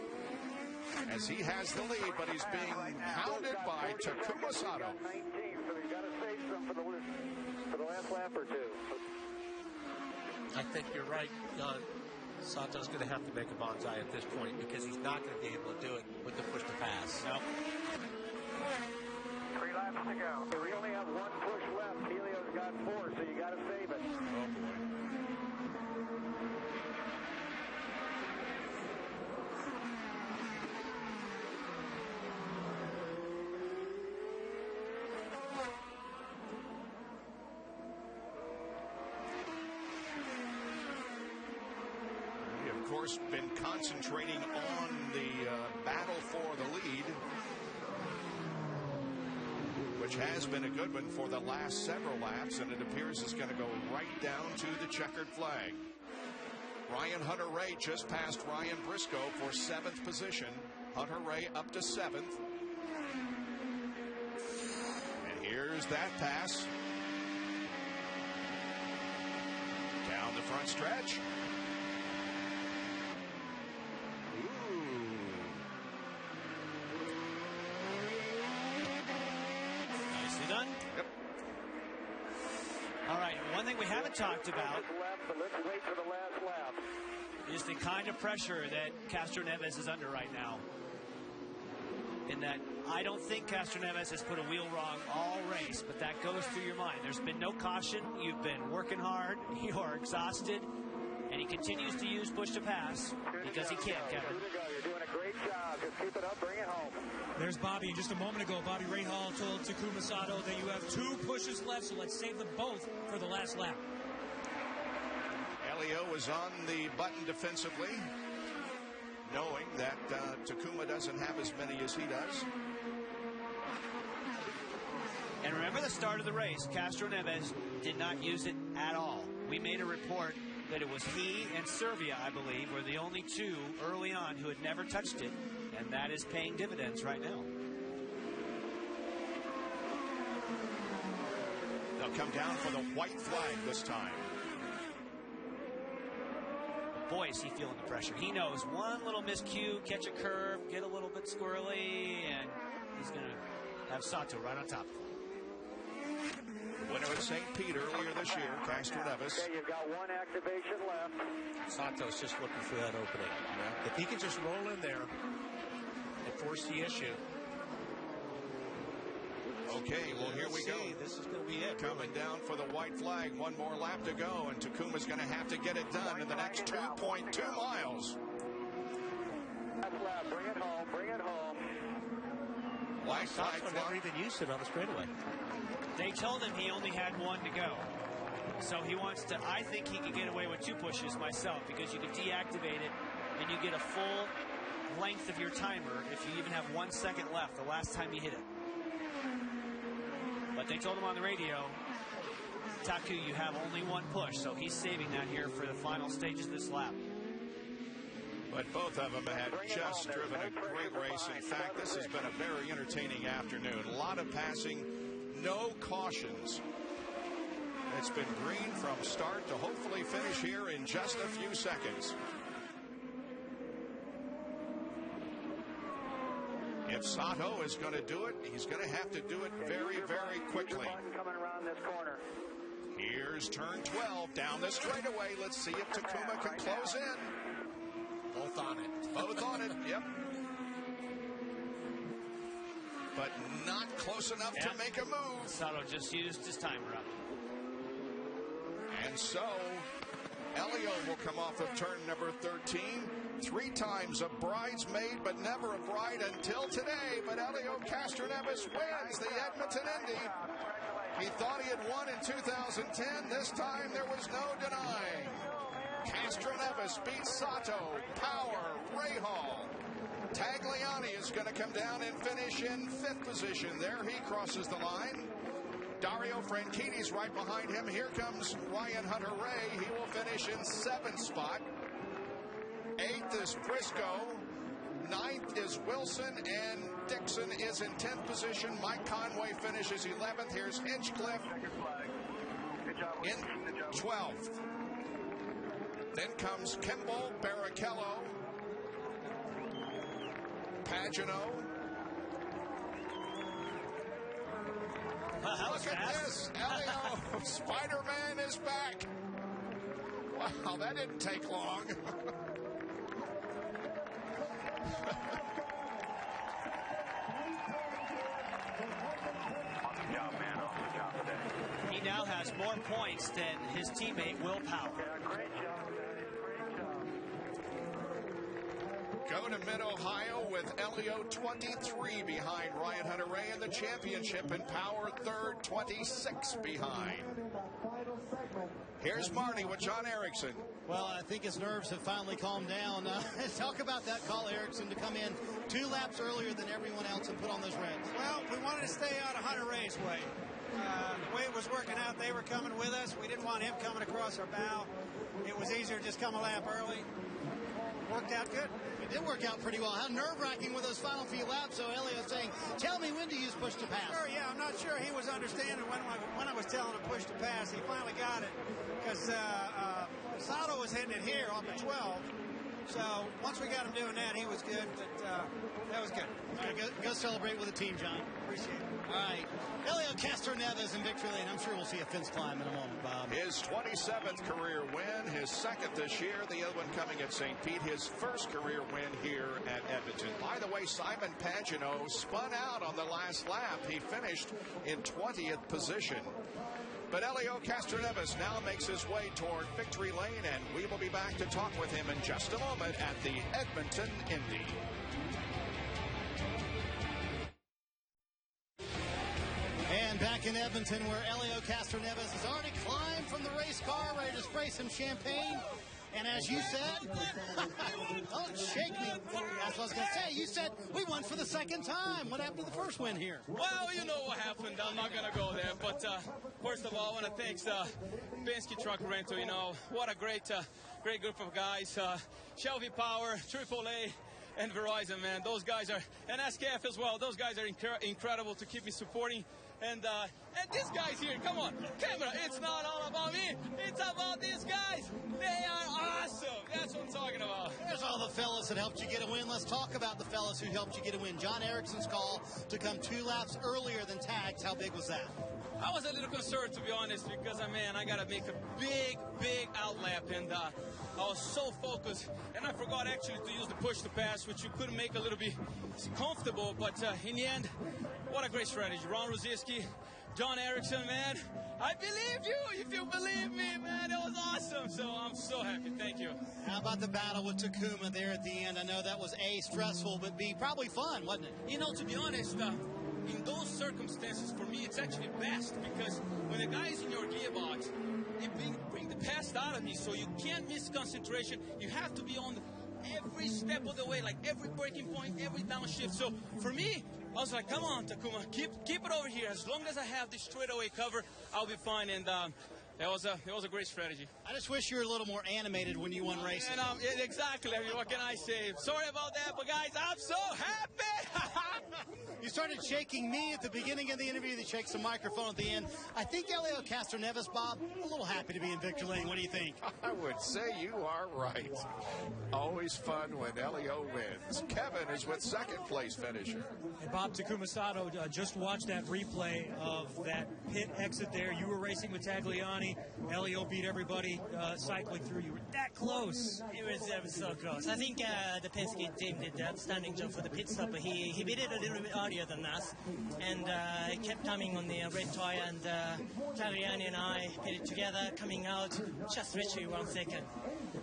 as he has the lead, but he's being hounded by Takuma Sato. So you got to save some for the last lap or two? I think you're right. Sato's going to have to make a bonsai at this point because he's not going to be able to do it with the push to pass. No. 3 laps to go. We only have 1 push left. Helio's got 4, so you got to save it. Oh, boy. Of course, been concentrating on the battle for the lead, which has been a good one for the last several laps, and it appears it's going to go right down to the checkered flag. Ryan Hunter-Reay just passed Ryan Briscoe for 7th position. Hunter-Reay up to 7th. And here's that pass. Down the front stretch. Done? Yep. All right, one thing we haven't talked about Let's wait for the last lap. is the kind of pressure that Castro Neves is under right now. In that, I don't think Castro Neves has put a wheel wrong all race, but that goes through your mind. There's been no caution. You've been working hard. You are exhausted. And he continues to use push to pass because he can, Kevin. You're doing a great job. Just keep it up. Bring it home. There's Bobby. Just a moment ago, Bobby Rahal told Takuma Sato that you have 2 pushes left, so let's save them both for the last lap. Elio is on the button defensively, knowing that Takuma doesn't have as many as he does. And remember the start of the race, Castro Neves did not use it at all. We made a report that it was he and Servia, I believe, were the only 2 early on who had never touched it, and that is paying dividends right now. They'll come down for the white flag this time. Boy, is he feeling the pressure. He knows one little miscue, catch a curve, get a little bit squirrely, and he's going to have Sato right on top of him. Winner at St. Pete earlier this year, Castro Neves. Okay, you've got 1 activation left. Sato's just looking for that opening. Yeah. If he can just roll in there and force the issue. Okay, well, here we go. This is going to be it. Coming down for the white flag. 1 more lap to go, and Takuma's going to have to get it done in the next 2.2 miles. Last lap. Bring it home. Bring it home. White flag. Never even used it on the straightaway. They told him he only had 1 to go. So he wants to, I think he could get away with 2 pushes myself, because you could deactivate it and you get a full length of your timer if you even have 1 second left the last time you hit it. But they told him on the radio, Taku, you have only 1 push, so he's saving that here for the final stages of this lap. But both of them had just driven a great race. In fact, this has been a very entertaining afternoon. A lot of passing, no cautions. It's been green from start to hopefully finish here in just a few seconds. If Sato is going to do it, he's going to have to do it very, very quickly. Coming around this corner. Here's turn 12 down the straightaway. Let's see if Takuma can close in. Both on it. Both on it, yep. But not close enough to make a move. Sato just used his timer up. And so, Elio will come off of turn number 13. 3 times a bridesmaid, but never a bride until today. But Elio Castroneves wins the Edmonton Indy. He thought he had won in 2010. This time there was no denying. Castroneves beats Sato, Power, Rahal. Tagliani is going to come down and finish in 5th position. There he crosses the line. Dario Franchini's right behind him. Here comes Ryan Hunter-Reay. He will finish in 7th spot. 8th is Briscoe. 9th is Wilson, and Dixon is in 10th position. Mike Conway finishes 11th. Here's Hinchcliffe in 12th. Then comes Kimball, Barrichello, Pagano, Look at this. Elio, Spider-Man is back. Wow, that didn't take long. He now has more points than his teammate Will Power. Go to Mid-Ohio with Elio 23 behind Ryan Hunter-Reay in the championship, and Power third, 26 behind. Here's Marty with John Erickson. Well, I think his nerves have finally calmed down. Talk about that call, Erickson, to come in 2 laps earlier than everyone else and put on those reds. Well, we wanted to stay out of Hunter-Reay's way. The way it was working out, they were coming with us. We didn't want him coming across our bow. It was easier to just come a lap early. Worked out good. It did work out pretty well. How nerve-wracking were those final few laps? So Elio's saying, tell me when to use push to pass. Sure, yeah, I'm not sure he was understanding when I was telling him push to pass. He finally got it because Sato was hitting it here on the 12. So once we got him doing that, he was good, but that was good. All right, go celebrate with the team, John. Appreciate it. All right. Elio Castroneves in victory lane. I'm sure we'll see a fence climb in a moment, Bob. His 27th career win, his second this year, the other one coming at St. Pete, his first career win here at Edmonton. By the way, Simon Pagenaud spun out on the last lap. He finished in 20th position. But Elio Castroneves now makes his way toward victory lane, and we will be back to talk with him in just a moment at the Edmonton Indy. And back in Edmonton, where Elio Castroneves has already climbed from the race car, ready to spray some champagne. And as you said, don't shake me. That's what I was going to say. You said we won for the second time. What happened to the first win here? Well, you know what happened. I'm not going to go there. But first of all, I want to thank the Penske Truck Rental. You know, what a great group of guys. Shelby Power, AAA, and Verizon, man. Those guys are, and SKF as well. Those guys are incredible to keep me supporting. And these guys here, come on, camera, it's not all about me, it's about these guys. They are awesome. That's what I'm talking about. There's all the fellas that helped you get a win. Let's talk about the fellas who helped you get a win. John Erickson's call to come 2 laps earlier than Tags. How big was that? I was a little concerned, to be honest, because, I got to make a big outlap, and I was so focused, and I forgot actually to use the push to pass, which you couldn't make a little bit comfortable, but in the end, what a great strategy. Ron Rosiski, John Erickson, man, I believe you. If you believe me, man, it was awesome. So I'm so happy. Thank you. How about the battle with Takuma there at the end? I know that was A, stressful, but B, probably fun, wasn't it? You know, to be honest, in those circumstances, for me, it's actually best, because when the guy is in your gearbox, it bring the past out of me, so you can't miss concentration. You have to be on every step of the way, like every braking point, every downshift. So for me, I was like, come on, Takuma, keep it over here. As long as I have this straightaway cover, I'll be fine. And it was a great strategy. I just wish you were a little more animated when you won racing. And, exactly. What can I say? Sorry about that, but guys, I'm so happy. You started shaking me at the beginning of the interview. They shake some microphone at the end. I think Elio Castroneves, Bob, a little happy to be in victory lane. What do you think? I would say you are right. Always fun when Elio wins. Kevin is with second place finisher. And Bob, Takuma Sato just watched that replay of that pit exit there. You were racing with Tagliani. Elio beat everybody cycling through. You were that close. It was so close. I think the Penske team did an outstanding job for the pit stop. He beat it a little bit earlier than us, and he kept coming on the red tire, and Tagliani and I hit it together, coming out just literally 1 second.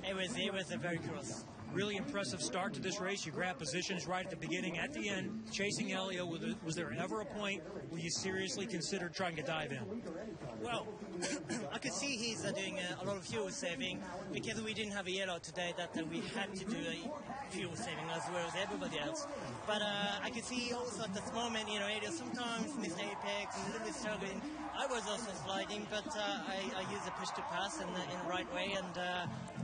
It was a very close. Really impressive start to this race. You grabbed positions right at the beginning, at the end, chasing Elio. Was there ever a point where you seriously considered trying to dive in? Well, I could see he's doing a lot of fuel saving, because we didn't have a yellow today that we had to do a fuel saving as well as everybody else. But I could see also at this moment, Elio sometimes missed apex, a little bit struggling. I was also sliding, but I used the push to pass in the right way, and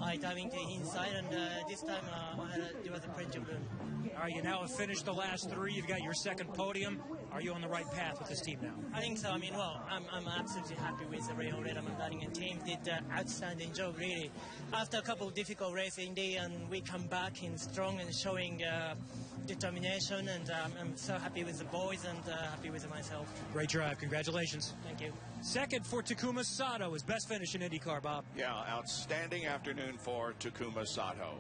I diving to the inside, and this time there was a pressure balloon. All right, you now have finished the last 3. You've got your second podium. Are you on the right path with this team now? I think so. I mean, well, I'm absolutely happy with the Ray Red and team. Did an outstanding job, really. After a couple of difficult races in Indy, and we come back in strong and showing determination, and I'm so happy with the boys and happy with myself. Great drive. Congratulations. Thank you. Second for Takuma Sato, his best finish in IndyCar, Bob. Yeah, outstanding afternoon for Takuma Sato.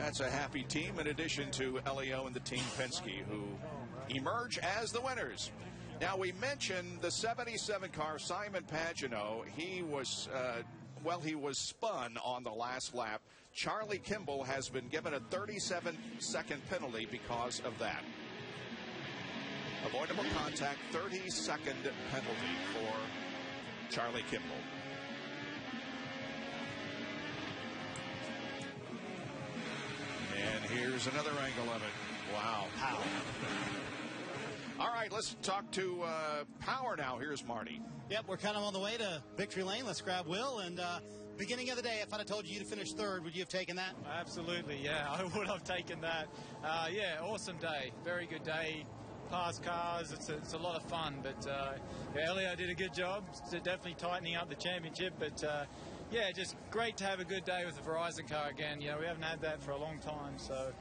That's a happy team in addition to Elio and the Team Penske, who emerge as the winners. Now, we mentioned the 77 car, Simon Pagenaud. He was, he was spun on the last lap. Charlie Kimball has been given a 37-second penalty because of that. Avoidable contact, 30-second penalty for Charlie Kimball. And here's another angle of it. Wow. Power. All right, let's talk to Power now. Here's Marty. Yep, we're kind of on the way to victory lane. Let's grab Will. And beginning of the day, if I'd have told you to finish third, would you have taken that? Absolutely, yeah. I would have taken that. Yeah, awesome day. Very good day. Past cars, it's a lot of fun. But Elio did a good job. Definitely tightening up the championship. But yeah, just great to have a good day with the Verizon car again. You know, we haven't had that for a long time. So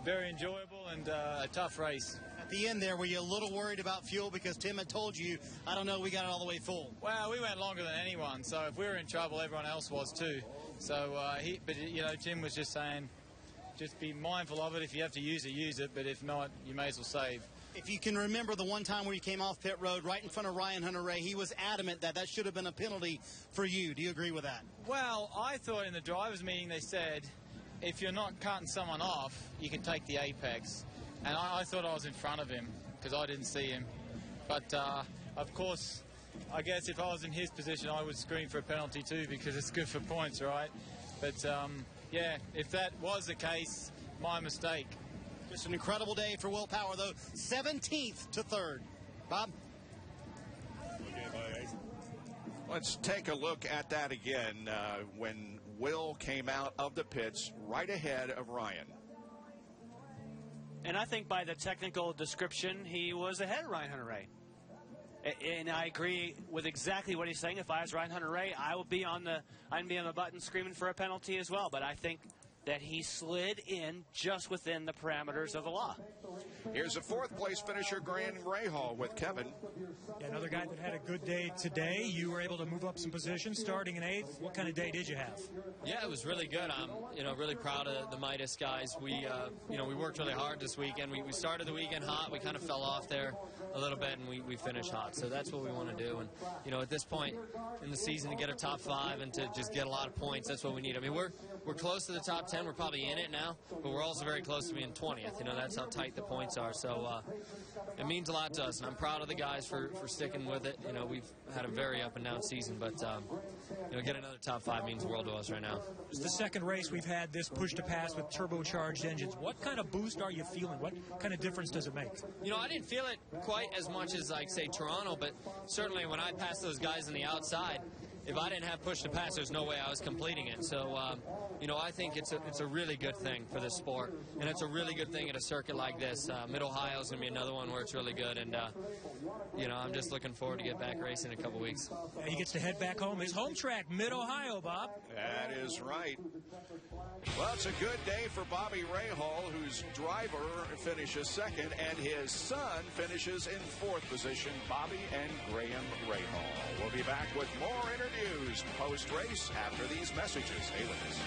very enjoyable and a tough race. At the end there, were you a little worried about fuel because Tim had told you, I don't know, we got it all the way full? Well, we went longer than anyone, so if we were in trouble, everyone else was too. So, but you know, Tim was just saying, just be mindful of it. If you have to use it, but if not, you may as well save. If you can remember the one time where you came off pit road right in front of Ryan Hunter-Reay, he was adamant that that should have been a penalty for you. Do you agree with that? Well, I thought in the drivers' meeting they said, if you're not cutting someone off, you can take the apex. And I thought I was in front of him because I didn't see him. But, of course, I guess if I was in his position, I would scream for a penalty too because it's good for points, right? But, yeah, if that was the case, my mistake. Just an incredible day for Will Power, though. 17th to 3rd. Bob? Let's take a look at that again when Will came out of the pits right ahead of Ryan. And I think by the technical description, he was ahead of Ryan Hunter-Reay. And I agree with exactly what he's saying. If I was Ryan Hunter-Reay, I'd be on the button screaming for a penalty as well. But I think that he slid in just within the parameters of the law. Here's a 4th place finisher, Graham Rahal with Kevin. Yeah, another guy that had a good day today. You were able to move up some positions, starting in 8th. What kind of day did you have? Yeah, it was really good. I'm, really proud of the Midas guys. We, we worked really hard this weekend. We started the weekend hot. We kind of fell off there a little bit, and we finished hot. So that's what we want to do. And, at this point in the season, to get a top 5 and to just get a lot of points, that's what we need. I mean, we're close to the top 10. We're probably in it now, but we're also very close to being 20th. That's how tight the points are. So it means a lot to us, and I'm proud of the guys for sticking with it. We've had a very up and down season, but getting another top 5 means the world to us right now. It's the second race we've had this push to pass with turbocharged engines. What kind of boost are you feeling? What kind of difference does it make? I didn't feel it quite as much as, say, Toronto, but certainly when I passed those guys on the outside, if I didn't have push to pass, there's no way I was completing it. So, I think it's a really good thing for this sport, and it's a really good thing at a circuit like this. Mid-Ohio is going to be another one where it's really good, and, I'm just looking forward to get back racing in a couple weeks. He gets to head back home. His home track, Mid-Ohio, Bob. That is right. Well, it's a good day for Bobby Rahal, whose driver finishes 2nd, and his son finishes in 4th position, Bobby and Graham Rahal. We'll be back with more interviews post-race after these messages. Stay with us.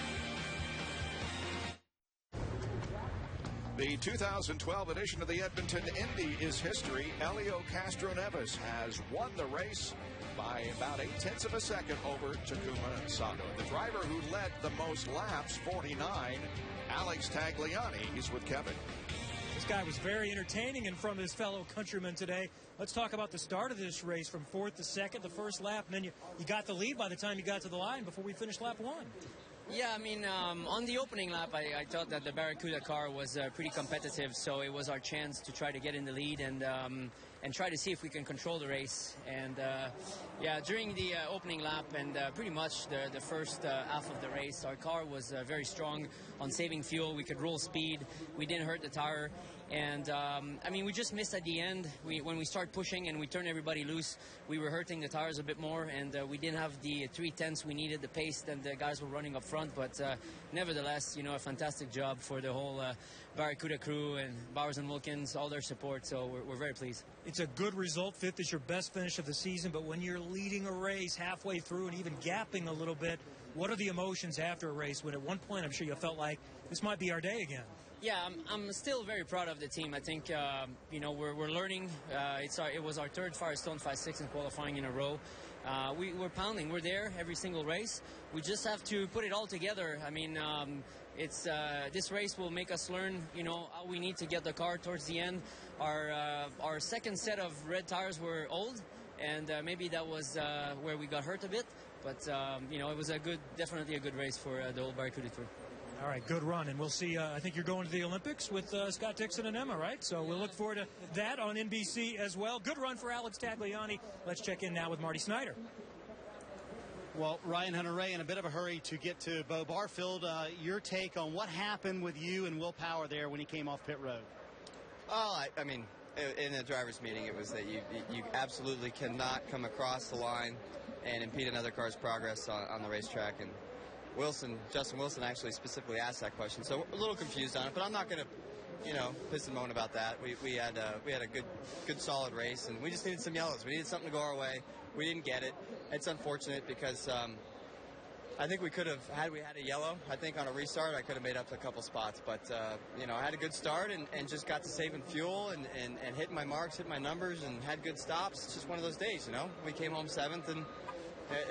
The 2012 edition of the Edmonton Indy is history. Elio Castroneves has won the race by about 0.8 of a second over Takuma Sato. The driver who led the most laps, 49, Alex Tagliani. He's with Kevin. This guy was very entertaining and from his fellow countrymen today. Let's talk about the start of this race from 4th to 2nd, the first lap, and then you got the lead by the time you got to the line before we finished lap 1. Yeah, I mean, on the opening lap, I thought that the Barracuda car was pretty competitive, so it was our chance to try to get in the lead. And, and try to see if we can control the race. And yeah, during the opening lap and pretty much the first half of the race, our car was very strong on saving fuel. We could roll speed. We didn't hurt the tire. And I mean, we just missed at the end. When we start pushing and we turn everybody loose, we were hurting the tires a bit more, and we didn't have the 3/10 we needed, the pace that the guys were running up front. But nevertheless, you know, a fantastic job for the whole Barracuda crew and Bowers and Wilkins, all their support. So we're very pleased. It's a good result. 5th is your best finish of the season, but when you're leading a race halfway through and even gapping a little bit, what are the emotions after a race when at one point I'm sure you felt like this might be our day again? Yeah, I'm still very proud of the team. I think, you know, we're learning. It was our 3rd Firestone 5-6 in qualifying in a row. We're pounding. We're there every single race. We just have to put it all together. I mean, this race will make us learn, you know, how we need to get the car towards the end. Our second set of red tires were old, and maybe that was where we got hurt a bit. But, you know, it was definitely a good race for the old Barracuda crew. All right, good run, and we'll see. I think you're going to the Olympics with Scott Dixon and Emma, right? So we'll look forward to that on NBC as well. Good run for Alex Tagliani. Let's check in now with Marty Snyder. Well, Ryan Hunter-Reay in a bit of a hurry to get to Bo Barfield. Your take on what happened with you and Will Power there when he came off pit road? Well, I mean, in the driver's meeting, it was that you absolutely cannot come across the line and impede another car's progress on the racetrack. And Justin Wilson actually specifically asked that question, so a little confused on it, but I'm not going to, you know, piss and moan about that. We had a good solid race, and we just needed some yellows. We needed something to go our way. We didn't get it. It's unfortunate because I think we could have, had we had a yellow, I think on a restart I could have made up a couple spots, but you know, I had a good start and just got to saving fuel and hitting my marks, hitting my numbers, and had good stops. It's just one of those days, you know. We came home 7th, and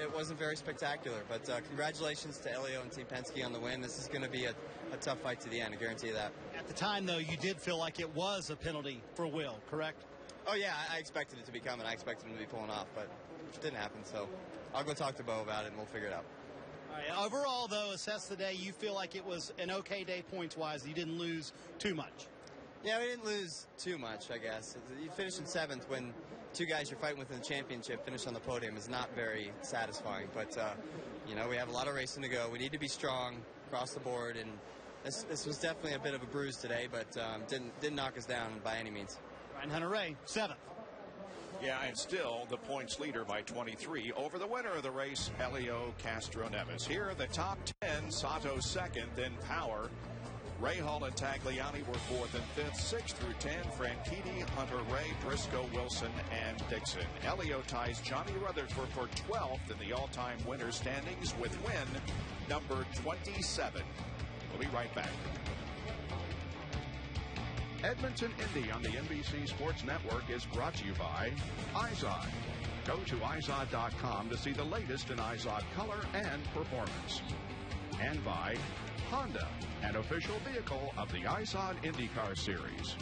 it wasn't very spectacular, but congratulations to Elio and Team Penske on the win. This is going to be a tough fight to the end, I guarantee you that. At the time, though, you did feel like it was a penalty for Will, correct? Oh, yeah, I expected it to be coming. I expected him to be pulling off, but it didn't happen, so I'll go talk to Bo about it, and we'll figure it out. All right, overall, though, assess the day. You feel like it was an okay day points-wise. You didn't lose too much. Yeah, we didn't lose too much, I guess. You finished in 7th when 2 guys you're fighting with in the championship finish on the podium is not very satisfying. But, you know, we have a lot of racing to go. We need to be strong across the board, and this was definitely a bit of a bruise today, but didn't knock us down by any means. Ryan Hunter-Reay, 7th. Yeah, and still the points leader by 23 over the winner of the race, Helio Castroneves. Here are the top 10. Sato 2nd, then Power. Rahal and Tagliani were 4th and 5th, 6 through 10. Franchitti, Hunter-Reay, Briscoe, Wilson, and Dixon. Elio ties Johnny Rutherford for 12th in the all-time winner standings with win number 27. We'll be right back. Edmonton Indy on the NBC Sports Network is brought to you by IZOD. Go to IZOD.com to see the latest in IZOD color and performance. And by Honda, an official vehicle of the IZOD INDYCAR Series.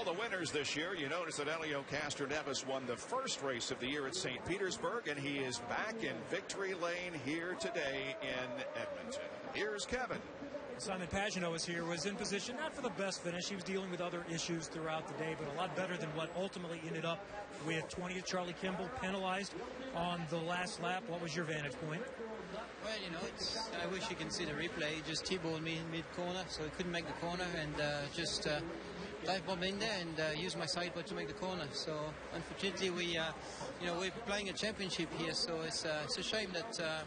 The winners this year, you notice that Helio Castroneves won the first race of the year at St. Petersburg, and he is back in victory lane here today in Edmonton. Here's Kevin. Simon Pagenaud was in position, not for the best finish. He was dealing with other issues throughout the day, but a lot better than what ultimately ended up with 20th. Charlie Kimball penalized on the last lap. What was your vantage point? Well, you know, I wish you can see the replay. He just T-balled me in mid-corner, so he couldn't make the corner, and just dive bomb in there and use my sideboard to make the corner. So unfortunately, we're playing a championship here, so it's a shame that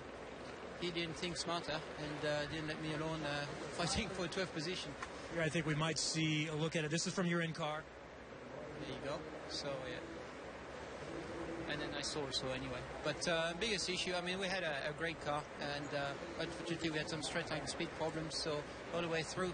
he didn't think smarter and didn't let me alone fighting for a 12th position. Here, I think we might see a look at it. This is from your in-car. There you go. So yeah. And then I saw also anyway. But biggest issue, I mean, we had a great car, and unfortunately we had some straight line speed problems, so all the way through.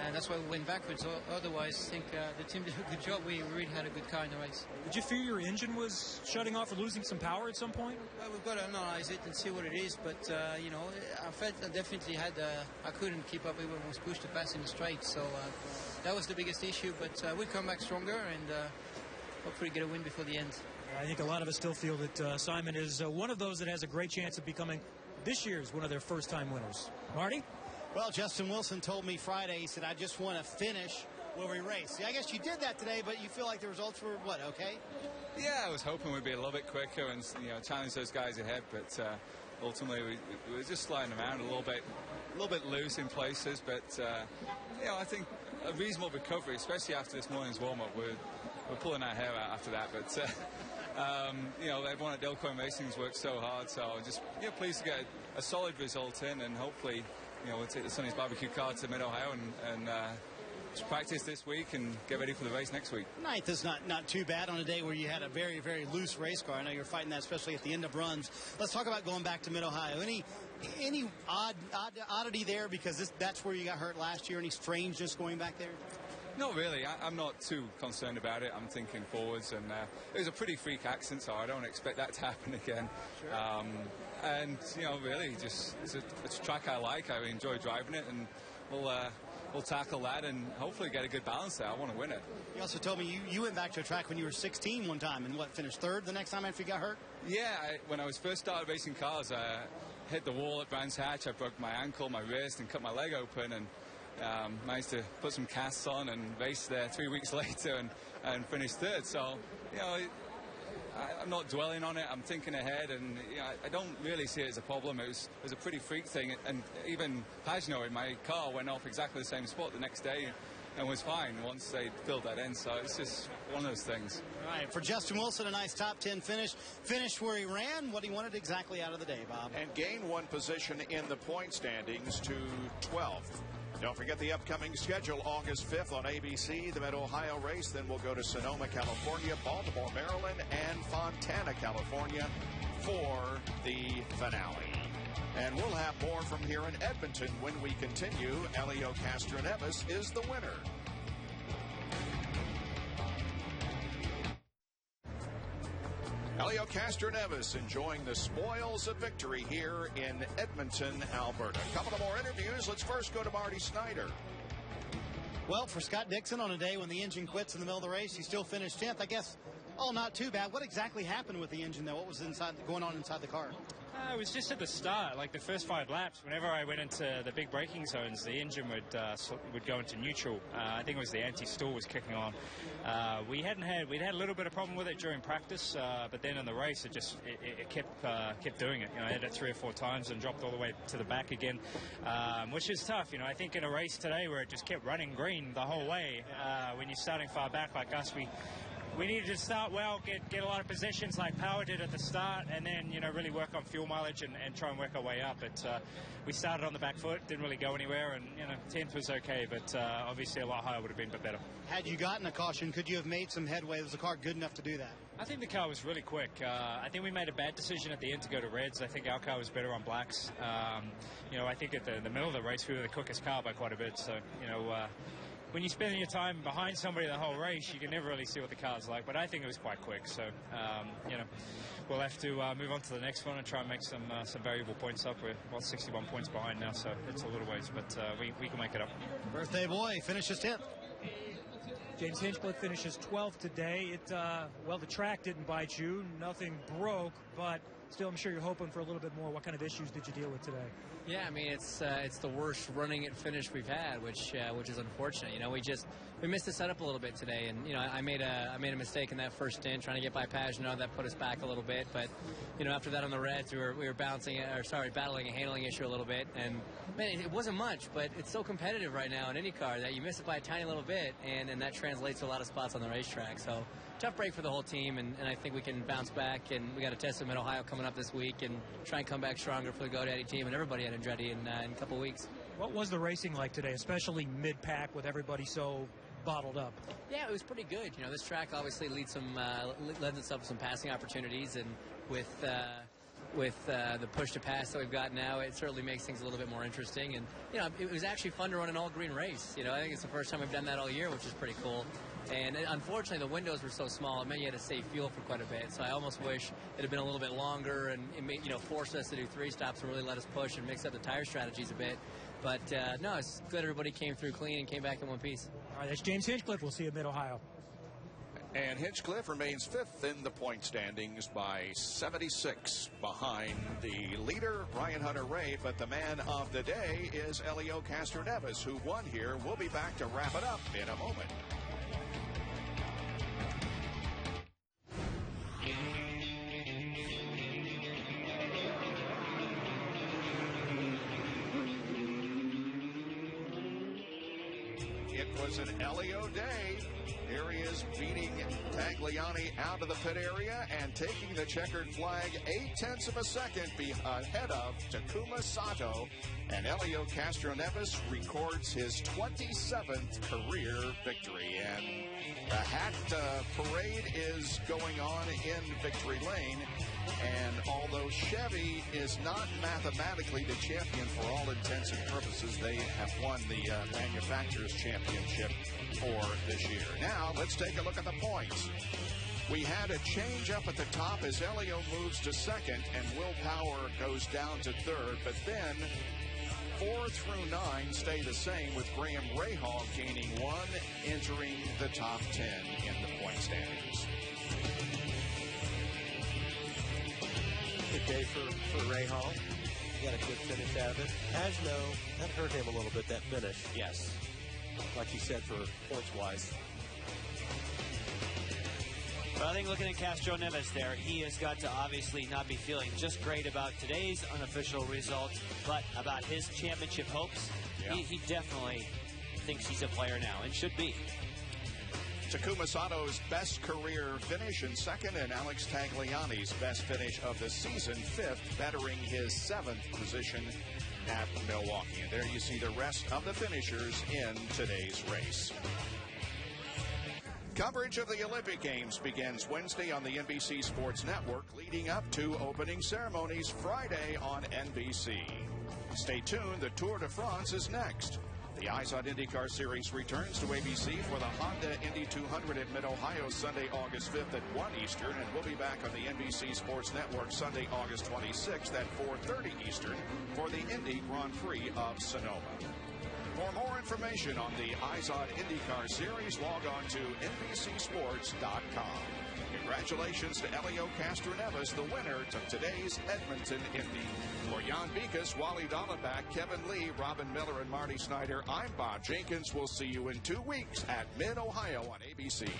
and that's why we went backwards. Otherwise, I think the team did a good job. We really had a good car in the race. Did you fear your engine was shutting off or losing some power at some point? Well, we've got to analyze it and see what it is, but you know, I felt I definitely had I couldn't keep up even when I was pushed to pass in the straight, so that was the biggest issue, but we'll come back stronger and hopefully get a win before the end. I think a lot of us still feel that Simon is one of those that has a great chance of becoming this year's one of their first-time winners. Marty? Well, Justin Wilson told me Friday, he said, I just want to finish where we race. See, I guess you did that today, but you feel like the results were, what, okay? Yeah, I was hoping we'd be a little bit quicker and, you know, challenge those guys ahead, but ultimately we were just sliding around a little bit loose in places, but, you know, I think a reasonable recovery, especially after this morning's warm-up. We're pulling our hair out after that, but, you know, everyone at Delcoin Racing's worked so hard, so just, you know, pleased to get a solid result in, and hopefully, you know, we'll take the Sonny's Barbecue car to Mid-Ohio and just practice this week and get ready for the race next week. Ninth is not too bad on a day where you had a very, very loose race car. I know you're fighting that, especially at the end of runs. Let's talk about going back to Mid-Ohio. Any oddity there, because that's where you got hurt last year? Any strangeness going back there? Not really. I'm not too concerned about it. I'm thinking forwards, and it was a pretty freak accident, so I don't expect that to happen again. Sure. And, you know, really, just it's a track I like. I enjoy driving it, and we'll tackle that and hopefully get a good balance there. I want to win it. You also told me you went back to a track when you were 16 one time, and finished third the next time after you got hurt? Yeah, when I was first started racing cars, I hit the wall at Brands Hatch. I broke my ankle, my wrist, and cut my leg open, and managed to put some casts on and race there 3 weeks later and finish third. So, you know, I'm not dwelling on it. I'm thinking ahead, and you know, I don't really see it as a problem. It was a pretty freak thing, and even Pagano in my car went off exactly the same spot the next day and was fine once they filled that in. So it's just one of those things. All right, for Justin Wilson, a nice top 10 finish. Finished where he ran, what he wanted exactly out of the day, Bob. And gained one position in the point standings to 12th. Don't forget the upcoming schedule, August 5th on ABC, the Mid-Ohio race. Then we'll go to Sonoma, California, Baltimore, Maryland, and Fontana, California for the finale. And we'll have more from here in Edmonton when we continue. Elio Castroneves is the winner. Elio Castroneves enjoying the spoils of victory here in Edmonton, Alberta. A couple of more interviews. Let's first go to Marty Snyder. Well, for Scott Dixon, on a day when the engine quits in the middle of the race, he still finished 10th. I guess, not too bad. What exactly happened with the engine, though? What was going on inside the car? It was just at the start, like the first 5 laps. Whenever I went into the big braking zones, the engine would go into neutral. I think it was the anti-stall was kicking on. We'd had a little bit of problem with it during practice, but then in the race it kept doing it. You know, I hit it 3 or 4 times and dropped all the way to the back again, which is tough. You know, I think in a race today where it just kept running green the whole way, when you're starting far back like us, we needed to start well, get a lot of positions like Power did at the start, and then, you know, really work on fuel mileage and try and work our way up. But we started on the back foot, didn't really go anywhere, and, you know, 10th was okay, but obviously a lot higher would have been a bit better. Had you gotten a caution, could you have made some headway? Was the car good enough to do that? I think the car was really quick. I think we made a bad decision at the end to go to reds. I think our car was better on blacks. You know, I think at the middle of the race we were the quickest car by quite a bit, so, you know, when you're spending your time behind somebody the whole race, you can never really see what the car's like. But I think it was quite quick. So, you know, we'll have to move on to the next one and try and make some variable points up. We're 61 points behind now, so it's a little ways, but we can make it up. Birthday boy finishes 10th. James Hinchcliffe finishes 12th today. Well, the track didn't bite you. Nothing broke, but still, I'm sure you're hoping for a little bit more. What kind of issues did you deal with today? Yeah, I mean, it's the worst running it finish we've had, which is unfortunate. You know, we missed the setup a little bit today, and you know, I made a mistake in that first stint trying to get by Pagano. That put us back a little bit, but you know, after that on the reds, we were battling a handling issue a little bit, and man, it wasn't much, but it's so competitive right now in IndyCar that you miss it by a tiny little bit, and that translates to a lot of spots on the racetrack. So tough break for the whole team, and I think we can bounce back, and we got a test in Mid-Ohio coming up this week and try and come back stronger for the GoDaddy team and everybody at Andretti in a couple weeks. What was the racing like today, especially mid-pack with everybody so bottled up? Yeah, it was pretty good. You know, this track obviously lends itself to some passing opportunities, and with with the push-to-pass that we've got now, it certainly makes things a little bit more interesting. And, you know, it was actually fun to run an all-green race. You know, I think it's the first time we've done that all year, which is pretty cool. And unfortunately, the windows were so small, it meant you had to save fuel for quite a bit. So I almost wish it had been a little bit longer and it made, you know, forced us to do 3 stops and really let us push and mix up the tire strategies a bit. But no, it's good everybody came through clean and came back in one piece. All right, that's James Hinchcliffe. We'll see you in Mid-Ohio. And Hinchcliffe remains 5th in the point standings by 76 behind the leader, Ryan Hunter-Reay. But the man of the day is Helio Castroneves, who won here. We'll be back to wrap it up in a moment. It was an Helio day. Here he is beating Tagliani out of the pit area and taking the checkered flag 0.8 of a second ahead of Takuma Sato. And Helio Castroneves records his 27th career victory. And the hat parade is going on in victory lane. And although Chevy is not mathematically the champion for all intents and purposes, they have won the manufacturer's championship for this year. Now, let's take a look at the points. We had a change up at the top as Helio moves to 2nd and Will Power goes down to 3rd. But then 4 through 9 stay the same, with Graham Rahal gaining 1, entering the top 10 in the point standings. Good day for Rahal. He got a good finish out of it. Pagno, that hurt him a little bit, that finish. Yes. Like you said, for points-wise. But I think looking at Castroneves there, he has got to obviously not be feeling just great about today's unofficial results, but about his championship hopes. Yeah. He definitely thinks he's a player now, and should be. Takuma Sato's best career finish in 2nd, and Alex Tagliani's best finish of the season 5th, bettering his 7th position at Milwaukee. And there you see the rest of the finishers in today's race. Coverage of the Olympic Games begins Wednesday on the NBC Sports Network, leading up to opening ceremonies Friday on NBC. Stay tuned, the Tour de France is next. The IZOD INDYCAR Series returns to ABC for the Honda Indy 200 at Mid-Ohio Sunday, August 5th at 1 Eastern, and we'll be back on the NBC Sports Network Sunday, August 26th at 4:30 Eastern for the Indy Grand Prix of Sonoma. For more information on the IZOD INDYCAR Series, log on to NBCSports.com. Congratulations to Helio Castroneves, the winner of today's Edmonton Indy. For Jan Beekes, Wally Dollenbach, Kevin Lee, Robin Miller, and Marty Snyder, I'm Bob Jenkins. We'll see you in 2 weeks at Mid-Ohio on ABC.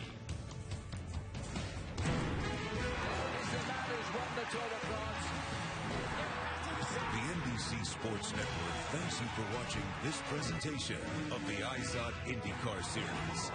The NBC Sports Network thanks you for watching this presentation of the IZOD INDYCAR Series.